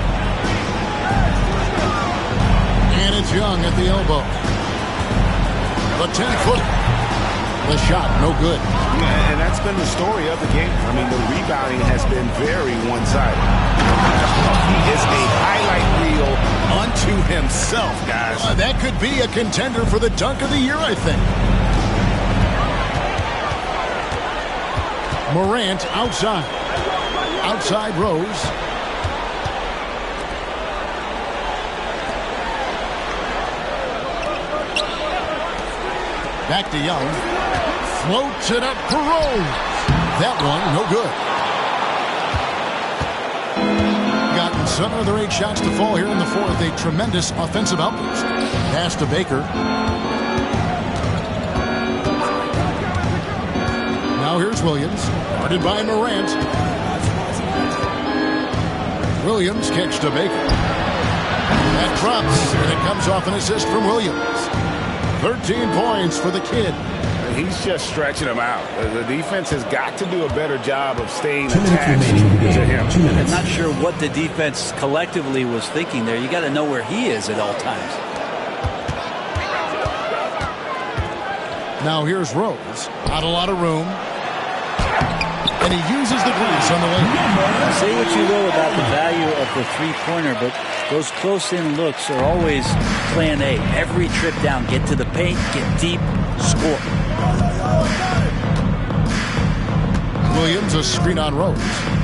S1: And it's Young at the elbow. The 10-footer. The shot, no good.
S2: Yeah, and that's been the story of the game. I mean, the rebounding has been very one-sided. He is a highlight reel unto himself, guys.
S1: That could be a contender for the dunk of the year, I think. Morant outside. Outside Rose. Back to Young. Floats it up for Rose. That one, no good. Gotten 7 of their 8 shots to fall here in the fourth. A tremendous offensive outburst. Pass to Baker. Now here's Williams, guarded by Morant. Williams catch to Baker. That drops, and it comes off an assist from Williams. 13 points for the kid.
S2: He's just stretching him out. The defense has got to do a better job of staying attached to him.
S11: I'm not sure what the defense collectively was thinking there. You got to know where he is at all times.
S1: Now here's Rose. Not a lot of room. And he uses the grease on the layup.
S11: Say what you will about the value of the three-pointer, but those close-in looks are always plan A. Every trip down, get to the paint, get deep, score.
S1: Williams, a screen on Rose.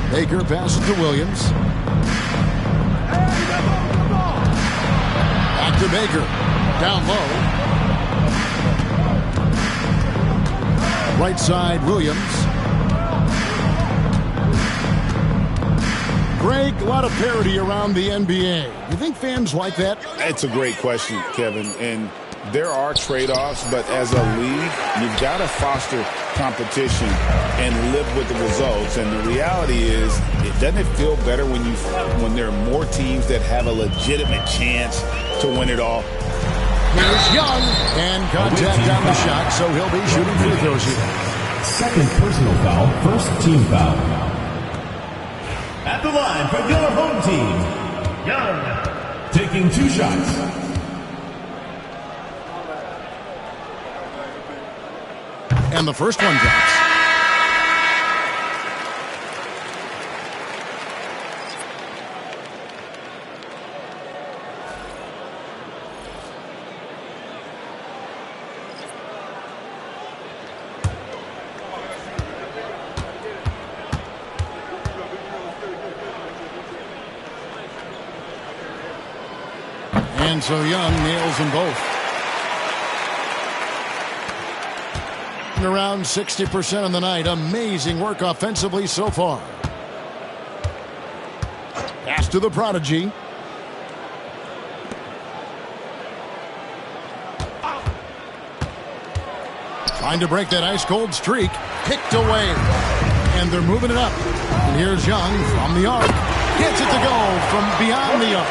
S1: Baker passes to Williams. Back to Baker. Down low. Right side, Williams. Greg, a lot of parity around the NBA. You think fans like that?
S2: It's a great question, Kevin. And there are trade-offs, but as a league, you've got to foster competition and live with the results. And the reality is, doesn't it feel better when there are more teams that have a legitimate chance to win it all?
S1: Here's Young, and contact on the shot, so he'll be shooting free throws here.
S5: Second personal foul, first team foul. At the line for your home team, Young, taking 2 shots.
S1: And the first one drops. And so Young nails them both. Around 60% on the night. Amazing work offensively so far. Pass to the prodigy. Trying to break that ice-cold streak. Kicked away. And they're moving it up. And here's Young from the arc. Gets it to go from beyond the arc.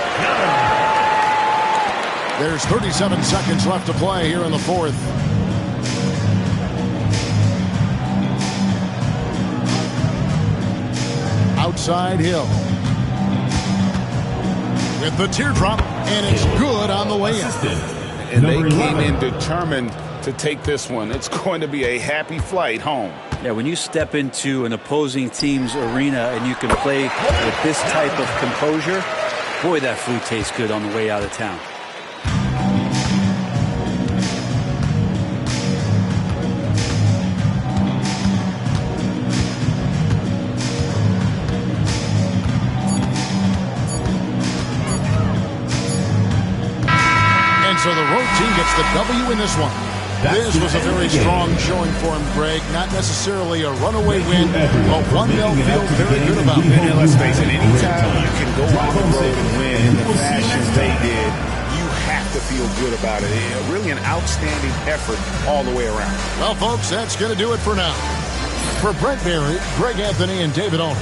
S1: There's 37 seconds left to play here in the fourth. Outside Hill. With the teardrop, and it's good on the way in.
S2: And they came in determined to take this one. It's going to be a happy flight home.
S11: Yeah, when you step into an opposing team's arena and you can play with this type of composure, boy, that food tastes good on the way out of town.
S1: So the road team gets the W in this one. This was a very strong showing for him, Greg. Not necessarily a runaway win, but one they'll feel very good about.
S2: And let's face it, anytime you can go on the road and win in the fashion they did, you have to feel good about it. Really an outstanding effort all the way around.
S1: Well, folks, that's going to do it for now. For Brent Berry, Greg Anthony, and David Owner,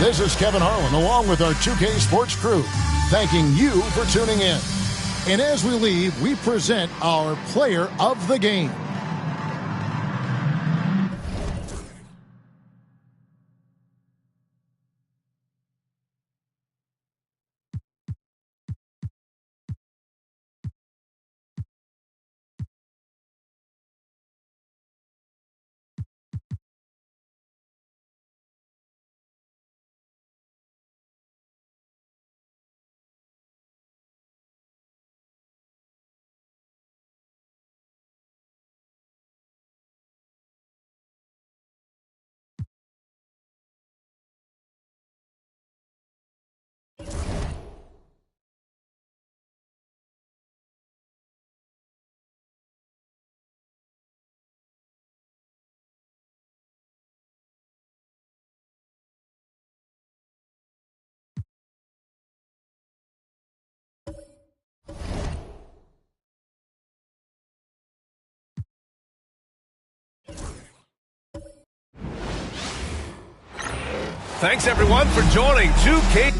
S1: this is Kevin Harlan, along with our 2K Sports crew, thanking you for tuning in. And as we leave, we present our player of the game.
S6: Thanks, everyone, for joining 2K.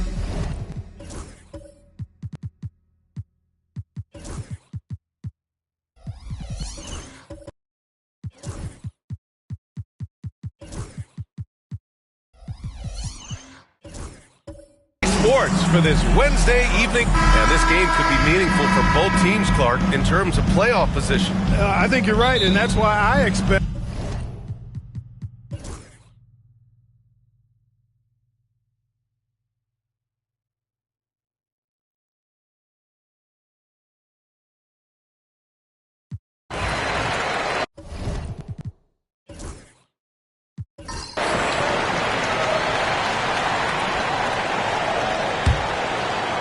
S6: Sports for this Wednesday evening. And this game could be meaningful for both teams, Clark, in terms of playoff position.
S3: I think you're right, and that's why I expect.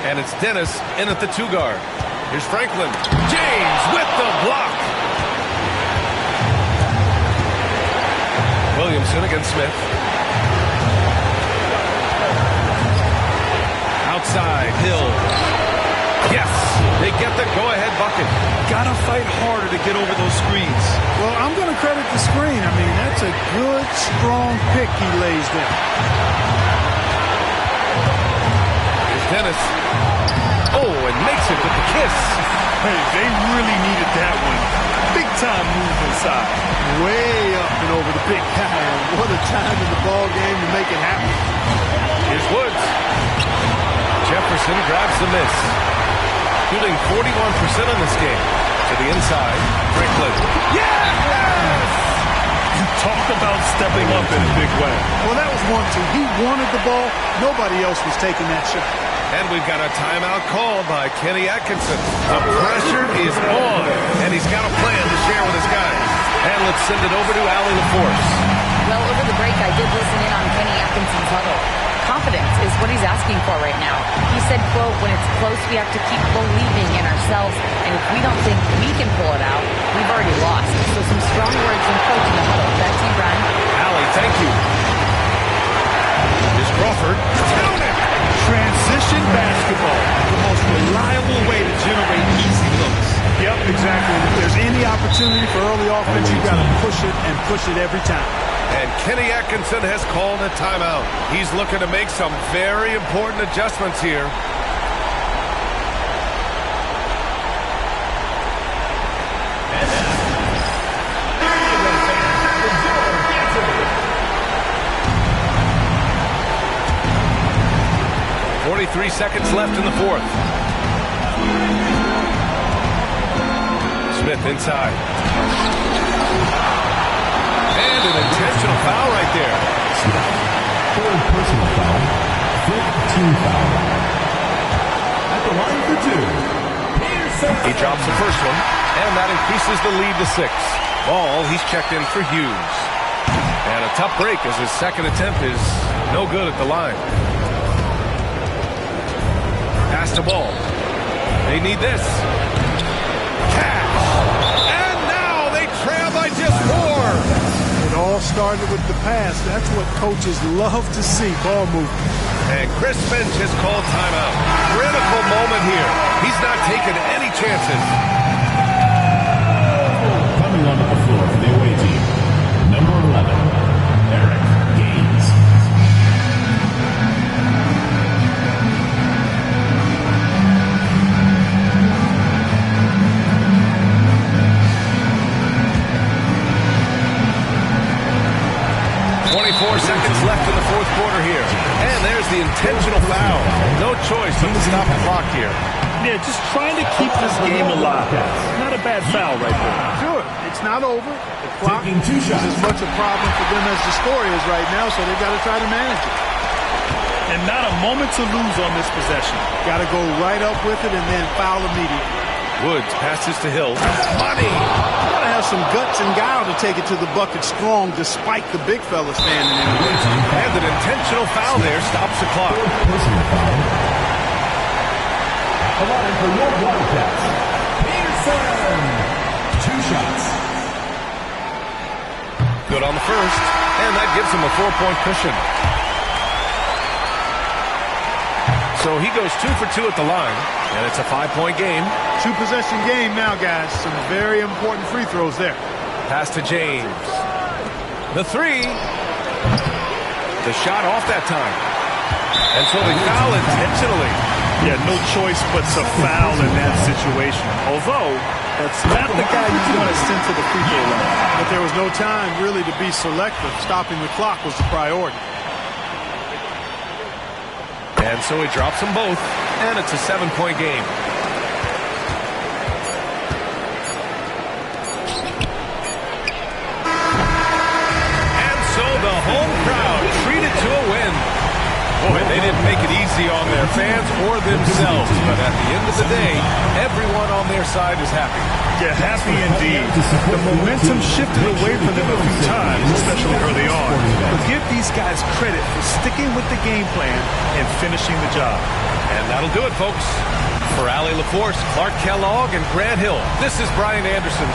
S6: And it's Dennis in at the 2 guard. Here's Franklin. James with the block. Williamson against Smith. Hill. Yes, they get the go-ahead bucket.
S7: Gotta fight harder to get over those screens.
S3: Well, I'm going to credit the screen. I mean, that's a good, strong pick he lays there.
S6: Here's Dennis. Oh, and makes it with the kiss.
S7: Hey, they really needed that one. Big time move inside.
S3: Way up and over the big guy. And what a time in the ball game to make it happen.
S6: Here's Woods. Jefferson grabs the miss. Shooting 41% in this game. To the inside. Franklin. Yes!
S7: You talk about stepping up in a big way.
S3: Well, that was 1-2. He wanted the ball. Nobody else was taking that shot.
S6: And we've got a timeout called by Kenny Atkinson. The pressure is on, and he's got a plan to share with his guys. And let's send it over to Allie LaForce.
S10: Well, over the break, I did listen in on Kenny Atkinson's huddle. Confidence is what he's asking for right now. He said, quote, when it's close, we have to keep believing in ourselves. And if we don't think we can pull it out, we've already lost. So some strong words from coach in the huddle. Back to you, Brian.
S6: Allie, thank you. Here's Crawford. Down it!
S7: Transition basketball, the most reliable way to generate easy looks.
S3: Yep, exactly. If there's any opportunity for early offense, you've got to push it and push it every time.
S6: And Kenny Atkinson has called a timeout. He's looking to make some very important adjustments here. And now, 43 seconds left in the fourth. Smith inside. And an intentional foul right there.
S5: Third personal foul. Fifth team foul. At the line for two.
S6: He drops the first one, and that increases the lead to 6. Ball, he's checked in for Hughes. And a tough break as his second attempt is no good at the line. Pass the ball. They need this. Cash. And now they trail by just 4.
S3: It all started with the pass. That's what coaches love to see, ball movement.
S6: And Chris Finch has called timeout. Critical moment here. He's not taking any chances.
S5: Coming onto the floor for the away team, number 11, Eric Gaines.
S6: Seconds left in the fourth quarter here. And there's the intentional foul. No choice but to stop the clock here.
S7: Yeah, just trying to keep this game alive. Not a bad foul right there.
S3: Sure, it's not over. The clock is as much a problem for them as the score is right now, so they've got to try to manage it.
S7: And not a moment to lose on this possession.
S3: Got to go right up with it and then foul immediately.
S6: Woods passes to Hill. Money!
S3: Got to have some guts and guile to take it to the bucket strong despite the big fella standing in the way.
S6: And an intentional foul there stops the clock.
S5: Personal foul. At the line for your broadcast, Peterson. 2 shots.
S6: Good on the first, and that gives him a 4-point cushion. So he goes 2 for 2 at the line, and it's a 5-point game.
S3: 2-possession game now, guys. Some very important free throws there.
S6: Pass to James. The 3. The shot off that time. And so they foul intentionally.
S7: Yeah, no choice but to foul in that situation. Although, that's not the guy you want to send to the free throw line.
S3: But there was no time really to be selective. Stopping the clock was the priority.
S6: And so he drops them both, and it's a 7-point game. And so the home crowd treated to a win. Boy, they didn't make it easy on their fans or themselves, but at the end of the day, everyone on their side is happy.
S7: Yeah, happy indeed. The momentum shifted away from them a few times, especially early on. But give these guys credit for sticking with the game plan and finishing the job.
S6: And that'll do it, folks. For Allie LaForce, Clark Kellogg, and Grant Hill, this is Brian Anderson.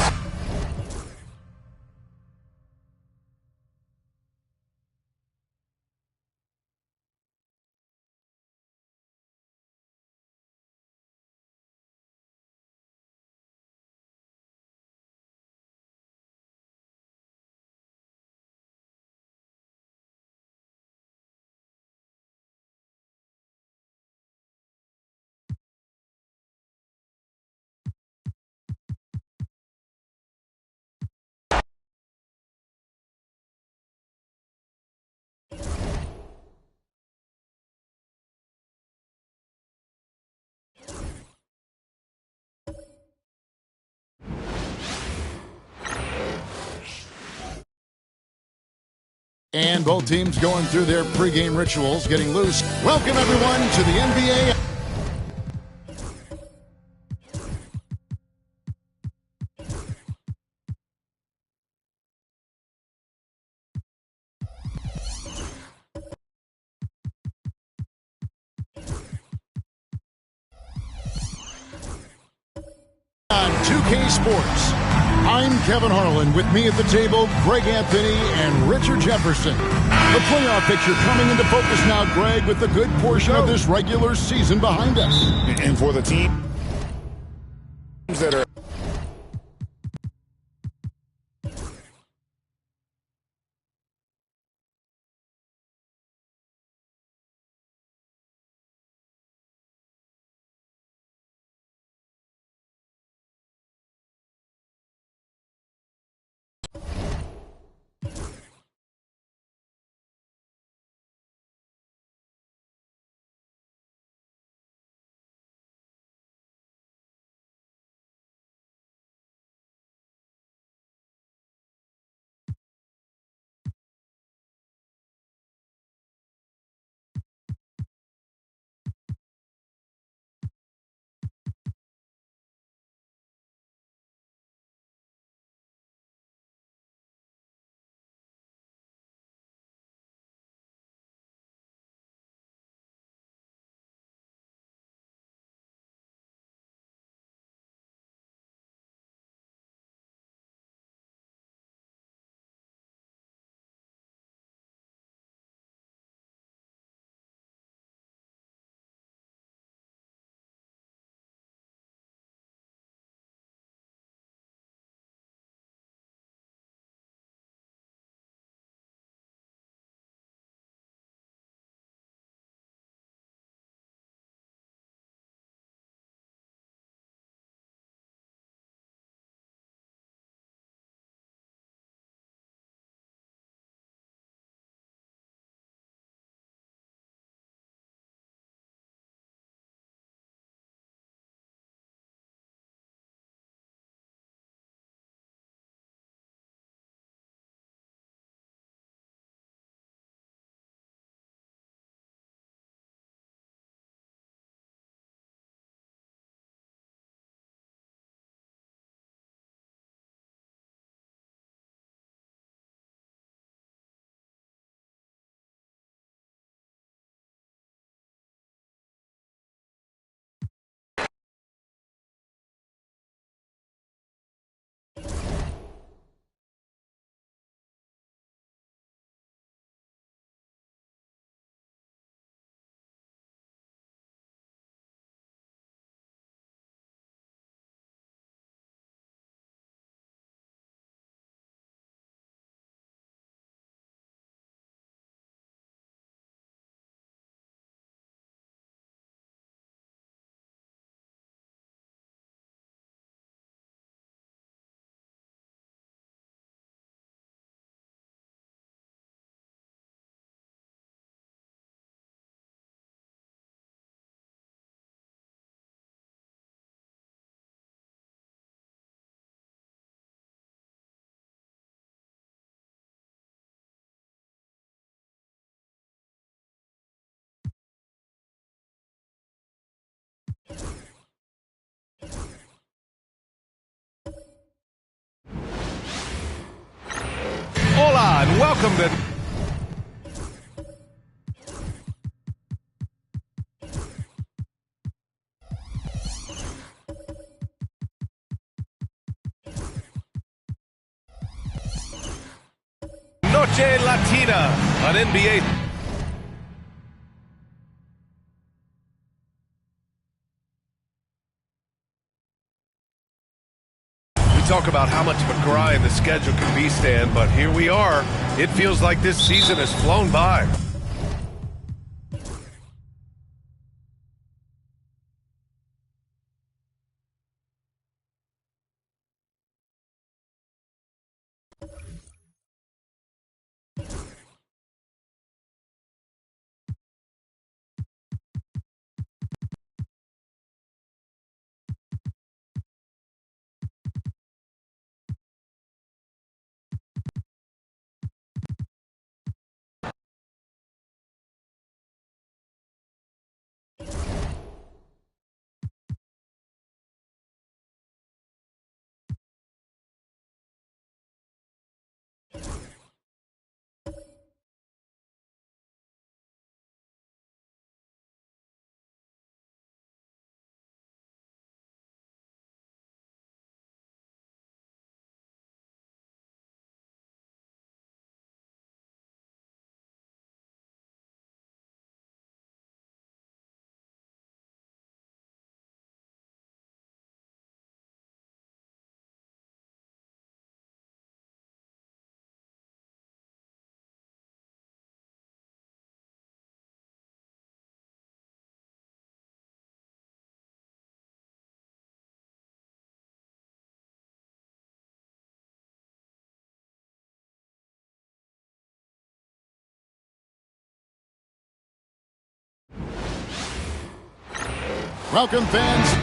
S1: And both teams going through their pregame rituals, getting loose. Welcome, everyone, to the NBA. On 2K Sports, I'm Kevin Harlan. With me at the table, Greg Anthony and Richard Jefferson. The playoff picture coming into focus now, Greg, with a good portion of this regular season behind us.
S2: And for the teams that are
S6: Hola, and welcome to... Noche Latina on NBA. We talk about how much of a grind the schedule can be, Stan, but here we are. It feels like this season has flown by.
S1: Welcome, fans.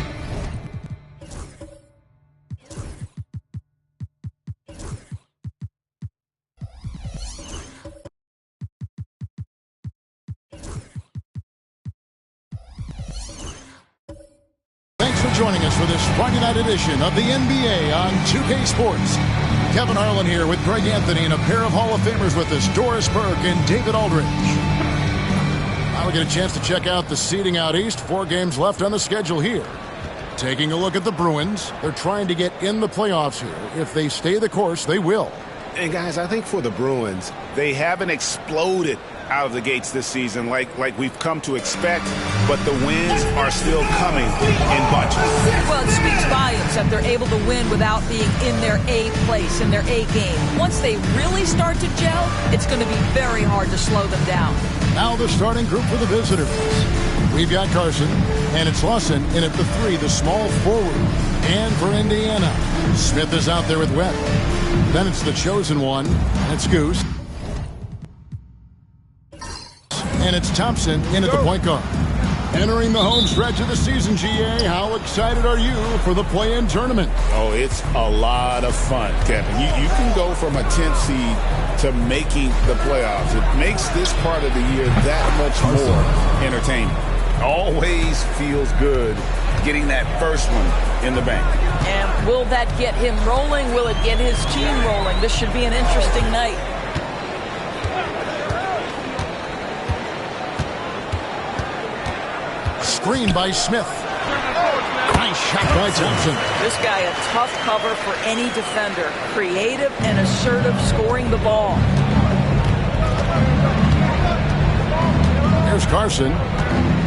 S1: Thanks for joining us for this Friday night edition of the NBA on 2K Sports. Kevin Harlan here with Greg Anthony and a pair of Hall of Famers with us, Doris Burke and David Aldridge. Now we get a chance to check out the seeding out east. 4 games left on the schedule here. Taking a look at the Bruins. They're trying to get in the playoffs here. If they stay the course, they will.
S2: And guys, I think for the Bruins, they haven't exploded out of the gates this season like we've come to expect, but the wins are still coming in bunches.
S9: Well, it speaks volumes that they're able to win without being in their A place, in their A game. Once they really start to gel, it's going to be very hard to slow them down.
S1: Now the starting group for the visitors. We've got Carson, and it's Lawson in at the 3, the small forward. And for Indiana, Smith is out there with Webb. Then it's the chosen one, and it's Goose. And it's Thompson in at the point guard. Entering the home stretch of the season, GA, how excited are you for the play-in tournament?
S2: Oh, it's a lot of fun, Kevin. You can go from a 10th seed to making the playoffs. It makes this part of the year that much more entertaining. Always feels good getting that first one in the bank.
S9: And will that get him rolling? Will it get his team rolling? This should be an interesting night.
S1: Screen by Smith. Nice shot by Thompson.
S9: This guy a tough cover for any defender. Creative and assertive scoring the ball.
S1: Here's Carson.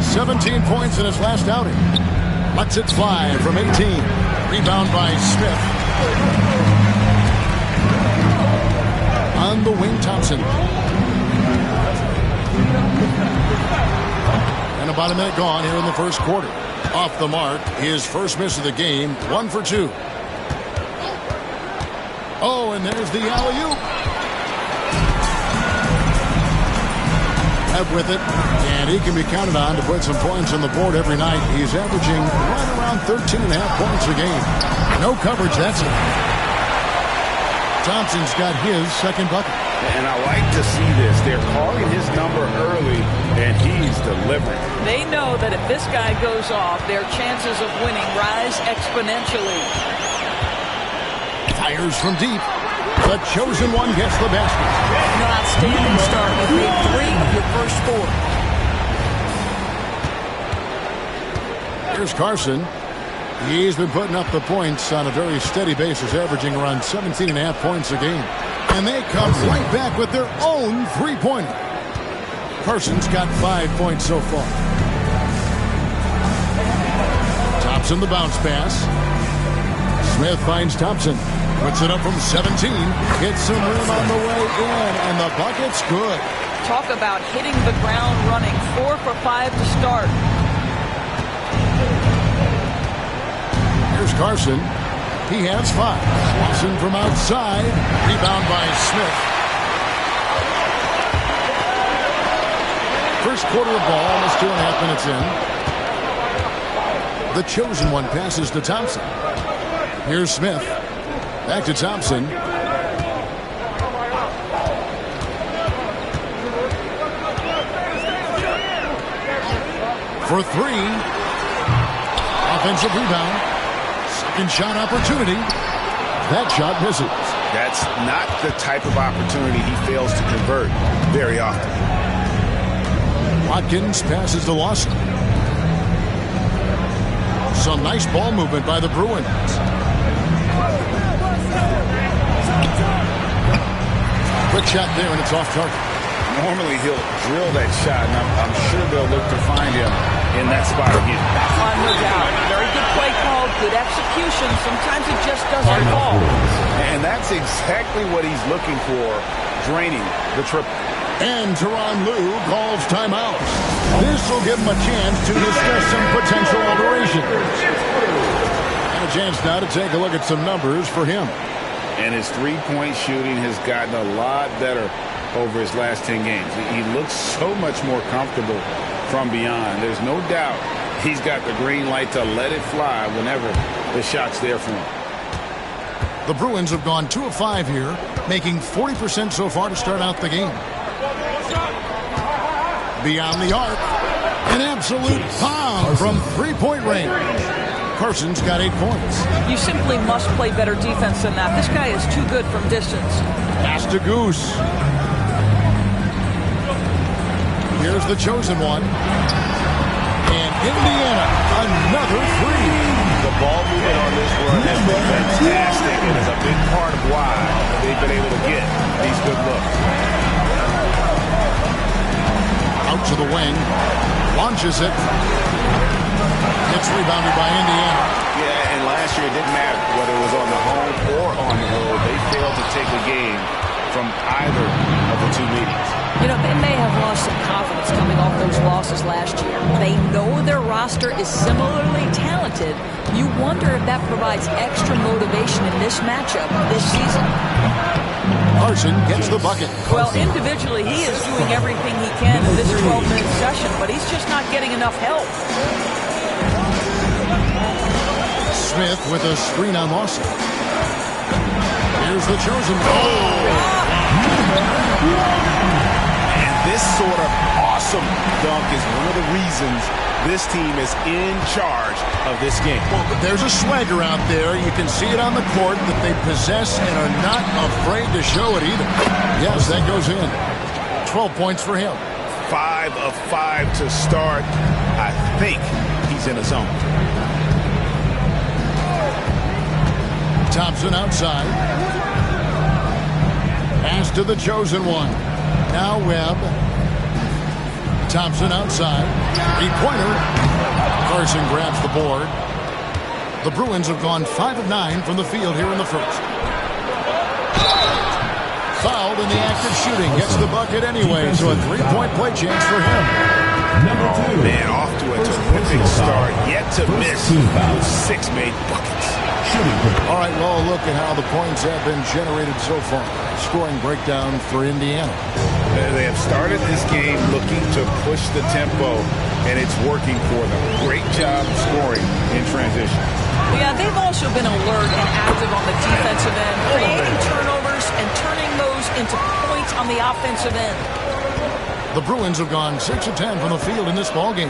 S1: 17 points in his last outing. Lets it fly from 18. Rebound by Smith. On the wing, Thompson. And about a minute gone here in the first quarter. Off the mark, his first miss of the game, 1 for 2. Oh, and there's the alley-oop. Up with it, and he can be counted on to put some points on the board every night. He's averaging right around 13.5 points a game. No coverage, that's it. Thompson's got his second bucket.
S2: And I like to see this. They're calling his number early, and he's delivering.
S9: They know that if this guy goes off, their chances of winning rise exponentially.
S1: Fires from deep. The chosen one gets the basket.
S9: An outstanding start. You've made 3 of your first 4.
S1: Here's Carson. He's been putting up the points on a very steady basis, averaging around 17.5 points a game. And they come right back with their own three-pointer. Carson's got 5 points so far. Thompson the bounce pass. Smith finds Thompson. Puts it up from 17. Gets some room on the way in, and the bucket's good.
S9: Talk about hitting the ground running. 4 for 5 to start.
S1: Here's Carson. He has 5. Lawson from outside. Rebound by Smith. First quarter of ball, almost 2.5 minutes in. The chosen one passes to Thompson. Here's Smith. Back to Thompson. For 3. Offensive rebound. Second shot opportunity. That shot misses.
S2: That's not the type of opportunity he fails to convert very often.
S1: Watkins passes to Lawson. Some nice ball movement by the Bruins. Quick shot there, and it's off target.
S2: Normally he'll drill that shot, and I'm sure they'll look to find him in that spot again.
S9: No doubt. Very good play call, good execution. Sometimes it just doesn't fall.
S2: And that's exactly what he's looking for, draining the triple.
S1: And Tyronn Lue calls timeout. This will give him a chance to discuss some potential alterations. And a chance now to take a look at some numbers for him.
S2: And his three-point shooting has gotten a lot better over his last 10 games. He looks so much more comfortable from beyond. There's no doubt He's got the green light to let it fly whenever the shot's there for him.
S1: The Bruins have gone 2 of 5 here, making 40% so far to start out the game. Beyond the arc, an absolute bomb from three-point range. Carson's got 8 points.
S9: You simply must play better defense than that. This guy is too good from distance.
S1: Pass to Goose. Here's the chosen one. And Indiana, another three.
S2: The ball movement on this run has been fantastic and is a big part of why they've been able to get these good looks.
S1: Out to the wing. Launches it. It's rebounded by Indiana.
S2: Yeah, and last year it didn't matter whether it was on the home or on the road. They failed to take a game from either of the two meetings.
S9: You know, they may have lost some confidence coming off those losses last year. They know their roster is similarly talented. You wonder if that provides extra motivation in this matchup this season.
S1: Carson gets the bucket.
S9: Well, individually, he is doing everything he can in this 12-minute session, but he's just not getting enough help.
S1: Smith with a screen on Lawson. Here's the chosen.
S2: And this sort of awesome dunk is one of the reasons this team is in charge of this game.
S1: Well, there's a swagger out there. You can see it on the court that they possess and are not afraid to show it either. Yes, that goes in. 12 points for him.
S2: 5 of 5 to start. I think he's in a zone.
S1: Thompson outside. Pass to the chosen one. Now Webb. Thompson outside. Three-pointer. Carson grabs the board. The Bruins have gone 5 of 9 from the field here in the first. Fouled in the act of shooting. Gets the bucket anyway, so a three-point play chance for him.
S2: Oh, man, off to a terrific start. Yet to miss with 6 made buckets.
S1: All right, well, look at how the points have been generated so far. Scoring breakdown for Indiana.
S2: They have started this game looking to push the tempo, and it's working for them. Great job scoring in transition.
S9: Yeah, they've also been alert and active on the defensive end, creating turnovers and turning those into points on the offensive end.
S1: The Bruins have gone 6 of 10 from the field in this ballgame.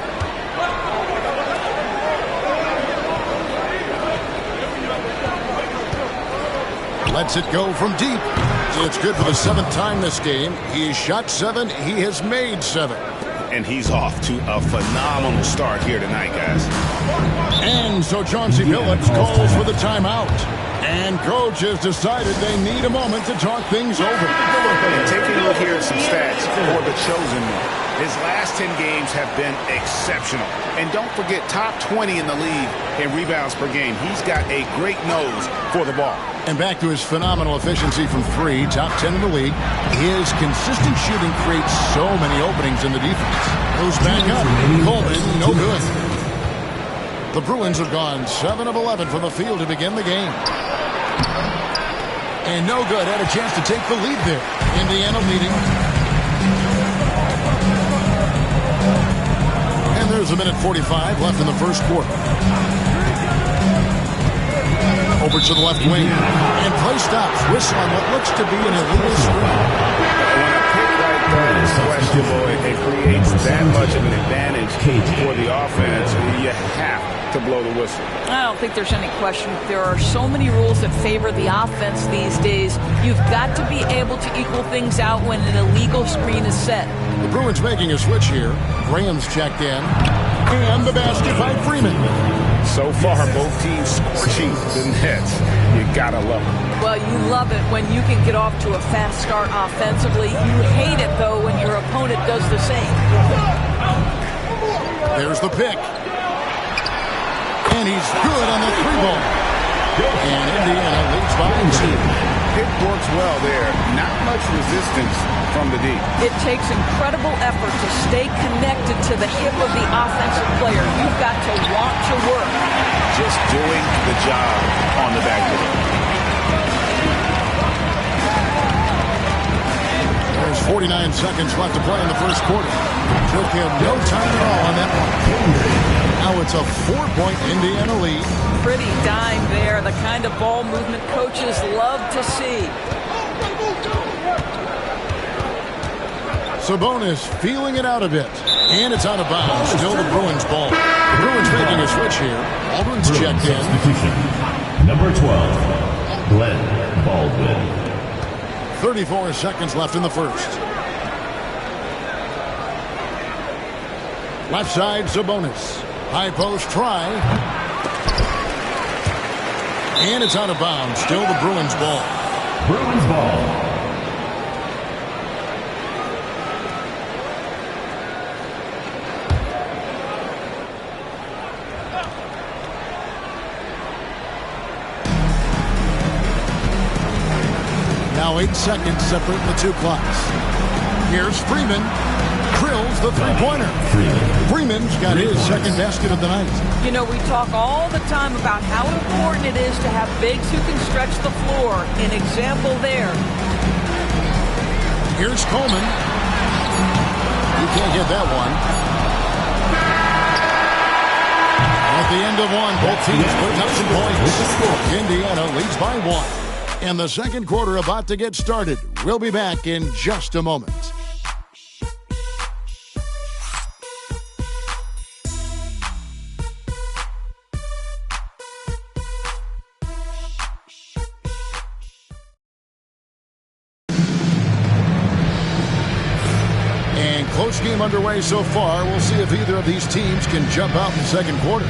S1: Lets it go from deep. It's good for the 7th time this game. He's shot 7. He has made 7.
S2: And he's off to a phenomenal start here tonight, guys.
S1: And so Chauncey Billups calls for the timeout. And coach has decided they need a moment to talk things over.
S2: And taking a look here at some stats for the chosen one. His last 10 games have been exceptional. And don't forget, top 20 in the league in rebounds per game. He's got a great nose for the ball.
S1: And back to his phenomenal efficiency from 3, top 10 in the league. His consistent shooting creates so many openings in the defense. Moves back up. Coleman, no good. The Bruins have gone 7 of 11 from the field to begin the game. And no good. Had a chance to take the lead there. Indiana leading. And there's a minute 45 left in the first quarter. Over to the left wing. And play stops. Whistle on what looks to be an illegal screen.
S2: When a pick like that is questionable, it creates that much of an advantage for the offense. You have to blow the whistle.
S9: I don't think there's any question. There are so many rules that favor the offense these days. You've got to be able to equal things out when an illegal screen is set.
S1: The Bruins making a switch here. Graham's checked in. And the basket by Freeman.
S2: So far, both teams scorching the nets. You gotta love it.
S9: Well, you love it when you can get off to a fast start offensively. You hate it, though, when your opponent does the same.
S1: There's the pick. And he's good on the 3-ball. And Indiana leads by 2.
S2: Pick works well there. Not much resistance from the D.
S9: It takes incredible effort to stay connected to the hip of the offensive player. You've got to want to work.
S2: Just doing the job on the backboard.
S1: There's 49 seconds left to play in the first quarter. Took him no time at all on that one. Now it's a 4-point Indiana lead.
S9: Pretty dime there, the kind of ball movement coaches love to see.
S1: Sabonis feeling it out a bit. And it's out of bounds. Still the Bruins ball. The Bruins making a switch here. Baldwin's checked in.
S5: Number 12, Glenn Baldwin.
S1: 34 seconds left in the first. Left side, Sabonis. High post try. And it's out of bounds. Still the Bruins ball.
S5: Bruins ball.
S1: Now 8 seconds separating the two clocks. Here's Freeman. Drills the three-pointer. Freeman's got his second basket of the night.
S9: You know, we talk all the time about how important it is to have bigs who can stretch the floor. An example there.
S1: Here's Coleman. You can't get that one. At the end of one, both teams putting up some points. Indiana leads by 1. And the second quarter about to get started. We'll be back in just a moment. Close game underway so far. We'll see if either of these teams can jump out in the second quarter.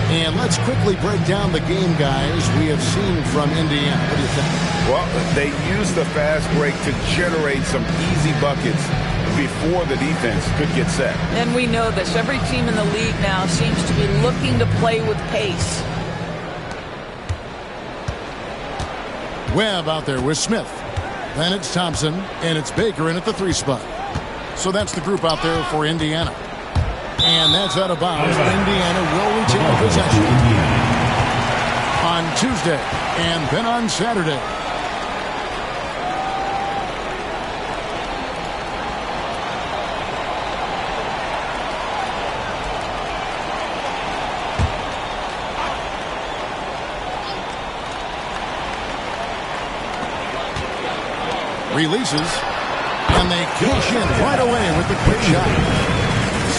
S1: And let's quickly break down the game, guys, we have seen from Indiana. What do you think?
S2: Well, they use the fast break to generate some easy buckets before the defense could get set.
S9: And we know this. Every team in the league now seems to be looking to play with pace.
S1: Webb out there with Smith. Then it's Thompson, and it's Baker in at the 3 spot. So that's the group out there for Indiana. And that's out of bounds. Indiana will retain possession on Tuesday and then on Saturday. Releases. And they cash in right away with the quick shot.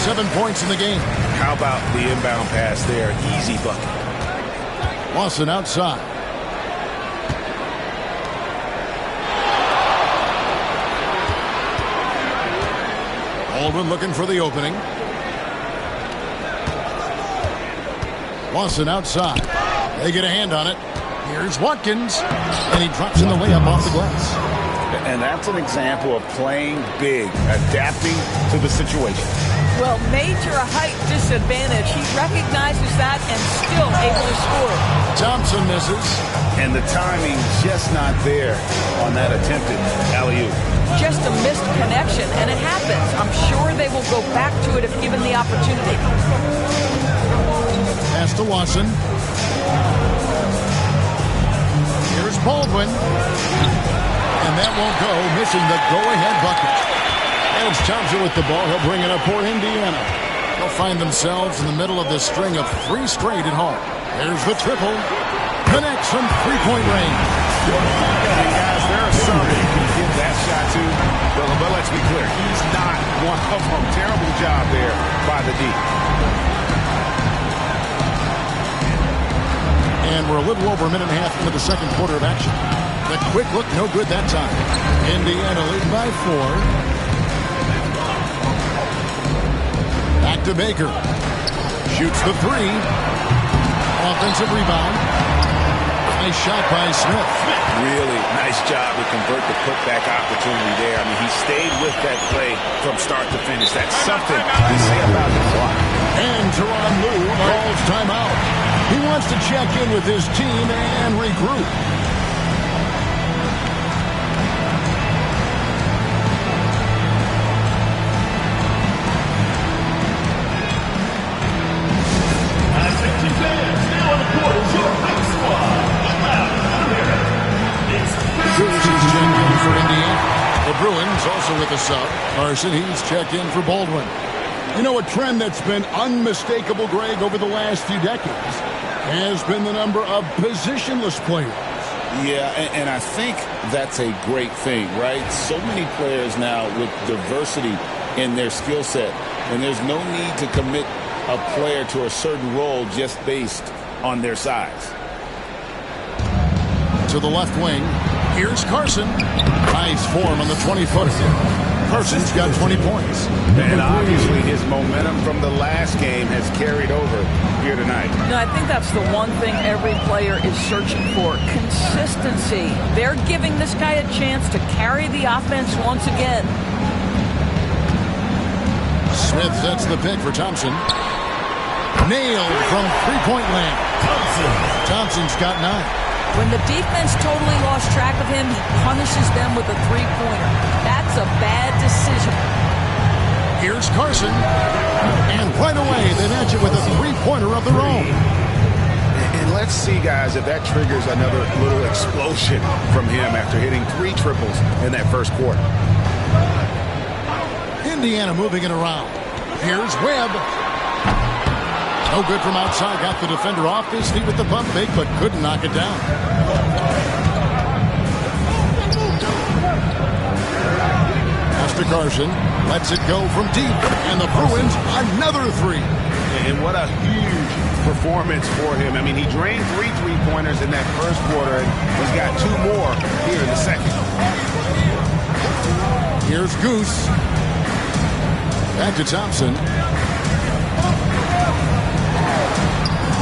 S1: 7 points in the game.
S2: How about the inbound pass there? Easy bucket.
S1: Lawson outside. Baldwin looking for the opening. Lawson outside. They get a hand on it. Here's Watkins. And he drops in the layup off the glass.
S2: And that's an example of playing big, adapting to the situation.
S9: Well, major height disadvantage. He recognizes that and still able to score.
S1: Thompson misses.
S2: And the timing just not there on that attempted alley-oop.
S9: Just a missed connection, and it happens. I'm sure they will go back to it if given the opportunity.
S1: Pass to Lawson. Here's Baldwin. And that won't go, missing the go-ahead bucket. And it's Thompson with the ball. He'll bring it up for Indiana. They'll find themselves in the middle of this string of 3 straight at home. There's the triple. Connects from three-point range.
S2: And guys, there are some that you can get that shot to. But let's be clear, he's not one of them. Terrible job there by the D.
S1: And we're a little over a minute and a half into the second quarter of action. The quick look, no good that time. Indiana leading by 4. Back to Baker. Shoots the 3. Offensive rebound. Nice shot by Smith.
S2: Really nice job to convert the putback opportunity there. I mean, he stayed with that play from start to finish. That's something we say about the clock.
S1: And Tyronn Lue calls timeout. He wants to check in with his team and regroup. For Indiana. The Bruins also with a sub. Carson, he's checked in for Baldwin. You know, a trend that's been unmistakable, Greg, over the last few decades has been the number of positionless players.
S2: Yeah, and I think that's a great thing, right? So many players now with diversity in their skill set, and there's no need to commit a player to a certain role just based on their size.
S1: To the left wing, here's Carson. Nice form on the 20-footer. Carson's got 20 points.
S2: And obviously his momentum from the last game has carried over here tonight.
S9: No, I think that's the one thing every player is searching for. Consistency. They're giving this guy a chance to carry the offense once again.
S1: Smith sets the pick for Thompson. Nailed from three-point land. Thompson's got 9.
S9: When the defense totally lost track of him, he punishes them with a three-pointer. That's a bad decision.
S1: Here's Carson. And right away, they match it with a three-pointer of their own.
S2: And let's see, guys, if that triggers another little explosion from him after hitting 3 triples in that first quarter.
S1: Indiana moving it around. Here's Webb. No good from outside. Got the defender off his feet with the pump fake, but couldn't knock it down. Pass to Carson. Lets it go from deep. And the Bruins, another 3.
S2: And what a huge performance for him. I mean, he drained 3 three-pointers in that first quarter, and he's got 2 more here in the second.
S1: Here's Goose. Back to Thompson.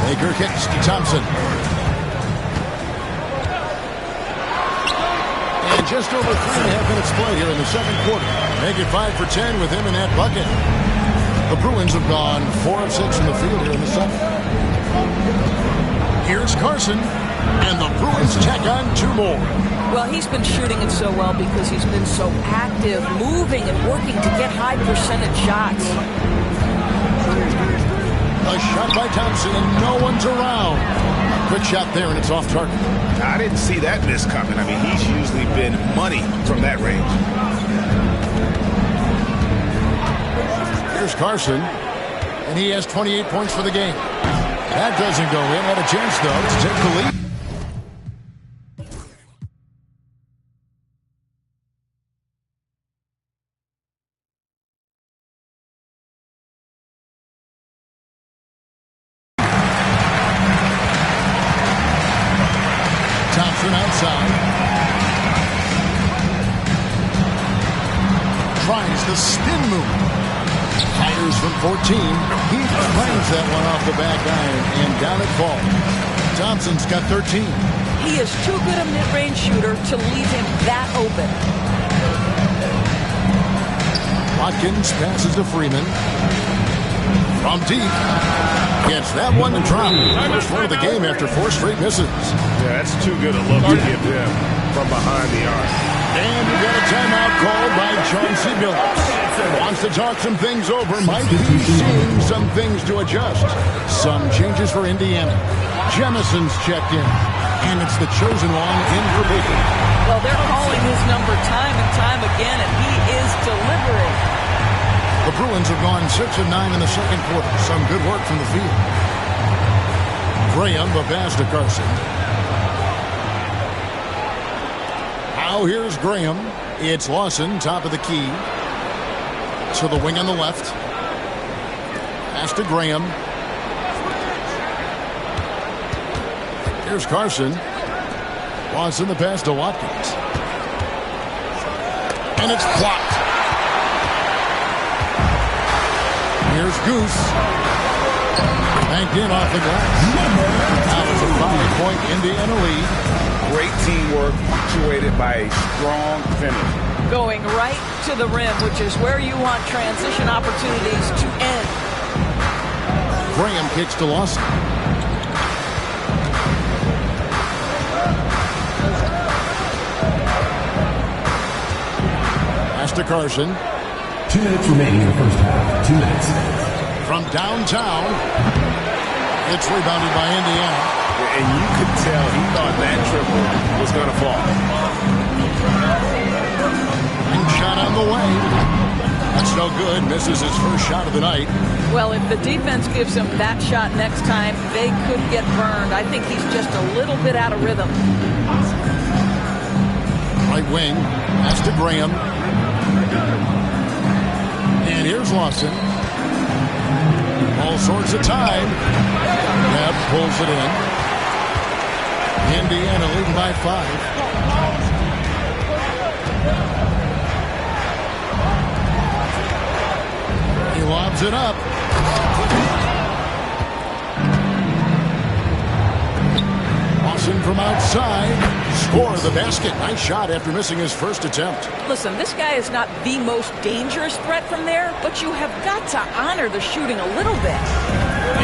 S1: Baker kicks to Thompson. And just over 3.5 minutes played here in the second quarter. Make it 5 for 10 with him in that bucket. The Bruins have gone 4 of 6 from the field here in the second. Here's Carson. And the Bruins tack on 2 more.
S9: Well, he's been shooting it so well because he's been so active, moving and working to get high percentage shots.
S1: A shot by Thompson, and no one's around. Quick shot there, and it's off target.
S2: I didn't see that miss coming. I mean, he's usually been money from that range.
S1: Here's Carson, and he has 28 points for the game. That doesn't go in. Had a chance, though, to take the lead. Outside. Tries the spin move. Fires from 14. He finds that one off the back iron, and down it falls. Thompson's got 13.
S9: He is too good a mid-range shooter to leave him that open.
S1: Watkins passes to Freeman. From deep. Gets that one to drop. First one of the game after 4 straight misses.
S2: Yeah, that's too good a look to give him from behind the arc.
S1: And we got a timeout called by Chauncey Billups. Wants to talk some things over. Might be seeing some things to adjust. Some changes for Indiana. Jemison's checked in. And it's the chosen one in for Biggie.
S9: Well, they're calling his number time and time again, and he is delivering.
S1: The Bruins have gone 6 of 9 in the second quarter. Some good work from the field. Graham, the pass to Carson. Now here's Graham. It's Lawson, top of the key. To the wing on the left. Pass to Graham. Here's Carson. Lawson, the pass to Watkins. And it's blocked. Here's Goose. Banked in off the glass. Now it's a 5-point Indiana lead.
S2: Great teamwork punctuated by a strong finish.
S9: Going right to the rim, which is where you want transition opportunities to end.
S1: Graham kicks to Lawson. Pass to Carson.
S15: 2 minutes remaining in the first half. 2 minutes.
S1: From downtown, it's rebounded by Indiana.
S2: And you could tell he thought that triple was going to fall.
S1: And shot on the way. That's no no good. Misses his first shot of the night.
S9: Well, if the defense gives him that shot next time, they could get burned. I think he's just a little bit out of rhythm.
S1: Right wing. Pass to Graham. And here's Lawson. All sorts of time. Webb pulls it in. Indiana leading by 5. He lobs it up. Lawson from outside. Score the basket. Nice shot after missing his first attempt.
S9: Listen, this guy is not the most dangerous threat from there, but you have got to honor the shooting a little bit.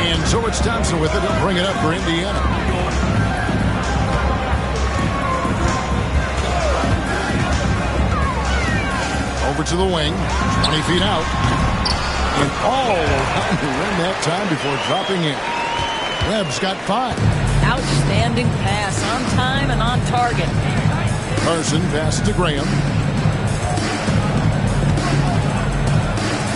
S1: And so it's Thompson with it. He'll bring it up for Indiana. Over to the wing. 20 feet out. And all around the rim that time before dropping in. Webb's got 5.
S9: Outstanding pass on time and on target.
S1: Carson passes to Graham.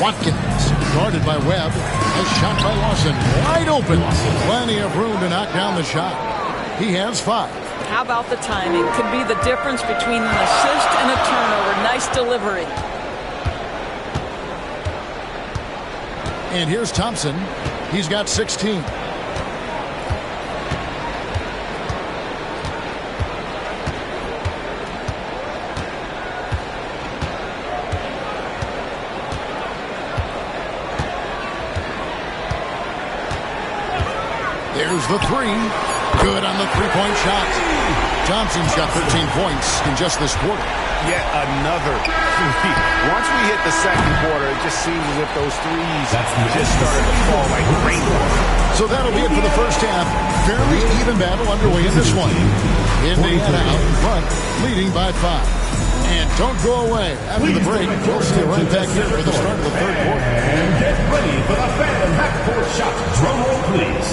S1: Watkins guarded by Webb. A shot by Lawson. Wide open. Plenty of room to knock down the shot. He has 5.
S9: How about the timing? Could be the difference between an assist and a turnover. Nice delivery.
S1: And here's Thompson. He's got 16. There's the 3. Good on the three-point shot. Thompson's got 13 points in just this quarter.
S2: Yet another 3. Once we hit the second quarter, it just seems as if those threes just started to fall like rainwater.
S1: So that'll be it for the first half. Fairly even battle underway in this one. Indiana out in front, leading by 5. And don't go away. After the break, we'll see you right back here for the start of the third quarter.
S15: And get ready for the Phantom Backcourt shot. Drum roll, please.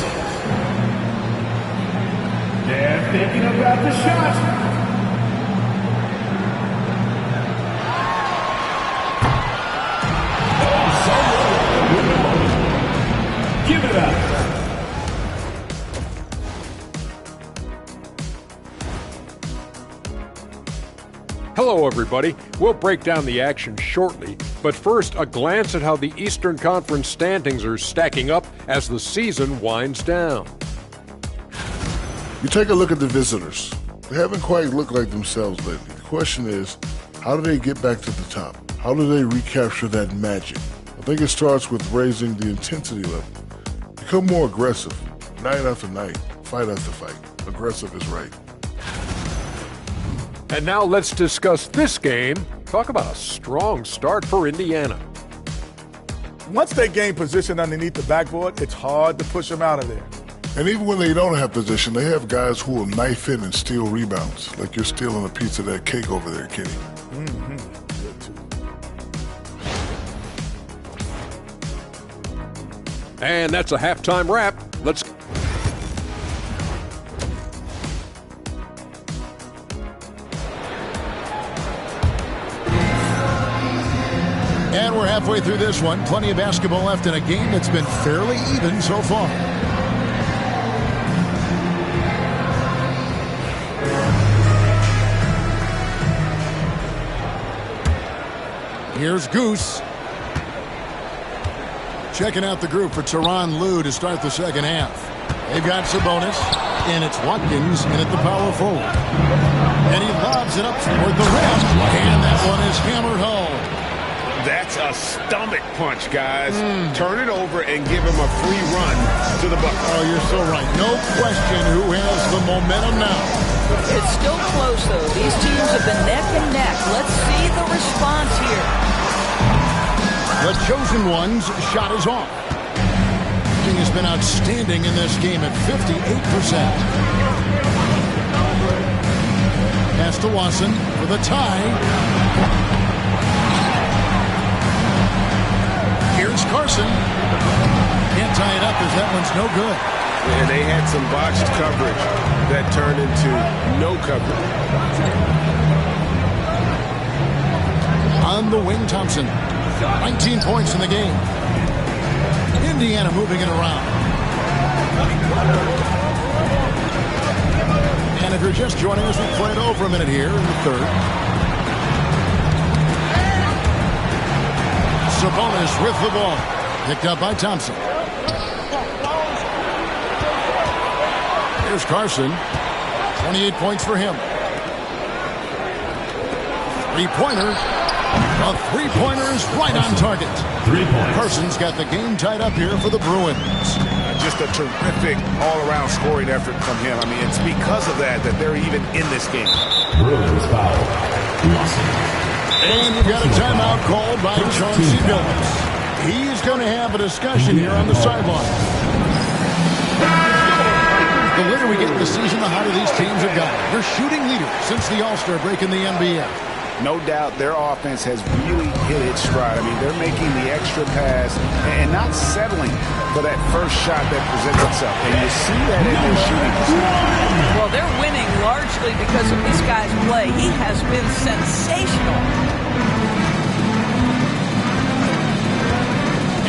S15: They're thinking about the shot. Give it up.
S12: Hello, everybody. We'll break down the action shortly, but first, a glance at how the Eastern Conference standings are stacking up as the season winds down.
S16: You take a look at the visitors. They haven't quite looked like themselves lately. The question is, how do they get back to the top? How do they recapture that magic? I think it starts with raising the intensity level. Become more aggressive, night after night, fight after fight. Aggressive is right.
S12: And now let's discuss this game. Talk about a strong start for Indiana.
S13: Once they gain position underneath the backboard, it's hard to push them out of there.
S16: And even when they don't have position, they have guys who will knife in and steal rebounds, like you're stealing a piece of that cake over there, Kenny.
S13: Mm-hmm.
S12: And that's a halftime wrap. Let's...
S1: And we're halfway through this one. Plenty of basketball left in a game that's been fairly even so far. Here's Goose. Checking out the group for Tyronn Lue to start the second half. They've got Sabonis, and it's Watkins in at the power forward. And he lobs it up toward the rim, and that one is hammered home.
S2: That's a stomach punch, guys. Turn it over and give him a free run to the bucket.
S1: Oh, you're so right. No question who has the momentum now.
S9: It's still close, though. These teams have been neck and neck. Let's see the response here.
S1: The chosen one's shot is off. King has been outstanding in this game at 58%. Pass to Watson for the tie. Here's Carson. Can't tie it up as that one's no good.
S2: And they had some botched coverage that turned into no coverage.
S1: On the wing, Thompson. 19 points in the game. Indiana moving it around. And if you're just joining us, we've played over a minute here in the third. Sabonis with the ball. Picked up by Thompson. Here's Carson. 28 points for him. Three-pointer. A three-pointer is right on target.
S15: 3 points.
S1: Carson's got the game tied up here for the Bruins.
S2: Just a terrific all-around scoring effort from him. I mean, it's because of that they're even in this game.
S15: Bruins foul.
S1: And you've got a timeout called by Chauncey Billups. He's going to have a discussion here on the sideline. The later we get in the season, the hotter these teams have gotten. They're shooting leaders since the All-Star break in the NBA.
S2: No doubt their offense has really hit its stride. I mean, they're making the extra pass and not settling for that first shot that presents itself. And you see that in their shooting.
S9: Well, they're winning largely because of this guy's play. He has been sensational.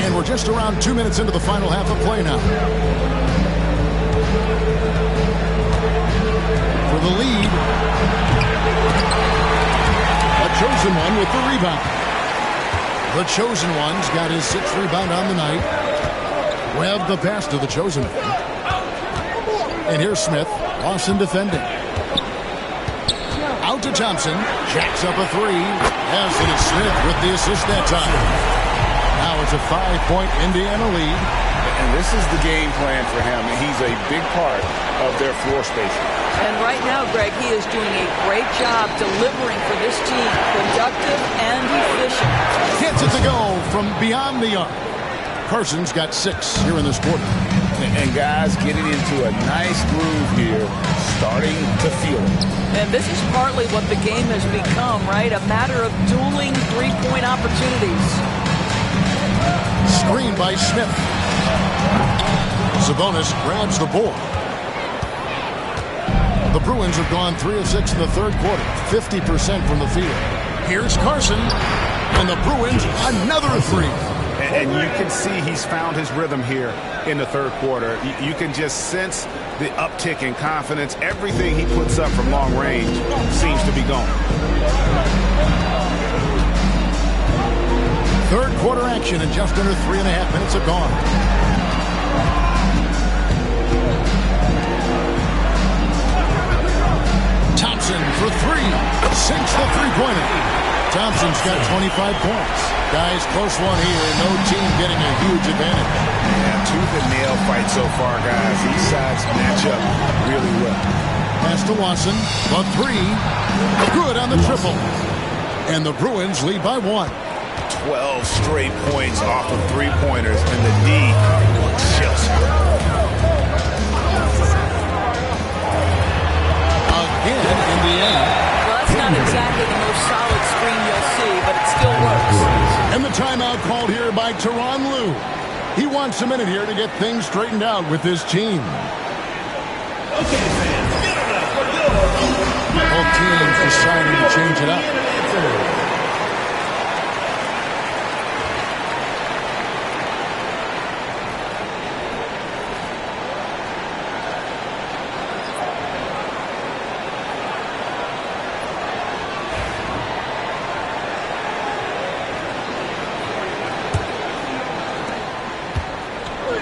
S1: And we're just around 2 minutes into the final half of play now. For the lead, a chosen one with the rebound. The chosen one's got his 6th rebound on the night. Webb the pass to the chosen one. And here's Smith. Lawson defending. Out to Thompson. Jacks up a three. As it is Smith with the assist that time. Now it's a 5-point Indiana lead.
S2: And this is the game plan for him. He's a big part of their floor spacing.
S9: And right now, Greg, he is doing a great job delivering for this team. Productive and efficient.
S1: Gets it to go from beyond the arc. Carson's got 6 here in this quarter.
S2: And guys getting into a nice groove here, starting to feel it.
S9: And this is partly what the game has become, right? A matter of dueling three-point opportunities.
S1: Screen by Smith. Sabonis grabs the board. The Bruins have gone 3 of 6 in the third quarter, 50% from the field. Here's Carson, and the Bruins another three.
S2: And you can see he's found his rhythm here in the third quarter. You can just sense the uptick in confidence. Everything he puts up from long range seems to be gone.
S1: Third quarter action in just under 3.5 minutes have gone. Thompson for three. Sinks the three-pointer. Thompson's got 25 points. Guys, close one here. No team getting a huge advantage.
S2: Yeah, tooth and nail fight so far, guys. These sides match up really well.
S1: Pass to Lawson. A three. Good on the triple. And the Bruins lead by 1.
S2: 12 straight points off of three-pointers, and the D chills.
S1: Again, Indiana.
S9: Well, that's not exactly the most solid screen you'll see, but it still works.
S1: And the timeout called here by Tyronn Lue. He wants a minute here to get things straightened out with his team.
S15: Okay, fans, get it up. We're good.
S1: Both teams deciding to change it up.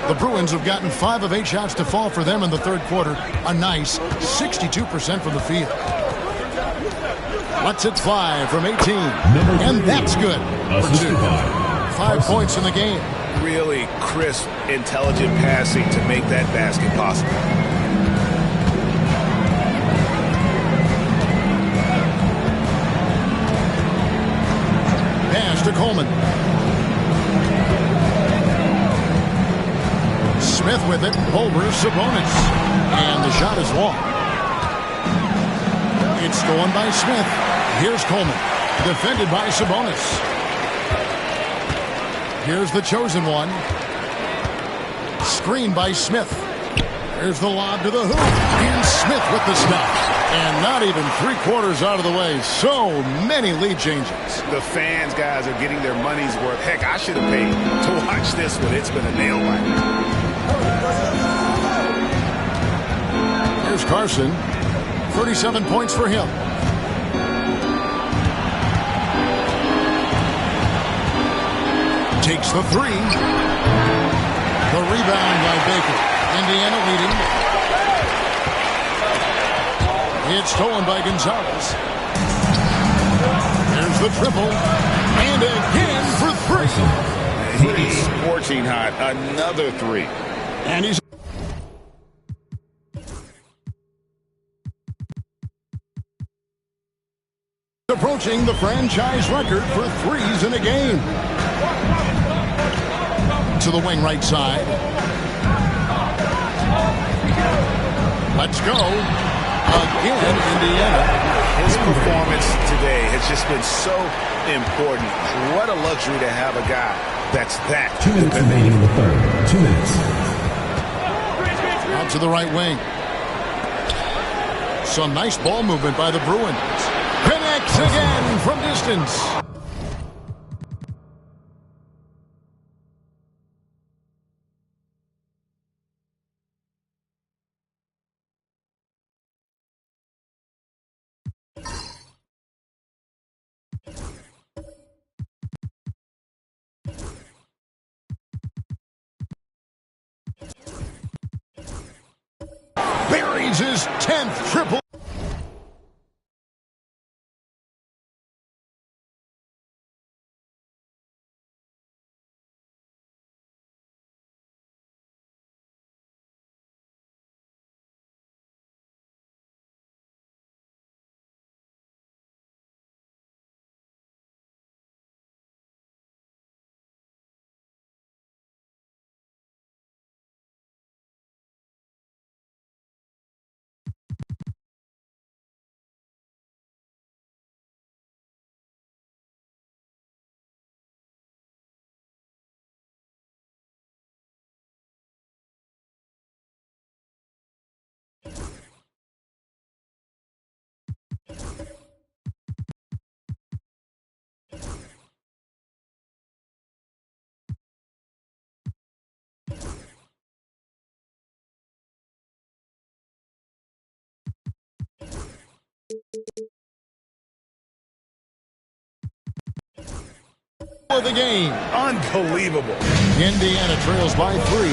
S1: The Bruins have gotten 5 of 8 shots to fall for them in the third quarter. A nice 62% from the field. Lets it fly from 18. And that's good for 2. 5 points in the game.
S2: Really crisp, intelligent passing to make that basket possible.
S1: Pass to Coleman. Smith with it over Sabonis. And the shot is long. It's stolen by Smith. Here's Coleman. Defended by Sabonis. Here's the chosen one. Screen by Smith. Here's the lob to the hoop. And Smith with the stop. And not even three-quarters out of the way. So many lead changes.
S2: The fans, guys, are getting their money's worth. Heck, I should have paid to watch this one. It's been a nail biter.
S1: Here's Carson. 37 points for him. Takes the three. The rebound by Baker. Indiana leading. It's stolen by Gonzalez. There's the triple. And again for three.
S2: He's scorching hot. Another three.
S1: And he's approaching the franchise record for threes in a game. To the wing right side. Let's go. Again, Indiana.
S2: His performance today has just been so important. What a luxury to have a guy that's that.
S17: 2 minutes remaining in the third. 2 minutes.
S1: Out to the right wing. Some nice ball movement by the Bruins. Connects again from distance. Buries his 10th triple. Of the game.
S2: Unbelievable.
S1: Indiana trails by 3.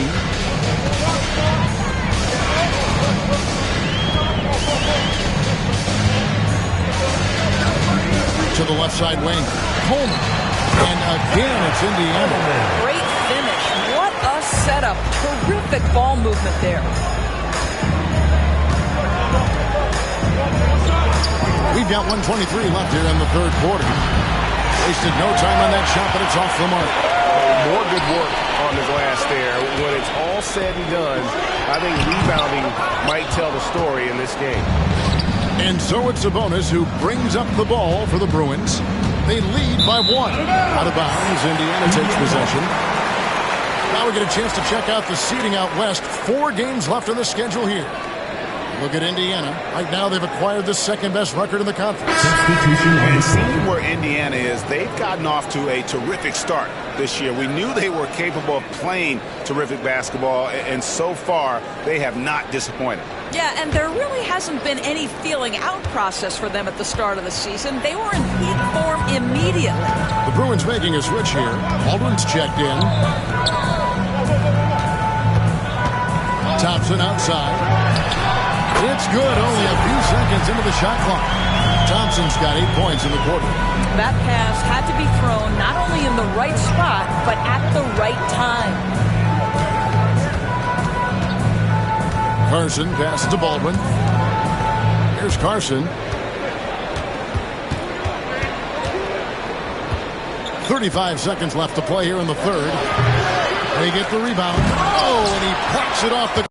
S1: To the left side wing. Coleman. And again, it's Indiana.
S9: Great finish. What a setup. Terrific ball movement there.
S1: We've got 1:23 left here in the third quarter. Wasted no time on that shot, but it's off the mark.
S18: More good work on the glass there. When it's all said and done, I think rebounding might tell the story in this game.
S1: And so it's Sabonis who brings up the ball for the Bruins. They lead by 1. Out of bounds, Indiana takes possession. Now we get a chance to check out the seeding out west. 4 games left on the schedule here. Look at Indiana. Right now they've acquired the second-best record in the conference.
S2: And seeing where Indiana is, they've gotten off to a terrific start this year. We knew they were capable of playing terrific basketball, and so far they have not disappointed.
S9: Yeah, and there really hasn't been any feeling out process for them at the start of the season. They were in peak form immediately.
S1: The Bruins making a switch here. Baldwin's checked in. Thompson outside. It's good. Only a few seconds into the shot clock. Thompson's got 8 points in the quarter.
S9: That pass had to be thrown not only in the right spot, but at the right time.
S1: Carson passes to Baldwin. Here's Carson. 35 seconds left to play here in the third. They get the rebound. Oh, and he pops it off the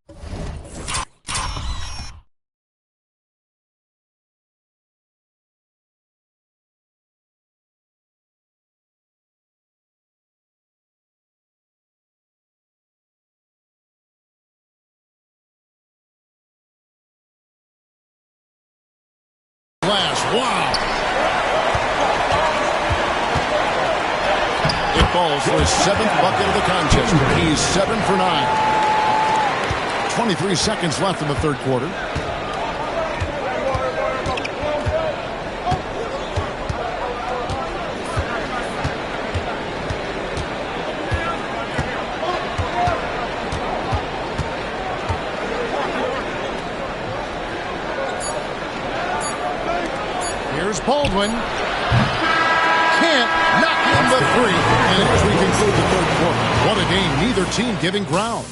S1: glass. Wow. It falls for his 7th bucket of the contest. He's 7 for 9. 23 seconds left in the third quarter. Here's Baldwin. Can't knock in the three. And as we conclude the third quarter, what a game. Neither team giving ground.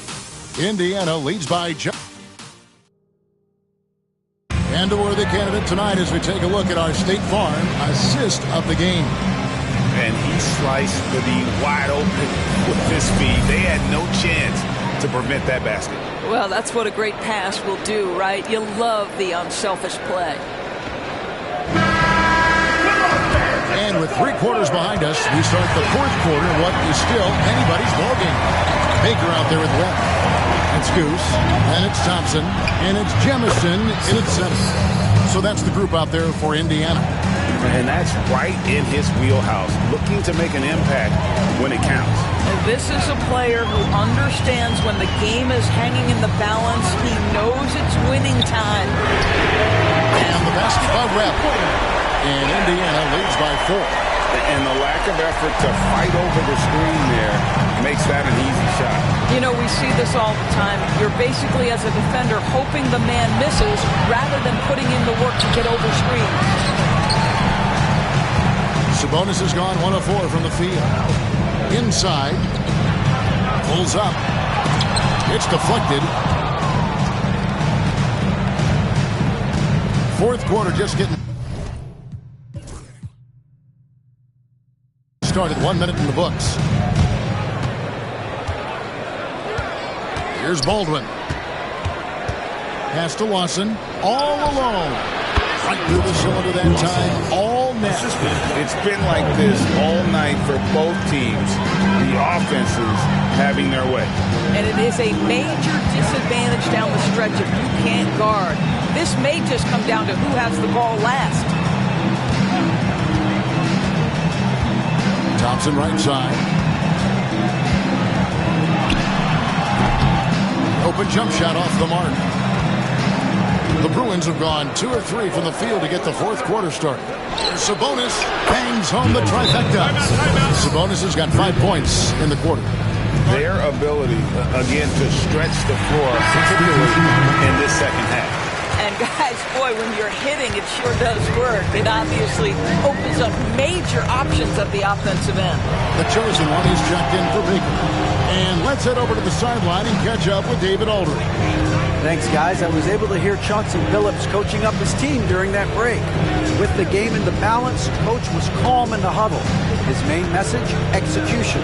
S1: Indiana leads by just. And a worthy candidate tonight as we take a look at our State Farm assist of the game.
S2: And he sliced the D wide open with his feet. They had no chance to prevent that basket.
S9: Well, that's what a great pass will do, right? You love the unselfish play.
S1: And with 3 quarters behind us, we start the fourth quarter in what is still anybody's ballgame. Baker out there with Webb. It's Goose, and it's Thompson, and it's Jemison, and it's 7. So that's the group out there for Indiana.
S2: And that's right in his wheelhouse, looking to make an impact when it counts.
S9: And this is a player who understands when the game is hanging in the balance. He knows it's winning time.
S1: And the basket by Webb. And Indiana leads by 4.
S2: And the lack of effort to fight over the screen there makes that an easy shot.
S9: You know, we see this all the time. You're basically, as a defender, hoping the man misses rather than putting in the work to get over screens.
S1: Sabonis has gone 1 of 4 from the field. Inside. Pulls up. It's deflected. Fourth quarter just getting started. 1 minute in the books. Here's Baldwin. Pass to Lawson. All alone. Right through the cylinder that time. All net.
S2: It's been like this all night for both teams. The offenses having their way.
S9: And it is a major disadvantage down the stretch if you can't guard. This may just come down to who has the ball last.
S1: Thompson right side. Open jump shot off the mark. The Bruins have gone 2 of 3 from the field to get the fourth quarter started. Sabonis bangs home the trifecta. Sabonis has got 5 points in the quarter.
S2: Their ability, again, to stretch the floor, particularly in this second half.
S9: And guys, boy, when you're hitting, it sure does work. It obviously opens up major options at the offensive end.
S1: The chosen one is checked in for Baker. And let's head over to the sideline and catch up with David Aldridge.
S4: Thanks, guys. I was able to hear Chauncey Billups coaching up his team during that break. With the game in the balance, Coach was calm in the huddle. His main message, execution.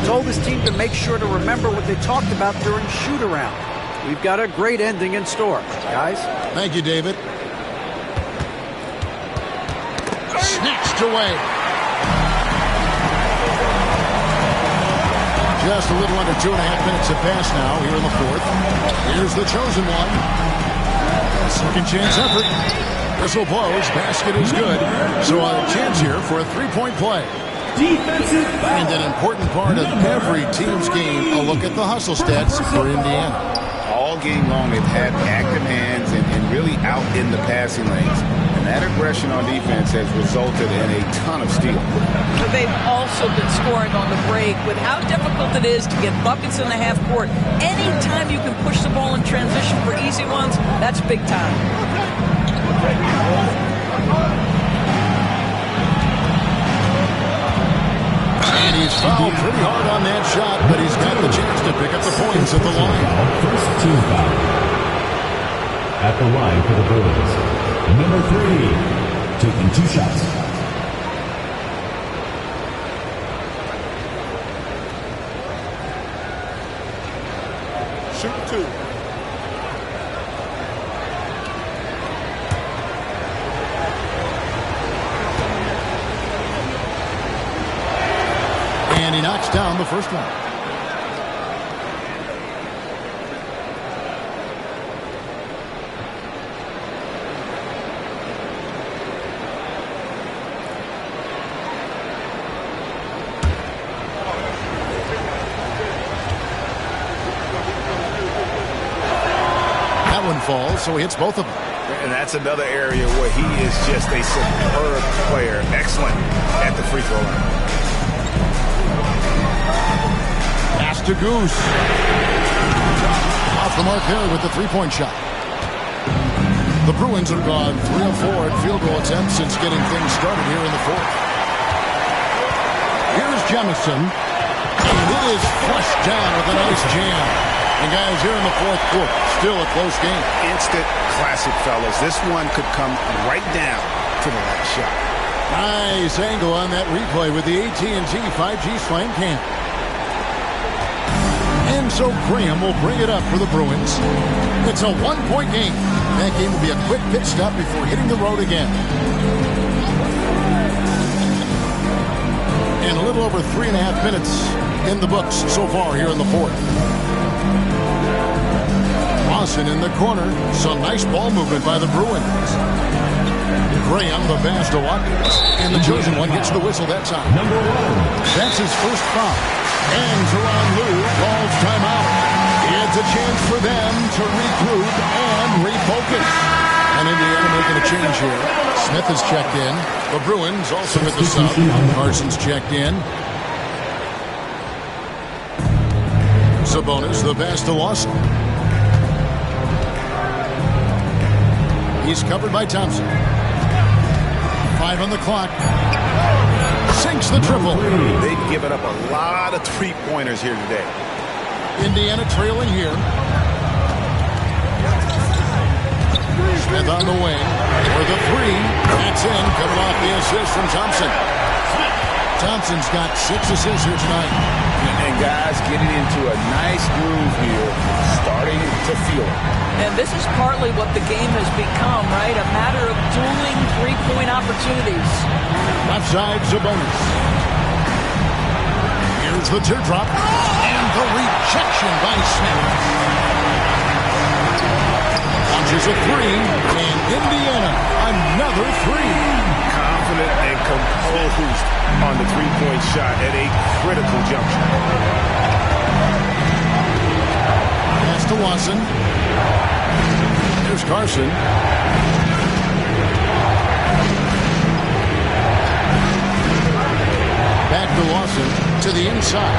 S4: He told his team to make sure to remember what they talked about during shoot-around. We've got a great ending in store, guys.
S1: Thank you, David. Snatched away. Just a little under 2.5 minutes have passed now here in the fourth. Here's the chosen one. Second chance effort. Whistle blows. Basket is good. So a chance here for a 3-point play. And an important part of every team's game, a look at the hustle stats for Indiana.
S2: All game long, they've had active hands and really out in the passing lanes. And that aggression on defense has resulted in a ton of steals.
S9: But they've also been scoring on the break. With how difficult it is to get buckets in the half court, anytime you can push the ball in transition for easy ones, that's big time.
S1: And he's fouled pretty hard on that shot, but he's got the chance to pick up the points at the line.
S17: First team foul. At the line for the Bruins, number 3, taking 2 shots.
S14: Shoot 2.
S1: And he knocks down the first one. falls, so he hits both of them.
S2: And that's another area where he is just a superb player. Excellent at the free throw line.
S1: Pass to Goose. Off the mark there with the three-point shot. The Bruins have gone 3 of 4 at field goal attempts since getting things started here in the fourth. Here's Jemison. And it is flushed down with a nice jam. And guys, here in the fourth quarter, still a close game.
S2: Instant classic, fellas. This one could come right down to the last shot.
S1: Nice angle on that replay with the AT&T 5G Slam Cam. And so Graham will bring it up for the Bruins. It's a one-point game. That game will be a quick pit stop before hitting the road again. And a little over 3.5 minutes in the books so far here in the fourth. Lawson in the corner. Some nice ball movement by the Bruins. Graham, the pass to Watkins. And the chosen one gets the whistle that time.
S17: Number 1.
S1: That's his first foul. And Teron Lue calls timeout. It's a chance for them to regroup and refocus. And Indiana making a change here. Smith has checked in. The Bruins also with the sub. Carson's checked in. Sabonis, the pass to Lawson. He's covered by Thompson. 5 on the clock. Sinks the triple.
S2: They've given up a lot of three-pointers here today.
S1: Indiana trailing here. Smith on the wing for the three. That's in, coming off the assist from Thompson. Thompson's got 6 assists here tonight.
S2: And guys getting into a nice groove here, starting to feel it.
S9: And this is partly what the game has become, right? A matter of dueling three-point opportunities.
S1: Left side, Sabonis. Here's the teardrop. And the rejection by Smith. Launches a three. And Indiana, another three.
S2: Confident and composed on the three-point shot at a critical juncture.
S1: Pass to Watson. Here's Carson. Back to Lawson to the inside.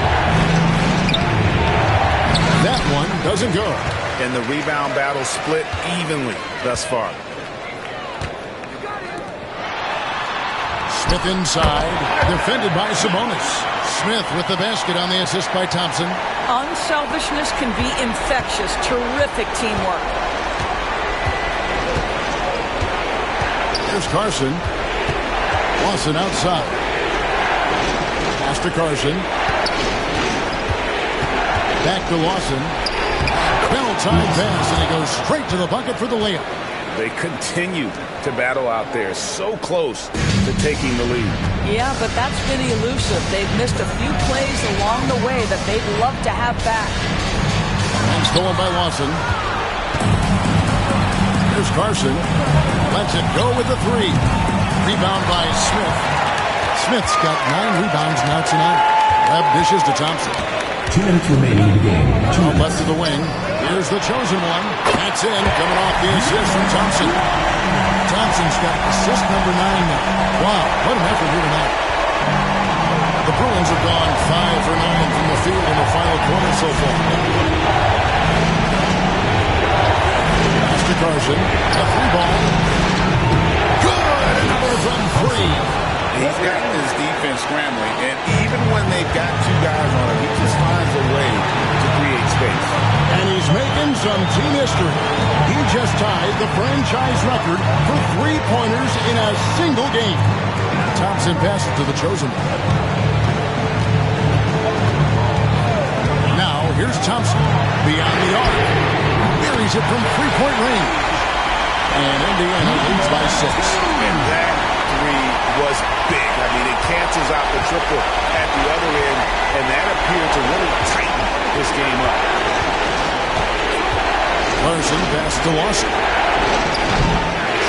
S1: That one doesn't go.
S2: And the rebound battle split evenly thus far.
S1: Smith inside, defended by Sabonis. Smith with the basket on the assist by Thompson.
S9: Unselfishness can be infectious. Terrific teamwork.
S1: Here's Carson. Lawson outside. Pass to Carson. Back to Lawson. Well-timed pass, and he goes straight to the bucket for the layup.
S2: They continue to battle out there, so close to taking the lead.
S9: Yeah, but that's been elusive. They've missed a few plays along the way that they'd love to have back.
S1: And stolen by Lawson. Here's Carson. Lets it go with the three. Rebound by Smith. Smith's got 9 rebounds now tonight. Webb dishes to Thompson.
S17: 2 minutes remaining in the game.
S1: Left of the wing. Here's the chosen one. That's in. Coming off the assist from Thompson. Thompson's got assist number 9 now. Wow, what an effort here tonight. The Bruins have gone 5 for 9 from the field in the final quarter so far. Pass to Carson. A 3-ball. Good! Another from 3.
S2: He's got his defense scrambling, and even when they've got 2 guys on him, he just finds a way to create space.
S1: And he's making some team history. He just tied the franchise record for 3-pointers in a single game. Thompson passes to the chosen one. Now, here's Thompson. Beyond the arc. Buries it from 3-point range. And Indiana leads by 6.
S2: And that 3 was big. I mean, it cancels out the triple at the other end, and that appeared to really tighten this game up.
S1: Carson pass to Lawson.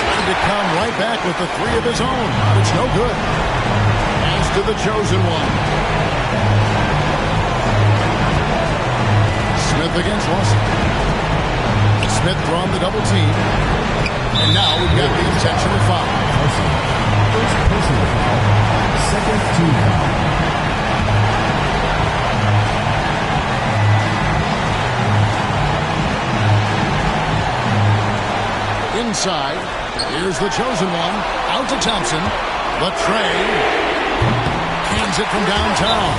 S1: Trying to come right back with the 3 of his own. It's no good. Pass to the chosen one. Smith against Lawson. Smith throwing the double team. And now we've got the intentional foul.
S17: First personal foul, second team foul.
S1: Inside, here's the chosen one, out to Thompson. The tray, cans it from downtown.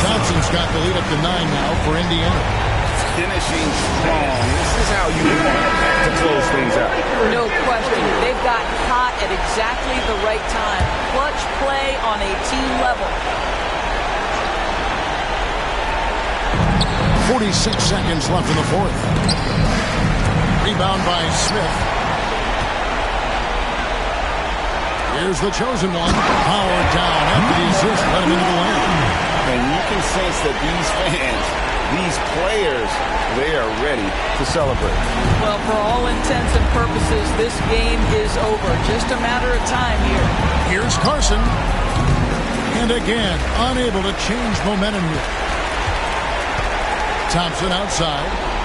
S1: Thompson's got the lead up to 9 now for Indiana.
S2: Finishing strong. This is how you want to close things out.
S9: No question. They've got hot at exactly the right time. Clutch play on a team level.
S1: 46 seconds left in the fourth. Rebound by Smith. Here's the chosen one. Powered down after the assist. Let him into the lane.
S2: And you can sense that these fans, these players, they are ready to celebrate.
S9: Well, for all intents and purposes, this game is over. Just a matter of time here.
S1: Here's Carson. And again, unable to change momentum here. Thompson outside.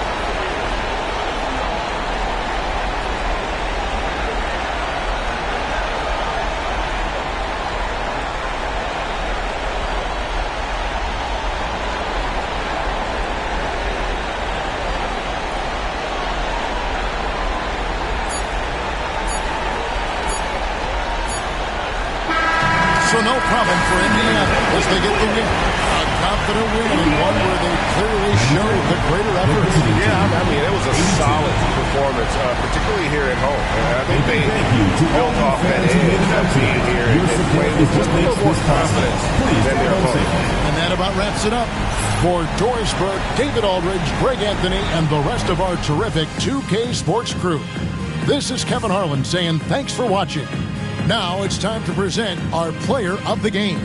S1: So no problem for Indiana as they get the win. A confident win and one where they clearly showed the greater effort.
S2: Yeah, I mean, it was a solid performance, particularly here at home. And I think they built off that edge of being here and playing with just a little more confidence than their opponent.
S1: And that about wraps it up. For Doris Burke, David Aldridge, Greg Anthony, and the rest of our terrific 2K Sports crew, this is Kevin Harlan saying thanks for watching. Now it's time to present our player of the game.